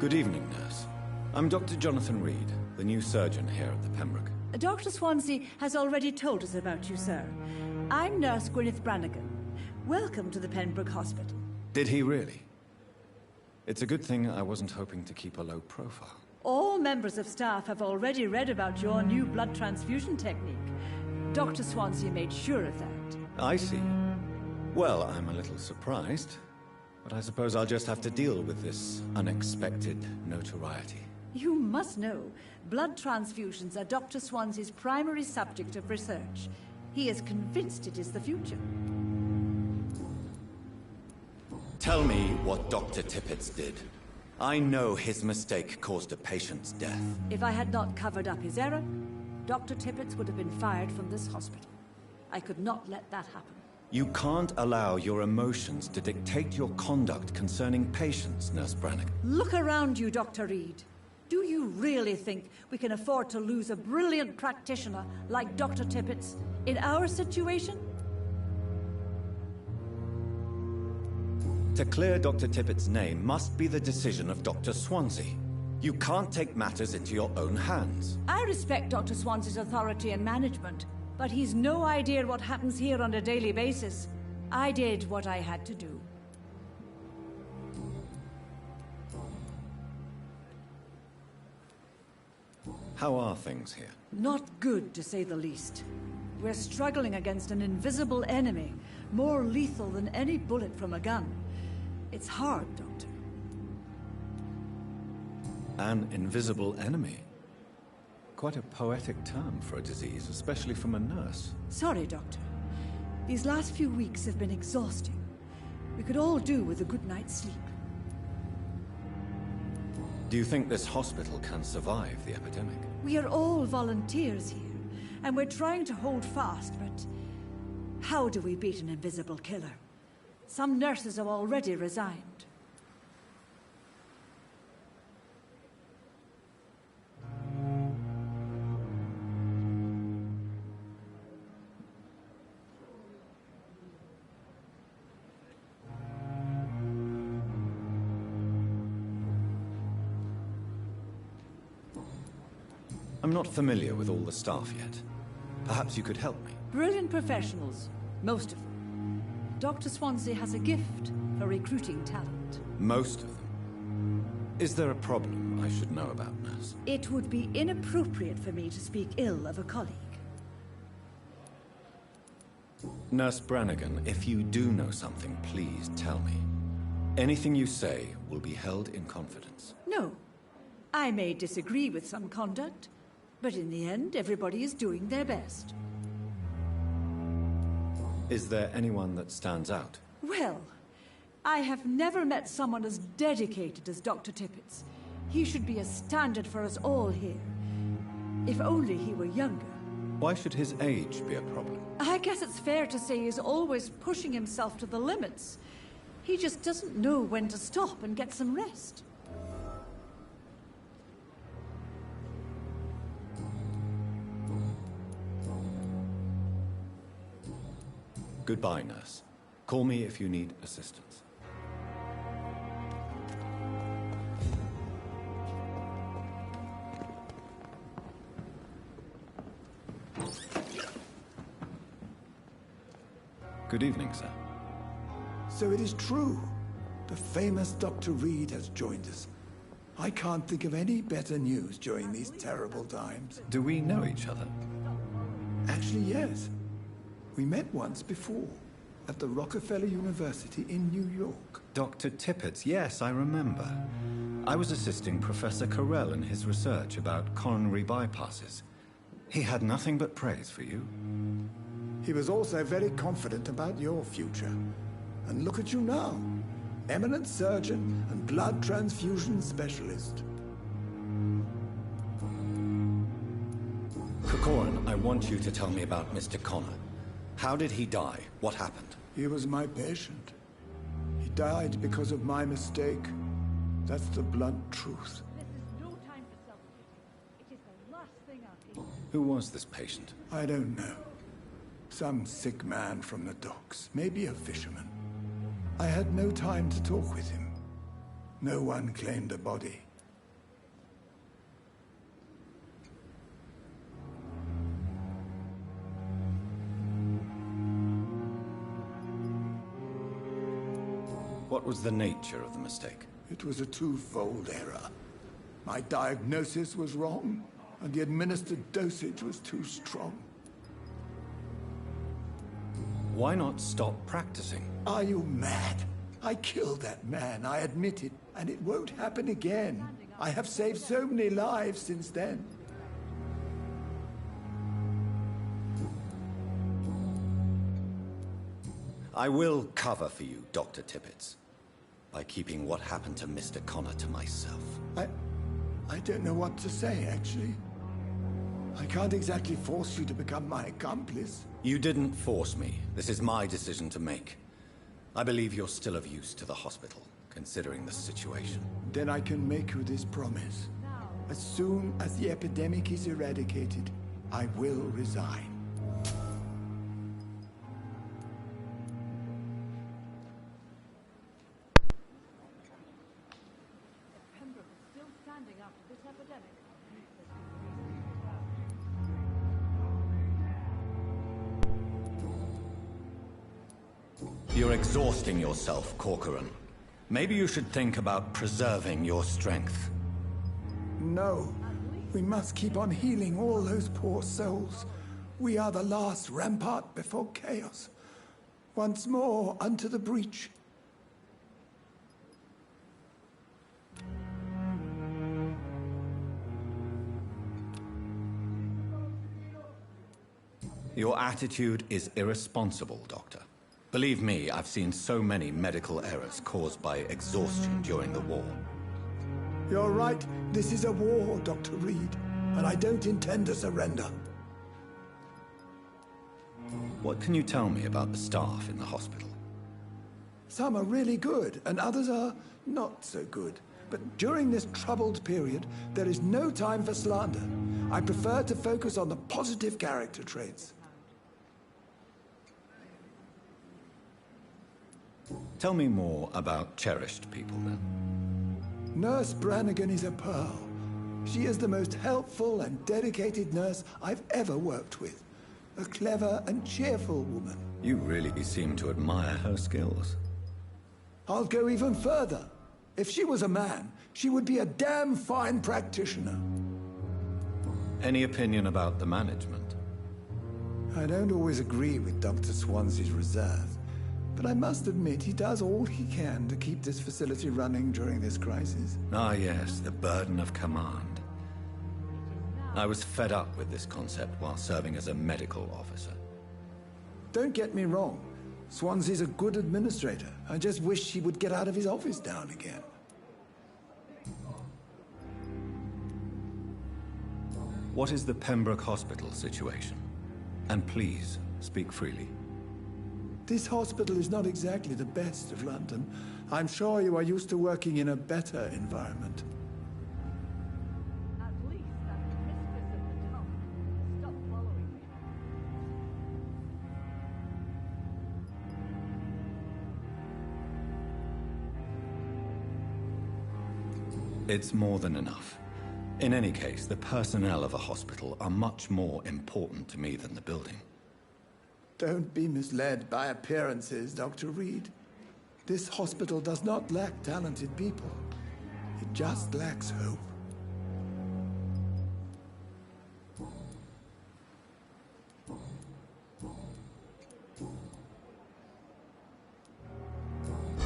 Good evening, nurse. I'm Dr. Jonathan Reed, the new surgeon here at the Pembroke. Dr. Swansea has already told us about you, sir. I'm Nurse Gwyneth Brannigan. Welcome to the Pembroke Hospital. Did he really? It's a good thing I wasn't hoping to keep a low profile. All members of staff have already read about your new blood transfusion technique. Dr. Swansea made sure of that. I see. Well, I'm a little surprised, but I suppose I'll just have to deal with this unexpected notoriety. You must know, blood transfusions are Dr. Swansea's primary subject of research. He is convinced it is the future. Tell me what Dr. Tippets did. I know his mistake caused a patient's death. If I had not covered up his error, Dr. Tippets would have been fired from this hospital. I could not let that happen. You can't allow your emotions to dictate your conduct concerning patients, Nurse Brannigan. Look around you, Dr. Reed. Do you really think we can afford to lose a brilliant practitioner like Dr. Tippets in our situation? To clear Dr. Tippets' name must be the decision of Dr. Swansea. You can't take matters into your own hands. I respect Dr. Swansea's authority and management, but he's no idea what happens here on a daily basis. I did what I had to do. How are things here? Not good, to say the least. We're struggling against an invisible enemy, more lethal than any bullet from a gun. It's hard, Doctor. An invisible enemy? Quite a poetic term for a disease, especially from a nurse. Sorry, Doctor. These last few weeks have been exhausting. We could all do with a good night's sleep. Do you think this hospital can survive the epidemic? We are all volunteers here, and we're trying to hold fast, but how do we beat an invisible killer? Some nurses have already resigned. I'm not familiar with all the staff yet. Perhaps you could help me. Brilliant professionals, most of them. Dr. Swansea has a gift for recruiting talent. Most of them? Is there a problem I should know about, nurse? It would be inappropriate for me to speak ill of a colleague. Nurse Brannigan, if you do know something, please tell me. Anything you say will be held in confidence. No. I may disagree with some conduct, but in the end, everybody is doing their best. Is there anyone that stands out? Well, I have never met someone as dedicated as Dr. Tippets. He should be a standard for us all here. If only he were younger. Why should his age be a problem? I guess it's fair to say he's always pushing himself to the limits. He just doesn't know when to stop and get some rest. Goodbye, nurse. Call me if you need assistance. Good evening, sir. So it is true. The famous Dr. Reed has joined us. I can't think of any better news during these terrible times. Do we know each other? Actually, yes. We met once before, at the Rockefeller University in New York. Dr. Tippets, yes, I remember. I was assisting Professor Carell in his research about coronary bypasses. He had nothing but praise for you. He was also very confident about your future. And look at you now. Eminent surgeon and blood transfusion specialist. Corcoran, I want you to tell me about Mr. Connor. How did he die? What happened? He was my patient. He died because of my mistake. That's the blunt truth. This is no time for self-pity. It is the last thing I need. Who was this patient? I don't know. Some sick man from the docks, maybe a fisherman. I had no time to talk with him. No one claimed a body. What was the nature of the mistake? It was a twofold error. My diagnosis was wrong, and the administered dosage was too strong. Why not stop practicing? Are you mad? I killed that man, I admit it, and it won't happen again. I have saved so many lives since then. I will cover for you, Dr. Tippets, by keeping what happened to Mr. Connor to myself. I don't know what to say, actually. I can't exactly force you to become my accomplice. You didn't force me. This is my decision to make. I believe you're still of use to the hospital, considering the situation. Then I can make you this promise. As soon as the epidemic is eradicated, I will resign. You're exhausting yourself, Corcoran. Maybe you should think about preserving your strength. No. We must keep on healing all those poor souls. We are the last rampart before chaos. Once more, unto the breach. Your attitude is irresponsible, Doctor. Believe me, I've seen so many medical errors caused by exhaustion during the war. You're right. This is a war, Dr. Reed, and I don't intend to surrender. What can you tell me about the staff in the hospital? Some are really good, and others are not so good. But during this troubled period, there is no time for slander. I prefer to focus on the positive character traits. Tell me more about cherished people, then. Nurse Brannigan is a pearl. She is the most helpful and dedicated nurse I've ever worked with. A clever and cheerful woman. You really seem to admire her skills. I'll go even further. If she was a man, she would be a damn fine practitioner. Any opinion about the management? I don't always agree with Dr. Swansea's reserve, but I must admit he does all he can to keep this facility running during this crisis. Ah yes, the burden of command. I was fed up with this concept while serving as a medical officer. Don't get me wrong. Swansea's a good administrator. I just wish he would get out of his office now and again. What is the Pembroke Hospital situation? And please, speak freely. This hospital is not exactly the best of London. I'm sure you are used to working in a better environment. At least that mistress at the top stop following me. It's more than enough. In any case, the personnel of a hospital are much more important to me than the building. Don't be misled by appearances, Dr. Reed. This hospital does not lack talented people. It just lacks hope.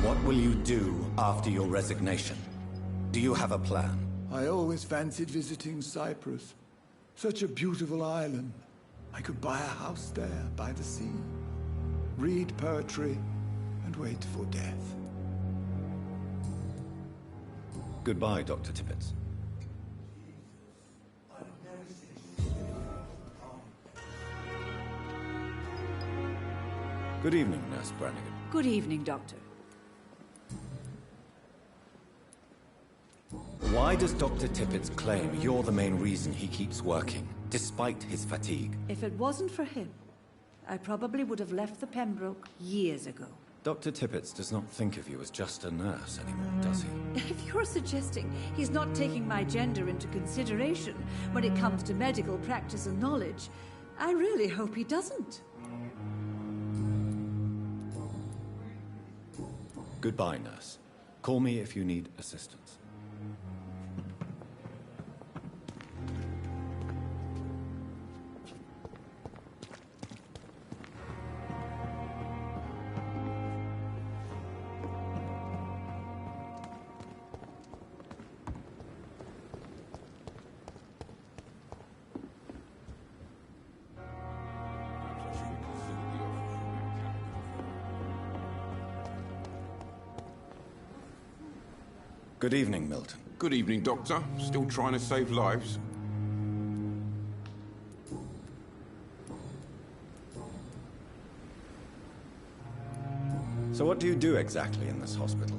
What will you do after your resignation? Do you have a plan? I always fancied visiting Cyprus. Such a beautiful island. I could buy a house there by the sea, read poetry, and wait for death. Goodbye, Dr. Tippets. Good evening, Nurse Brannigan. Good evening, Doctor. Why does Dr. Tippets claim you're the main reason he keeps working, despite his fatigue? If it wasn't for him, I probably would have left the Pembroke years ago. Dr. Tippets does not think of you as just a nurse anymore, does he? If you're suggesting he's not taking my gender into consideration when it comes to medical practice and knowledge, I really hope he doesn't. Goodbye, nurse. Call me if you need assistance. Good evening, Milton. Good evening, Doctor. Still trying to save lives? So what do you do exactly in this hospital?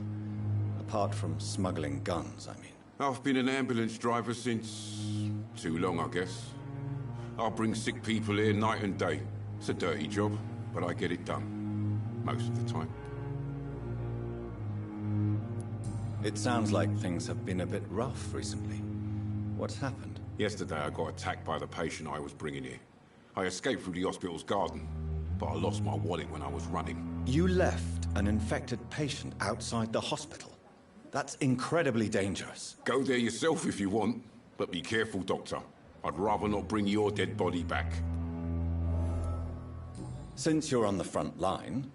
Apart from smuggling guns, I mean. I've been an ambulance driver since... too long, I guess. I bring sick people here night and day. It's a dirty job, but I get it done. Most of the time. It sounds like things have been a bit rough recently. What's happened? Yesterday I got attacked by the patient I was bringing here. I escaped through the hospital's garden, but I lost my wallet when I was running. You left an infected patient outside the hospital? That's incredibly dangerous. Go there yourself if you want, but be careful, Doctor. I'd rather not bring your dead body back. Since you're on the front line,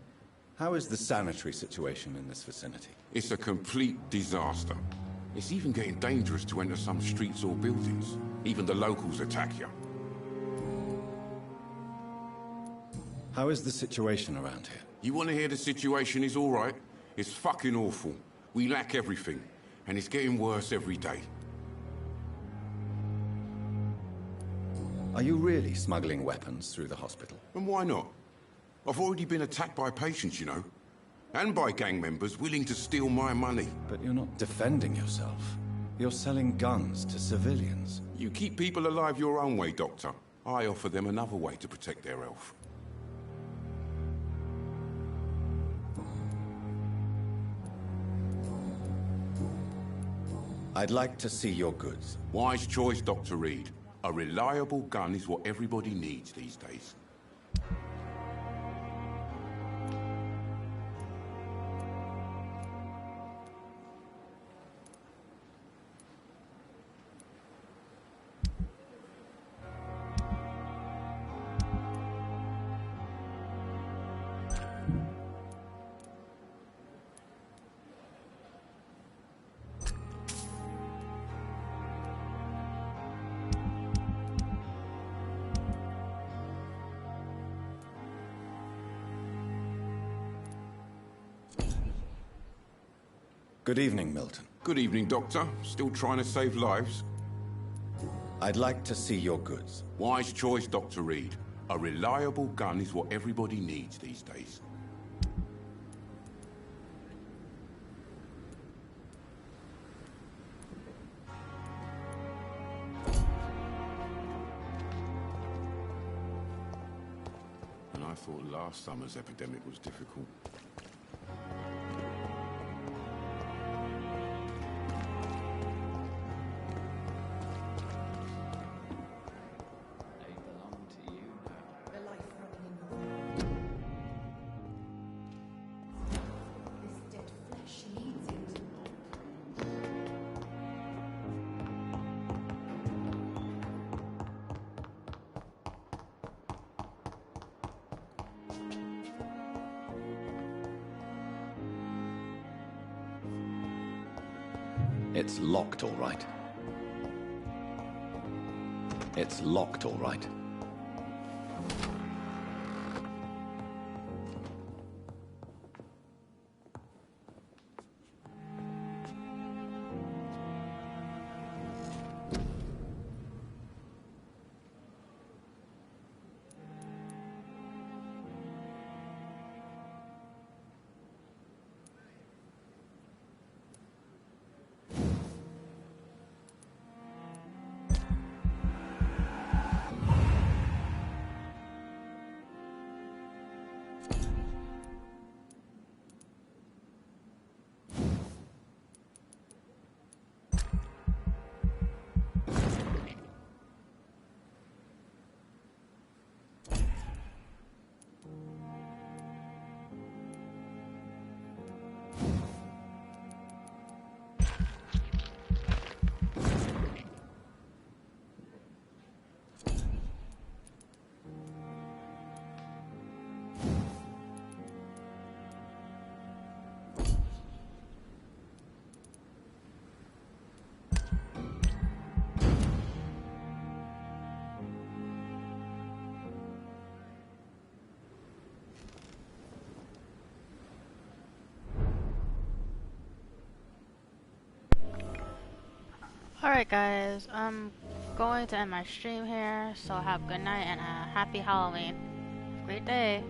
how is the sanitary situation in this vicinity? It's a complete disaster. It's even getting dangerous to enter some streets or buildings. Even the locals attack you. How is the situation around here? You want to hear the situation is all right? It's fucking awful. We lack everything, and it's getting worse every day. Are you really smuggling weapons through the hospital? And why not? I've already been attacked by patients, you know. And by gang members willing to steal my money. But you're not defending yourself. You're selling guns to civilians. You keep people alive your own way, Doctor. I offer them another way to protect their health. I'd like to see your goods. Wise choice, Dr. Reed. A reliable gun is what everybody needs these days. Good evening, Milton. Good evening, Doctor. Still trying to save lives? I'd like to see your goods. Wise choice, Dr. Reed. A reliable gun is what everybody needs these days. And I thought last summer's epidemic was difficult. It's locked, all right. It's locked, all right. Alright guys, I'm going to end my stream here, so have a good night and a happy Halloween. Great day.